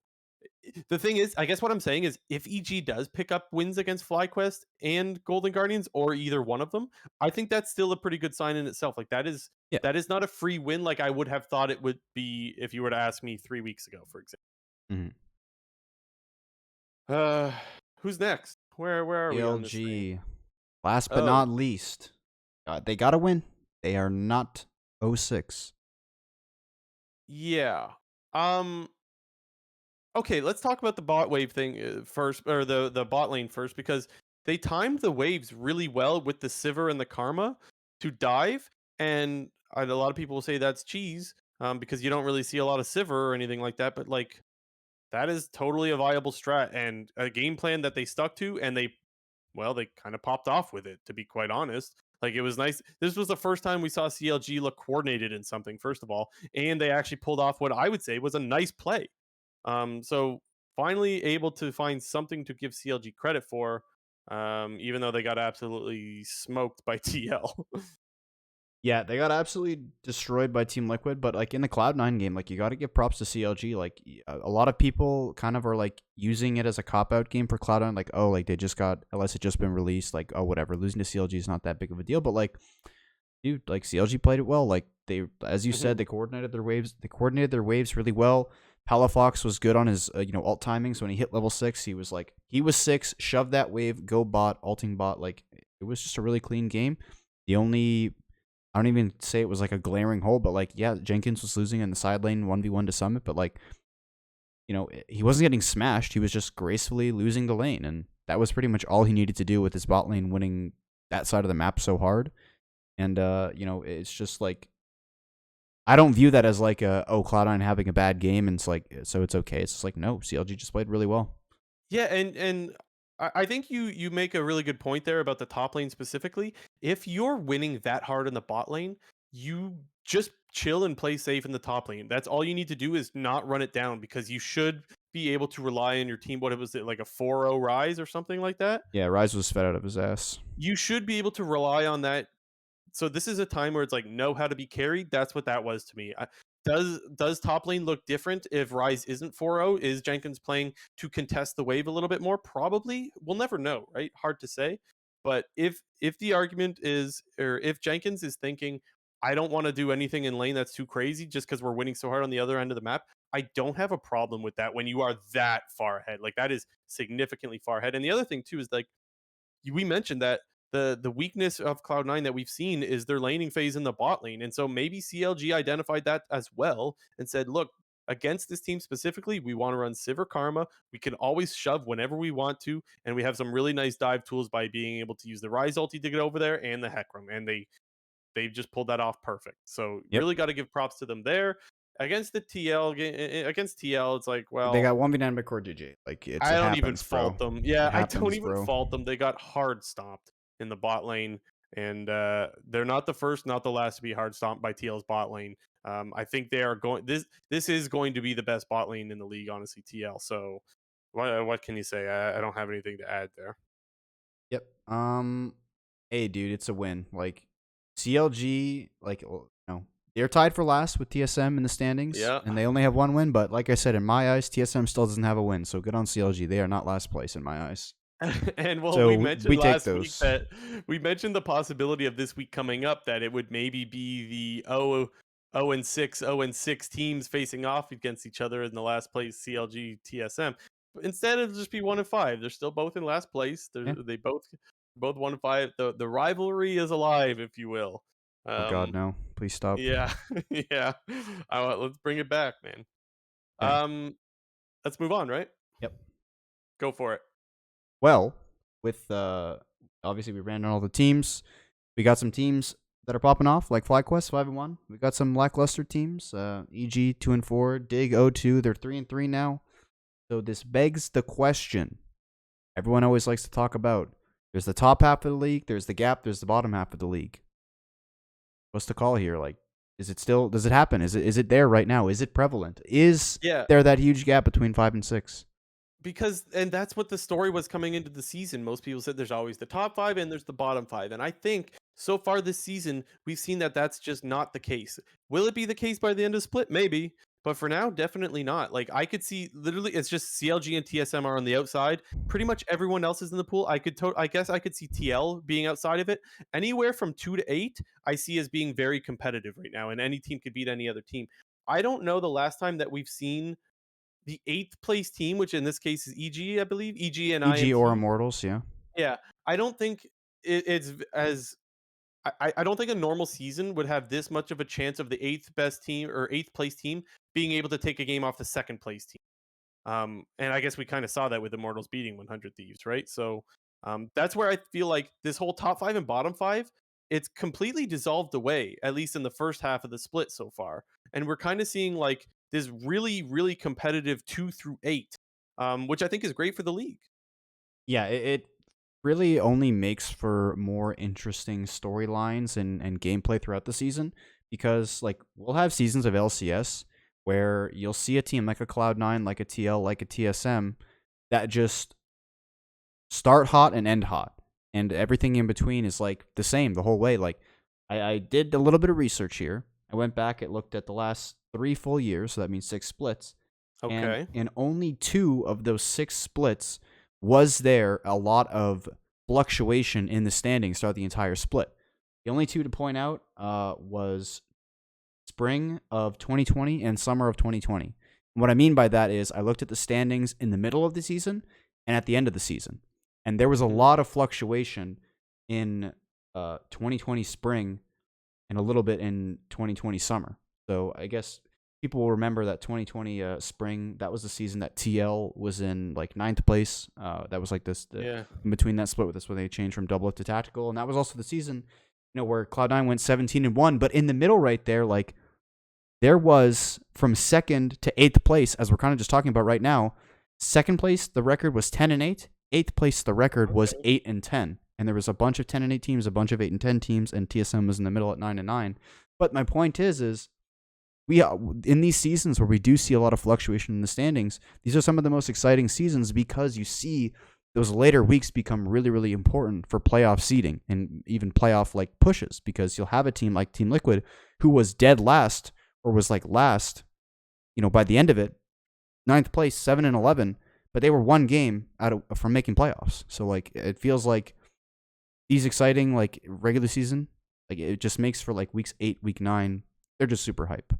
the thing is, I guess what I'm saying is, if EG does pick up wins against FlyQuest and Golden Guardians, or either one of them, I think that's still a pretty good sign in itself. Like Yeah. that is not a free win like I would have thought it would be if you were to ask me 3 weeks ago, for example. Mm-hmm. Uh, who's next? Where are we on this thing? CLG. Last but Oh not least, they got to win. They are not 06. yeah. Um. Okay, let's talk about the bot wave thing first, or the bot lane first, because they timed the waves really well with the Sivir and the Karma to dive, and a lot of people will say that's cheese, because you don't really see a lot of Sivir or anything like that, but like that is totally a viable strat and a game plan that they stuck to, and they kind of popped off with it, to be quite honest. Like, it was nice. This was the first time we saw CLG look coordinated in something, first of all, and they actually pulled off what I would say was a nice play. So finally able to find something to give CLG credit for, even though they got absolutely smoked by TL. Yeah, they got absolutely destroyed by Team Liquid, but like in the Cloud9 game, like you got to give props to CLG. Like a lot of people kind of are like using it as a cop out game for Cloud9, like, oh, like they just got, unless it just been released, like, oh, whatever, losing to CLG is not that big of a deal. But like, dude, like CLG played it well. Like they, as you said, Mhm. they coordinated their waves. They coordinated their waves really well. Palafox was good on his alt timing. So when he hit level 6, he was 6, shove that wave, go bot, alting bot. Like it was just a really clean game. The only, I don't even say it was like a glaring hole, but like, yeah, Jenkins was losing in the side lane 1v1 to Summit, but like, he wasn't getting smashed. He was just gracefully losing the lane. And that was pretty much all he needed to do with his bot lane winning that side of the map so hard. And, it's just like, I don't view that as like Cloud9 having a bad game and it's like, so it's okay. It's just like, no, CLG just played really well. Yeah, and I think you make a really good point there about the top lane specifically. If you're winning that hard in the bot lane, you just chill and play safe in the top lane. That's all you need to do, is not run it down, because you should be able to rely on your team. What was it, like a 4-0 rise or something like that? Yeah, Rise was fed out of his ass. You should be able to rely on that. So this is a time where it's like, know how to be carried. That's what that was to me. Does top lane look different if Rise isn't 4-0? Is Jenkins playing to contest the wave a little bit more? Probably. We'll never know, right? Hard to say. But if the argument is, or if Jenkins is thinking, I don't want to do anything in lane that's too crazy just because we're winning so hard on the other end of the map, I don't have a problem with that when you are that far ahead. Like, that is significantly far ahead. And the other thing too is, like, we mentioned that the weakness of Cloud9 that we've seen is their laning phase in the bot lane. And so maybe CLG identified that as well and said, look, against this team specifically, we want to run Sivir Karma. We can always shove whenever we want to, and we have some really nice dive tools by being able to use the Rise ulti to get over there and the Hecarim, and they've just pulled that off perfect. So Yep. really got to give props to them there. Against the TL, against TL, it's like, They well, got 1v9 by Core DJ. Like, it I don't even happens, bro. fault them. It Yeah, I don't happens, even bro. fault them. They got hard stomped in the bot lane, and they're not the first, not the last to be hard stomped by TL's bot lane. I think they are going. This is going to be the best bot lane in the league, honestly. TL. So, what can you say? I don't have anything to add there. Yep. Hey, dude, it's a win. Like, CLG, like, they're tied for last with TSM in the standings, Yeah. and they only have one win. But like I said, in my eyes, TSM still doesn't have a win. So good on CLG. They are not last place in my eyes. And well, So we we mentioned take last week those. that we mentioned the possibility of this week coming up that it would maybe be the 0-6 teams facing off against each other in the last place, CLG TSM. But instead, it'll just be 1-5. They're still both in last place. Yeah. They both 1-5. The rivalry is alive, if you will. Oh God, Um, no! Please stop. yeah, yeah. Let's bring it back, man. Okay. Um, let's move on, right? Yep. Go for it. Well, with obviously we ran on all the teams. We got some teams that are popping off, like FlyQuest 5-1. We got some lackluster teams. EG 2-4, Dig 0-2. They're 3-3 now. So this begs the question everyone always likes to talk about. There's the top half of the league, there's the gap, there's the bottom half of the league. What's the call here? Like, Is it still? Does it happen? Is it there right now? Is it prevalent? Is Yeah, there that huge gap between 5 and 6? because and that's what the story was coming into the season. Most people said there's always the top 5 and there's the bottom 5, and I think so far this season we've seen that that's just not the case. Will it be the case by the end of split? Maybe, but for now, definitely not. Like I could see literally, it's just CLG and TSM are on the outside. Pretty much everyone else is in the pool. I guess I could see TL being outside of it. Anywhere from 2 to 8, I see as being very competitive right now, and any team could beat any other team. I don't know the last time that we've seen the eighth place team, which in this case is EG, I believe, EG and EG or IMT. Immortals? Yeah. Yeah, I don't think it's as I don't think a normal season would have this much of a chance of the eighth best team or eighth place team being able to take a game off the second place team. And I guess we kind of saw that with Immortals beating 100 Thieves, right? So that's where I feel like this whole top 5 and bottom 5, it's completely dissolved away, at least in the first half of the split so far. And we're kind of seeing like this really, really competitive 2 through 8, which I think is great for the league. Yeah, it really only makes for more interesting storylines and gameplay throughout the season because like we'll have seasons of LCS where you'll see a team like a Cloud9, like a TL, like a TSM that just start hot and end hot, and everything in between is like the same the whole way. Like I did a little bit of research here. I went back and looked at the last 3 full years, so that means 6 splits, and Okay. in only 2 of those 6 splits was there a lot of fluctuation in the standings throughout the entire split. The only two to point out was spring of 2020 and summer of 2020. And what I mean by that is I looked at the standings in the middle of the season and at the end of the season. And there was a Hmm. lot of fluctuation in 2020 spring and a little bit in 2020 summer. So I guess people will remember that 2020 spring, that was the season that TL was in like ninth place. That was like the Yeah. in between that split, that's when they changed from double to tactical. And that was also the season, where Cloud9 went 17-1. But in the middle right there, like there was from second to eighth place, as we're kind of just talking about right now. Second place, the record was 10-8. Eighth place, the record was Okay. 8-10. And there was a bunch of 10-8 teams, a bunch of 8-10 teams, and TSM was in the middle at 9-9. But my point is we in these seasons where we do see a lot of fluctuation in the standings, these are some of the most exciting seasons because you see those later weeks become really, really important for playoff seeding and even playoff like pushes, because you'll have a team like Team Liquid who was dead last or was like last, by the end of it, ninth place, 7-11, but they were one game from making playoffs. So like it feels like these exciting like regular season, like it just makes for like weeks 8, week 9, they're just super hype.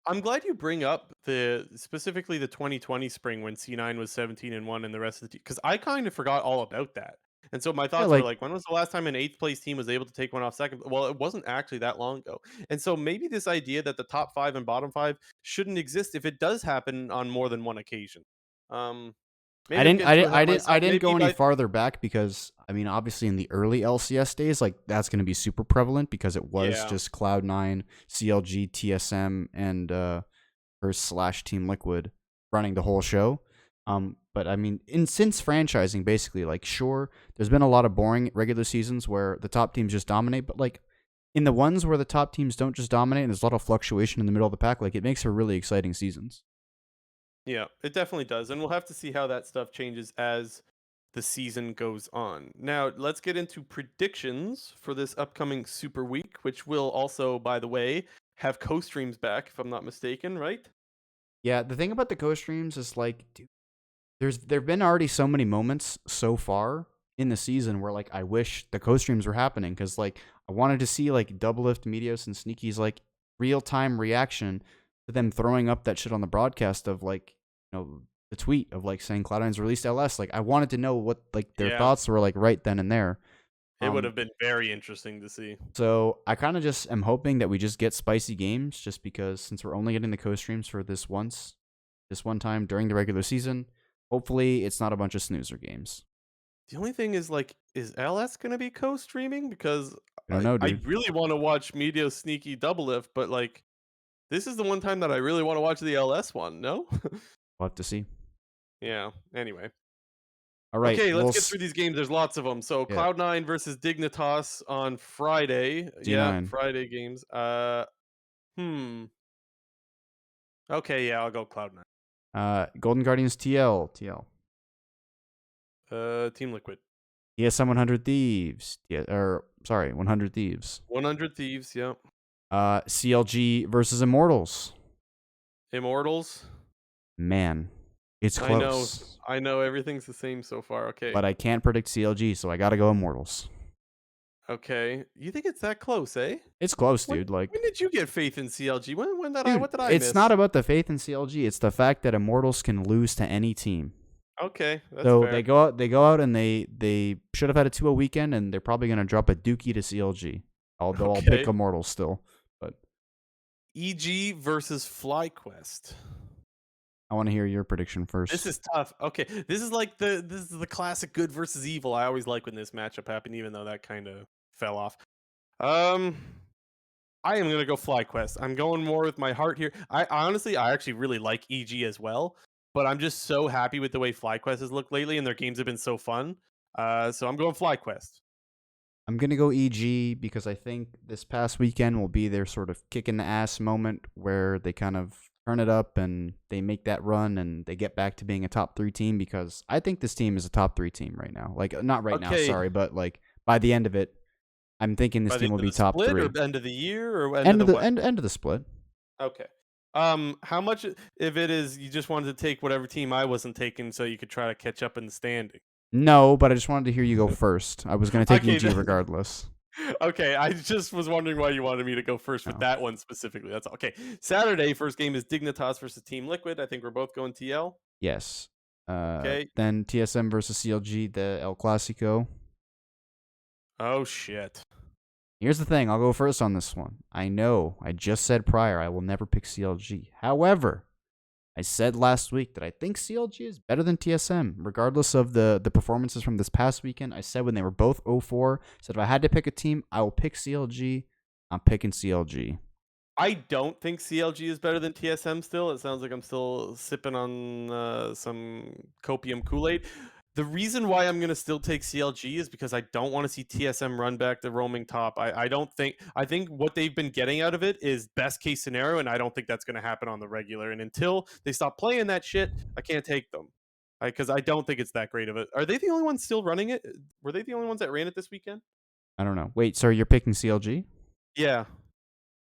I'm glad you bring up the specifically the 2020 spring when C9 was 17-1 and the rest of the team, because I kind of forgot all about that. And so my Yeah, thoughts were like like, when was the last time an eighth place team was able to take one off second? Well, it wasn't actually that long ago. And so maybe this idea that the top 5 and bottom 5 shouldn't exist if it does happen on more than one occasion. Um, I maybe I'm didn't getting I too didn't ahead I of didn't I myself. didn't go Maybe any by farther back because I mean obviously in the early LCS days like that's going to be super prevalent because it was yeah. just Cloud9, CLG, TSM, and or slash Team Liquid running the whole show. But I mean, since franchising, basically, like, sure, there's been a lot of boring regular seasons where the top teams just dominate, but like in the ones where the top teams don't just dominate and there's a lot of fluctuation in the middle of the pack, like it makes for really exciting seasons. Yeah, it definitely does. And we'll have to see how that stuff changes as the season goes on. Now, let's get into predictions for this upcoming Super Week, which will also, by the way, have co-streams back, if I'm not mistaken, right? Yeah, the thing about the co-streams is like, dude, there've been already so many moments so far in the season where like I wish the co-streams were happening because like I wanted to see like Doublelift, Meteos, and Sneaky's like real time reaction to them throwing up that shit on the broadcast of like the tweet of like saying Cloud9's released LS. Like I wanted to know what like their Yeah, thoughts were like right then and there. it would Um, have been very interesting to see. so I kind of just am hoping that we just get spicy games, just because since we're only getting the co-streams for this one time during the regular season, hopefully it's not a bunch of snoozer games. The only thing is, like, is LS going to be co-streaming? Because I don't know, I dude. really want to watch Media Sneaky Double Lift, but, like, this is the one time that I really want to watch the LS one, no? We'll have to see. Yeah, anyway. All right, Okay, let's get through these games. There's lots of them. So yeah, Cloud9 versus Dignitas on Friday. Yeah, G9. Friday games. Hmm. Okay, yeah, I'll go Cloud9. Golden Guardians TL. Team Liquid. TSM 100 Thieves. Yeah, or sorry, 100 Thieves. 100 Thieves, yep. CLG versus Immortals. Immortals. Man, it's I know. close. I know everything's the same so far. Okay. But I can't predict CLG, so I gotta go Immortals. Okay. You think it's that close, eh? It's close, When dude. Like, when did you get faith in CLG? When did I dude, what did I it's not miss? about the faith in CLG. It's the fact that Immortals can lose to any team. Okay, that's So they fair. go out and they should have had a 2-0 weekend, and they're probably gonna drop a dookie to CLG. Although I'll pick Okay. Immortals still, but EG versus FlyQuest. I want to hear your prediction This first. is tough. Okay, this is the classic good versus evil. I always like when this matchup happened, even though that kind of fell off. Um, I am gonna go FlyQuest. I'm going more with my heart here. I actually really like EG as well, but I'm just so happy with the way FlyQuest has looked lately, and their games have been so fun. So I'm going FlyQuest. I'm gonna go EG because I think this past weekend will be their sort of kick in the ass moment where they kind of turn it up and they make that run and they get back to being a top 3 team because I think this team is a top 3 team right now. Like not right now, Okay, sorry, but like by the end of it, I'm thinking this by the team will end of be the top split 3. or end of the year or end of End the of the what? end of the split. Okay. How much if it is you just wanted to take whatever team I wasn't taking so you could try to catch up in the standing? No, but I just wanted to hear you go first. I was gonna take Okay, EG regardless. okay. I just was wondering why you wanted me to go first with No. that one specifically. That's all. Okay. Saturday, first game is Dignitas versus Team Liquid. I think we're both going TL. Yes. Okay. Then TSM versus CLG, the El Clasico. Oh shit. Here's the thing, I'll go first on this one. I know, I just said prior, I will never pick CLG. However, I said last week that I think CLG is better than TSM, regardless of the performances from this past weekend. I said when they were both 0-4, said if I had to pick a team, I will pick CLG. I'm picking CLG. I don't think CLG is better than TSM still. It sounds like I'm still sipping on some copium Kool-Aid. The reason why I'm going to still take CLG is because I don't want to see TSM run back the roaming top. I think what they've been getting out of it is best case scenario, and I don't think that's going to happen on the regular. And until they stop playing that shit, I can't take them. Because I don't think it's that great of it. Are they the only ones still running it? Were they the only ones that ran it this weekend? I don't know. Wait, sorry, you're picking CLG? Yeah,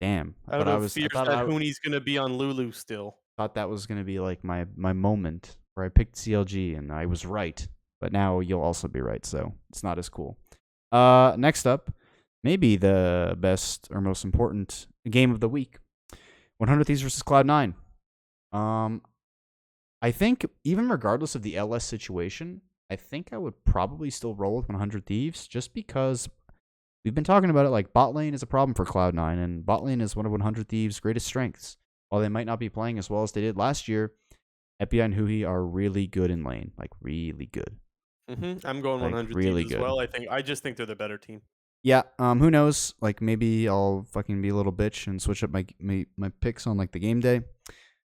Damn. out of fears that Hooney's going to be on Lulu still. thought that was gonna be like my moment where I picked CLG and I was right. But now you'll also be right, so it's not as cool. Next up, maybe the best or most important game of the week: 100 Thieves versus Cloud9. Um, I think even regardless of the LS situation, I think I would probably still roll with 100 Thieves just because we've been talking about it. Like bot lane is a problem for Cloud9, and bot lane is one of 100 Thieves' greatest strengths. While they might not be playing as well as they did last year, Epia and Hui are really good in lane, like really good, I'm going like 100 Thieves really as good. well. I just think they're the better team. Yeah. Who knows? Like maybe I'll fucking be a little bitch and switch up my picks on like the game day.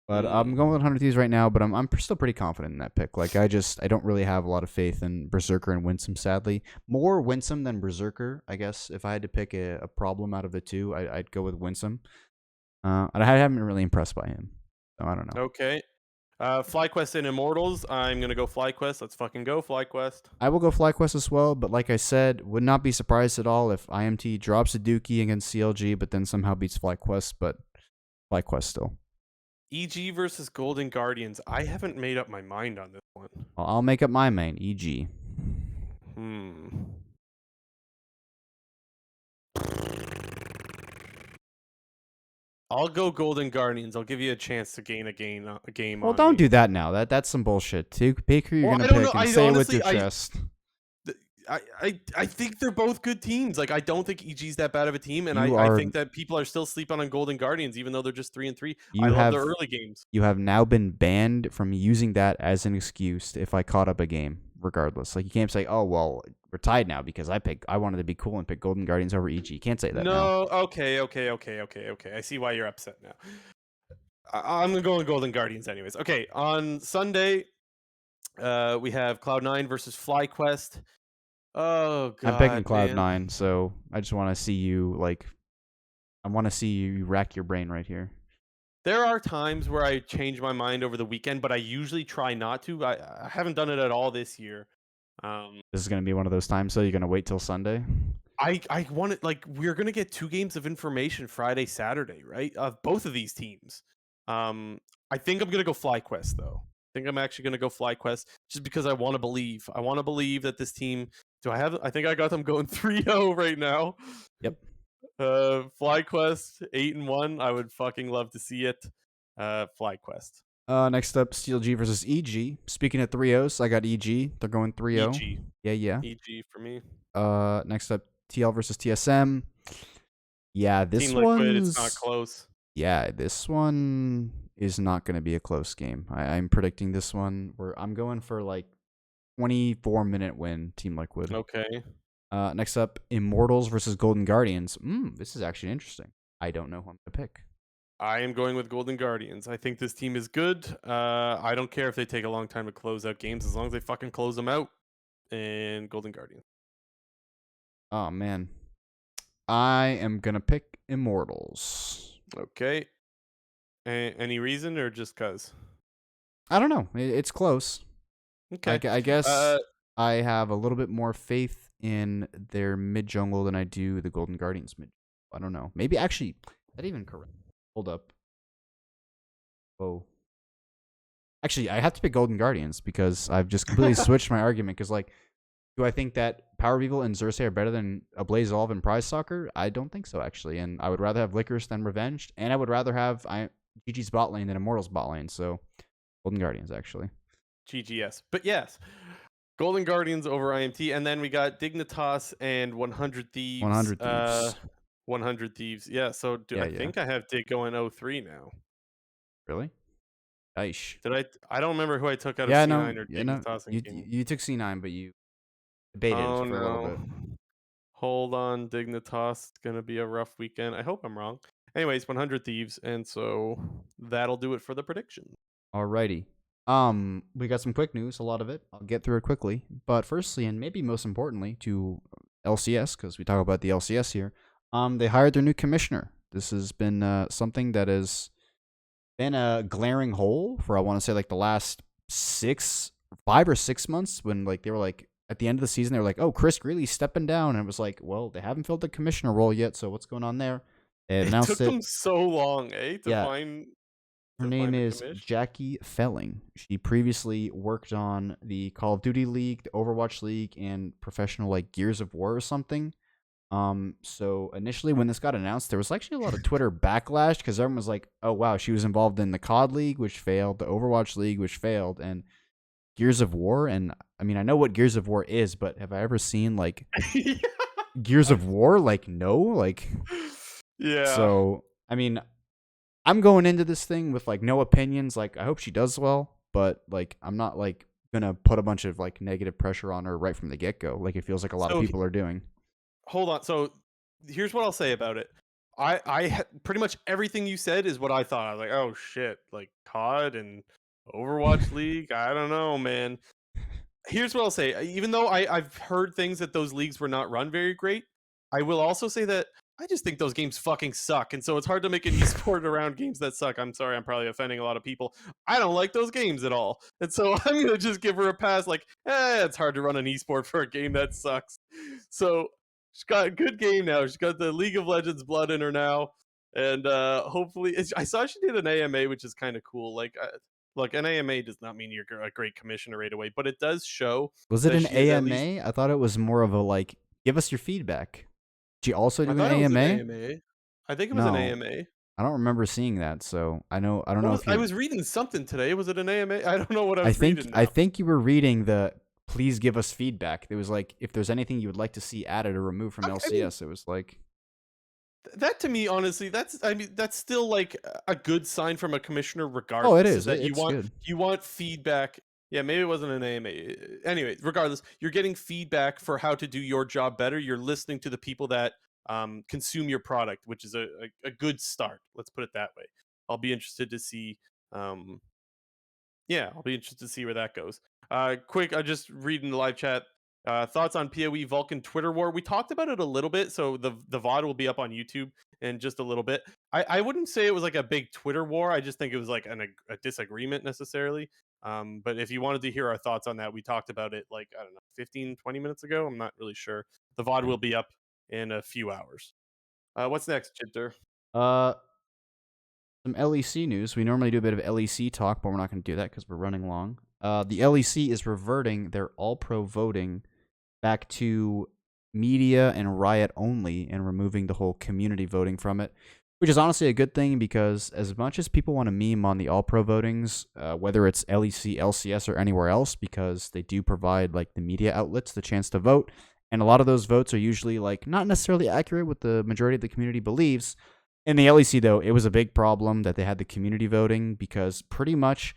But I'm going Mm. with 100 Thieves right now. But I'm still pretty confident in that pick. Like I don't really have a lot of faith in Berserker and Winsome. Sadly, more Winsome than Berserker. I guess if I had to pick a problem out of the two, I'd go with Winsome. And I haven't been really impressed by him. So I don't know. Okay. FlyQuest and Immortals. I'm gonna go FlyQuest. Let's fucking go FlyQuest. I will go FlyQuest as well, but like I said, would not be surprised at all if IMT drops a Dookie against CLG, but then somehow beats FlyQuest, but FlyQuest still. EG versus Golden Guardians. I haven't made up my mind on this one. Well, I'll make up my main, EG. Hmm. I'll go Golden Guardians. I'll give you a chance to gain a game Well, on don't me. do that now. That's some bullshit. Pick who you're Well, gonna I don't know. pick and I say it with honestly, your chest. I think they're both good teams. Like I don't think EG's that bad of a team, and You I are think that people are still sleeping on Golden Guardians, even though they're just 3-3. I you love their have early games. you have now been banned from using that as an excuse if I caught up a game. Regardless, like you can't say, "Oh well, we're tied now because I wanted to be cool and pick Golden Guardians over EG." You can't say that now. No, okay. I see why you're upset now. I'm gonna go with Golden Guardians anyways. Okay, on Sunday, we have Cloud9 versus FlyQuest. Oh I'm picking God, man. Cloud9, so I just want to see you like I want to see you rack your brain right here. There are times where I change my mind over the weekend, but I usually try not to. I haven't done it at all this year. Um, This is gonna be one of those times. So you're gonna wait till Sunday. I want it like we're gonna get 2 games of information Friday, Saturday, right? Of both of these teams. Um, I think I'm gonna go FlyQuest though. I think I'm actually gonna go FlyQuest just because I want to believe. I want to believe that this team. Do I have? I think I got them going 3-0 right now. Yep. FlyQuest 8-1. I would fucking love to see it. FlyQuest. Next up, Steel G versus EG. Speaking of 3-0s, I got EG. They're going 3-0. EG. Yeah, yeah. EG for me. Next up, TL versus TSM. Yeah, Team Liquid, it's not close. Yeah, this one is not going to be a close game. I'm predicting this one where I'm going for like 24-minute win, Team Liquid. Okay. Next up, Immortals versus Golden Guardians. This is actually interesting. I don't know who I'm going to pick. I am going with Golden Guardians. I think this team is good. I don't care if they take a long time to close out games as long as they fucking close them out. And Golden Guardians. Oh, man. I am going to pick Immortals. Okay. Any reason or just cuz? I don't know. It's close. Okay. I guess I have a little bit more faith in their mid jungle than I do the Golden Guardians mid. I don't know. Maybe actually, that even correct. Hold up. Oh. Actually, I have to pick Golden Guardians because I've just completely switched my argument. Because, like, do I think that Power People and Xerxes are better than Ablazeolve and Prize Soccer? I don't think so, actually. And I would rather have Licorice than Revenged. And I would rather have GG's bot lane than Immortals bot lane. So, Golden Guardians, actually. GGS. But yes, Golden Guardians over IMT. And then we got Dignitas and 100 Thieves. 100 Thieves. 100 Thieves. Yeah, so I think I have Dig going 0-3 now. Really? Nice. I don't remember who I took out of C9 or Dignitas. You took C9, but you debated for a little bit. Hold on, Dignitas. It's gonna be a rough weekend. I hope I'm wrong. Anyways, 100 Thieves, and so that'll do it for the prediction. Alrighty. We got some quick news, a lot of it. I'll get through it quickly. But firstly, and maybe most importantly, to LCS, because we talk about the LCS here, they hired their new commissioner. This has been something that has been a glaring hole for, I want to say, like the last 5 or 6 months when like they were like at the end of the season, they were like, oh, Chris Greeley's stepping down. And it was like, well, they haven't filled the commissioner role yet. So what's going on there? It took them so long, to find. Her name is Jackie Felling. She previously worked on the Call of Duty League, the Overwatch League, and professional like Gears of War or something. So initially when this got announced, there was actually a lot of Twitter backlash because everyone was like, oh wow, she was involved in the COD League, which failed, the Overwatch League, which failed, and Gears of War. And I mean, I know what Gears of War is, but have I ever seen like Gears of War? Like, no, like, yeah. So, I mean, I'm going into this thing with like no opinions. Like, I hope she does well, but like, I'm not like gonna put a bunch of like negative pressure on her right from the get go. Like, it feels like a lot of people are doing. Hold on. So, here's what I'll say about it. Pretty much everything you said is what I thought. I was like, oh shit, like COD and Overwatch League. I don't know, man. Here's what I'll say. Even though I've heard things that those leagues were not run very great, I will also say that I just think those games fucking suck. And so it's hard to make an esport around games that suck. I'm sorry, I'm probably offending a lot of people. I don't like those games at all. And so I'm going to just give her a pass like, it's hard to run an esport for a game that sucks. So she's got a good game now. She's got the League of Legends blood in her now. And hopefully, I saw she did an AMA, which is kind of cool. Like, look, an AMA does not mean you're a great commissioner right away, but it does show. Was it an AMA? I thought it was more of a like, give us your feedback. Did you also do an AMA? I think it was an AMA. I don't remember seeing that, so I don't know if I was reading something today. Was it an AMA? I don't know what I was reading. I think you were reading the please give us feedback. It was like if there's anything you would like to see added or removed from LCS, it was like that to me, honestly, that's still like a good sign from a commissioner, regardless. Oh, it is. That you want feedback. Yeah, maybe it wasn't an AMA. Anyway, regardless, you're getting feedback for how to do your job better. You're listening to the people that consume your product, which is a good start. Let's put it that way. I'll be interested to see. I'll be interested to see where that goes. Quick, I just read in the live chat. Thoughts on PoE Vulcan Twitter war? We talked about it a little bit, so the VOD will be up on YouTube in just a little bit. I wouldn't say it was like a big Twitter war. I just think it was like a disagreement necessarily. But if you wanted to hear our thoughts on that, we talked about it like, I don't know, 15, 20 minutes ago. I'm not really sure. The VOD will be up in a few hours. What's next, Jinter? Uh, some LEC news. We normally do a bit of LEC talk, but we're not going to do that because we're running long. The LEC is reverting their all-pro voting back to media and Riot only and removing the whole community voting from it, which is honestly a good thing because as much as people want to meme on the all-pro votings, whether it's LEC, LCS, or anywhere else, because they do provide like the media outlets the chance to vote, and a lot of those votes are usually like not necessarily accurate with the majority of the community believes. In the LEC, though, it was a big problem that they had the community voting because pretty much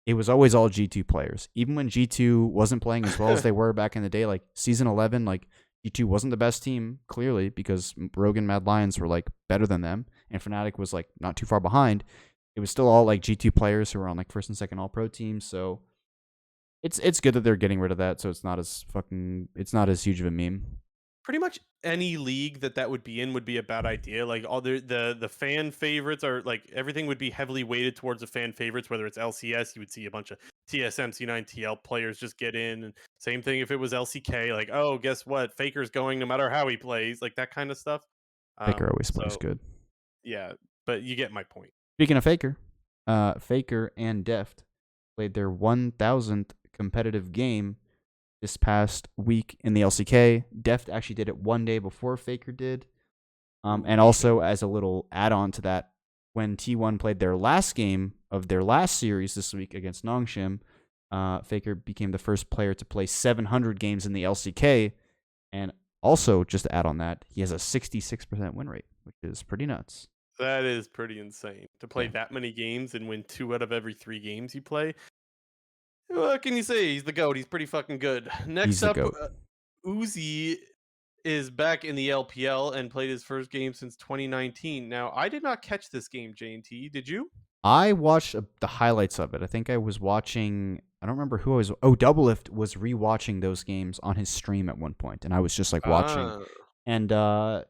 it was always all G2 players. Even when G2 wasn't playing as well as they were back in the day, like Season 11, like G2 wasn't the best team, clearly, because Rogue and Mad Lions were like better than them, and Fnatic was like not too far behind. It was still all like G2 players who were on like first and second all pro teams, so it's good that they're getting rid of that, so it's not as huge of a meme. Pretty much any league that would be in would be a bad idea. Like all the fan favorites are like everything would be heavily weighted towards the fan favorites. Whether it's LCS, you would see a bunch of TSM, C9, TL players just get in. And same thing if it was LCK. Like, oh, guess what? Faker's going no matter how he plays. Like that kind of stuff. Faker always plays So good. yeah, but you get my point. Speaking of Faker, Faker and Deft played their 1,000th competitive game this past week in the LCK. Deft actually did it one day before Faker did. And also, as a little add-on to that, when T1 played their last game of their last series this week against Nongshim, Faker became the first player to play 700 games in the LCK. And also, just to add on that, he has a 66% win rate, which is pretty nuts. That is pretty insane. To play that many games and win 2 out of every 3 games you play. What can you say? He's the GOAT. He's pretty fucking good. Next up, Uzi is back in the LPL and played his first game since 2019. Now, I did not catch this game, J&T. Did you? I watched the highlights of it. I think I was watching. I don't remember who I was. Oh, Doublelift was rewatching those games on his stream at one point, and I was just like watching. And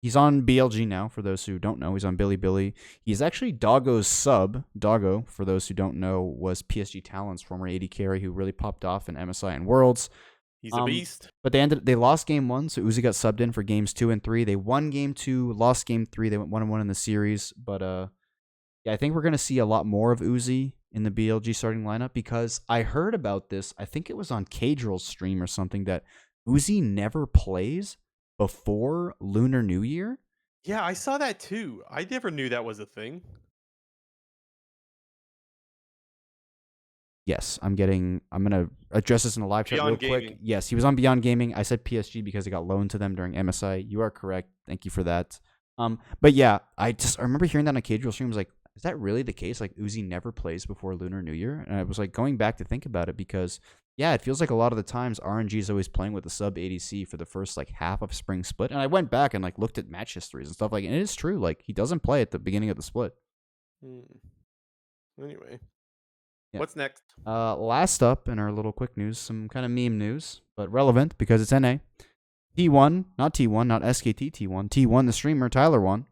he's on BLG now. For those who don't know, he's on Billy. He's actually Doggo's sub. Doggo, for those who don't know, was PSG Talon's former AD carry who really popped off in MSI and Worlds. He's a beast. But they lost game 1, so Uzi got subbed in for games 2 and 3. They won game 2, lost game 3. They went 1-1 in the series, but yeah, I think we're going to see a lot more of Uzi in the BLG starting lineup because I heard about this. I think it was on Cadrill's stream or something that Uzi never plays before Lunar New Year. Yeah, I saw that too. I never knew that was a thing. Yes, I'm going to address this in a live chat real quick. Yes, he was on Beyond Gaming. I said PSG because he got loaned to them during MSI. You are correct. Thank you for that. But yeah, I remember hearing that on Cadrill's stream. I was like, is that really the case? Like Uzi never plays before Lunar New Year? And I was like going back to think about it because yeah, it feels like a lot of the times RNG is always playing with the sub ADC for the first like half of spring split. And I went back and like looked at match histories and stuff like, and it is true. Like he doesn't play at the beginning of the split. Anyway, yeah. What's next? Last up in our little quick news, some kind of meme news, but relevant because it's NA. T1, not SKT T1. T1, the streamer, Tyler won.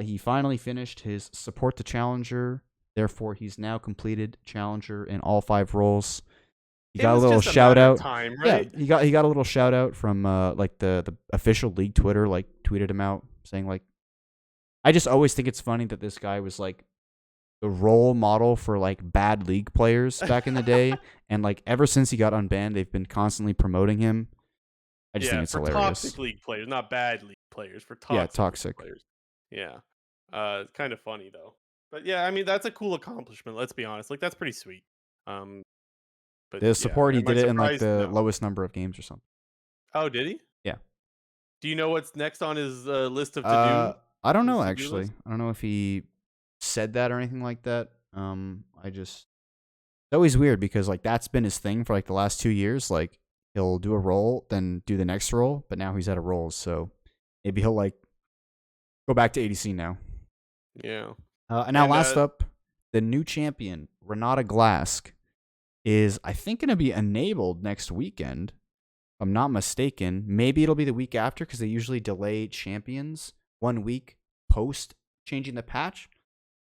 He finally finished his support to challenger. Therefore, he's now completed challenger in all 5 roles. He got a little shout out. Time, right? Yeah, he got a little shout out from like the official league Twitter, like tweeted him out saying like, I just always think it's funny that this guy was like the role model for like bad league players back in the day, and like ever since he got unbanned, they've been constantly promoting him. I just think it's hilarious. Toxic league players, not bad league players. For toxic players. Yeah. Kind of funny though. But yeah, I mean that's a cool accomplishment. Let's be honest. Like that's pretty sweet. But the support he did it in like the lowest number of games or something. Oh, did he? Yeah. Do you know what's next on his list of to do? I don't know actually. I don't know if he said that or anything like that. It's always weird because like that's been his thing for like the last 2 years. Like he'll do a role, then do the next role, but now he's out of roles, so maybe he'll like go back to ADC now. Yeah. And now last up, the new champion, Renata Glask, is I think going to be enabled next weekend. If I'm not mistaken. Maybe it'll be the week after because they usually delay champions 1 week post changing the patch.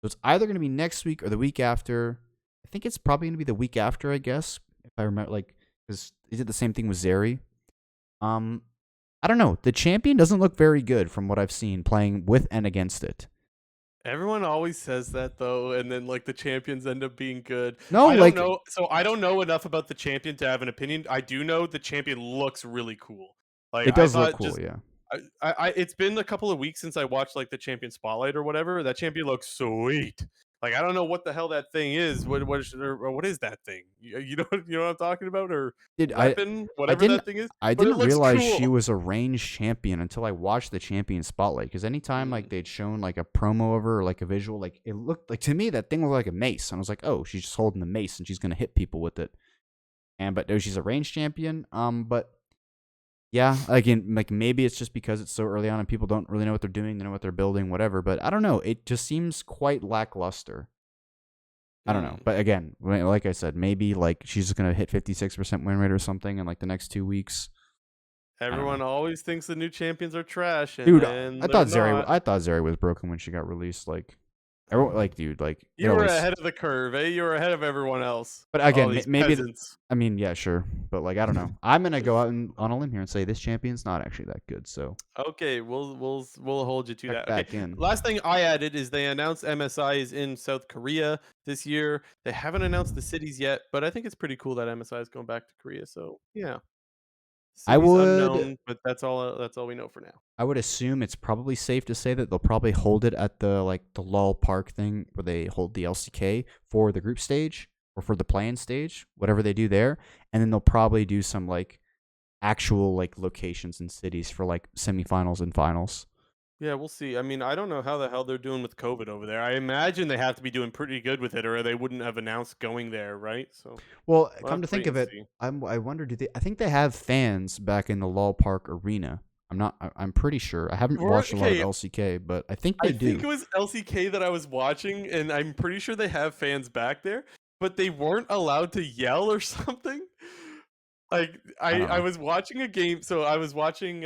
So it's either going to be next week or the week after. I think it's probably going to be the week after, I guess, if I remember, like, because they did the same thing with Zeri. Um, I don't know. The champion doesn't look very good from what I've seen playing with and against it. Everyone always says that though, and then like the champions end up being good. No, I don't like know. So I don't know enough about the champion to have an opinion. I do know the champion looks really cool. Like it I does look thought cool, just yeah. it's been a couple of weeks since I watched like the champion spotlight or whatever. That champion looks sweet. Like I don't know what the hell that thing is. What is that thing? You know what I'm talking about, or Did weapon, I whatever didn't that thing is. I But it didn't looks realize she cool. was a ranged champion until I watched the champion spotlight. Because anytime like Mm. they'd shown like a promo of her or like a visual, like it looked like to me that thing looked like a mace, and I was like, oh, she's just holding the mace and she's gonna hit people with it. And but no, she's a ranged champion. But yeah, again, like maybe it's just because it's so early on and people don't really know what they're doing, they know what they're building, whatever. But I don't know. It just seems quite lackluster. I don't know. Mm. But again, like I said, maybe like she's just gonna hit 56% win rate or something in like the next 2 weeks. I don't know. Everyone always thinks the new champions are trash, and Dude, then they're not. I thought Zeri was broken when she got released. Like everyone, like dude, like it You were always. ahead of the curve, eh? You were ahead of everyone else. But All again, these maybe. peasants. I mean, yeah, sure, but like I don't know. I'm gonna go out on a limb here and say this champion's not actually that good. So Okay, we'll hold you to check that. Okay, back in. last thing I added is they announced MSI is in South Korea this year. They haven't announced the cities yet, but I think it's pretty cool that MSI is going back to Korea. So yeah, I cities would unknown, but that's all we know for now. I would assume it's probably safe to say that they'll probably hold it at the like the LOL Park thing where they hold the LCK for the group stage or for the play-in stage, whatever they do there, and then they'll probably do some like actual like locations and cities for like semifinals and finals. Yeah, we'll see. I mean, I don't know how the hell they're doing with COVID over there. I imagine they have to be doing pretty good with it, or they wouldn't have announced going there, right? So Well, we'll have come to to think wait of and it, see. I wonder do they I think they have fans back in the LOL Park arena. I'm pretty sure. I haven't watched a lot of Okay, LCK, but I think I they think do. it was LCK that I was watching, and I'm pretty sure they have fans back there, but they weren't allowed to yell or something. Like I I don't I know. was watching a game, so I was watching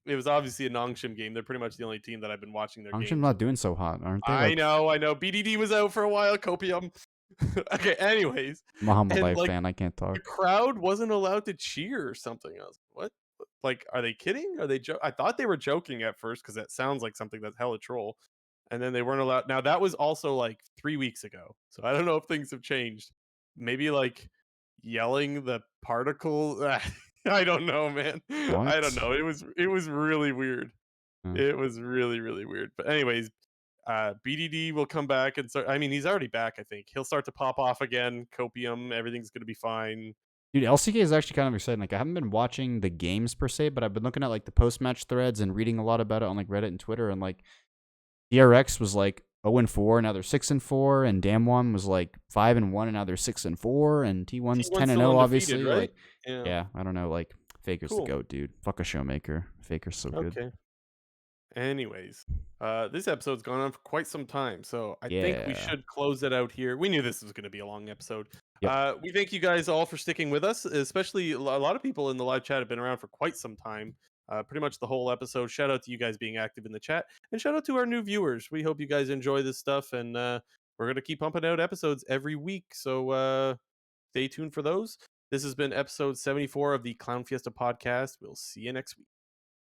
it was obviously a Nongshim game. They're pretty much the only team that I've been watching their Angsham's games. not doing so hot, aren't they? I Like know, I know. BDD was out for a while, Copium. Okay, anyways, Muhammad and Life like fan, I can't the talk. crowd wasn't allowed to cheer or something. I was like, what? Like, are they kidding? Are they? I thought they were joking at first because that sounds like something that's hella troll. And then they weren't allowed. Now that was also like 3 weeks ago, so I don't know if things have changed. Maybe like yelling the particle. I don't know, man. I don't What? know. It was really weird. Uh, It was really really weird. But anyways, BDD will come back and start. I mean, he's already back. I think he'll start to pop off again. Copium, everything's gonna be fine. Dude, LCK is actually kind of exciting. Like I haven't been watching the games per se, but I've been looking at like the post-match threads and reading a lot about it on like Reddit and Twitter. And like DRX was like 0-4, now they're 6-4, and Damwon was like 5-1, and now they're 6-4, and T1's T1's 10-0, still undefeated, obviously. right? Like, Yeah. yeah, I don't know. Like, Faker's the Cool. goat, dude. Fuck a showmaker. Faker's so good. Okay. Anyways, this episode's gone on for quite some time, so I think we Yeah. should close it out here. We knew this was going to be a long episode. Yep. We thank you guys all for sticking with us, especially a lot of people in the live chat have been around for quite some time. Pretty much the whole episode. Shout out to you guys being active in the chat, and shout out to our new viewers. We hope you guys enjoy this stuff, and we're gonna keep pumping out episodes every week. So stay tuned for those. This has been episode 74 of the Clown Fiesta podcast. We'll see you next week.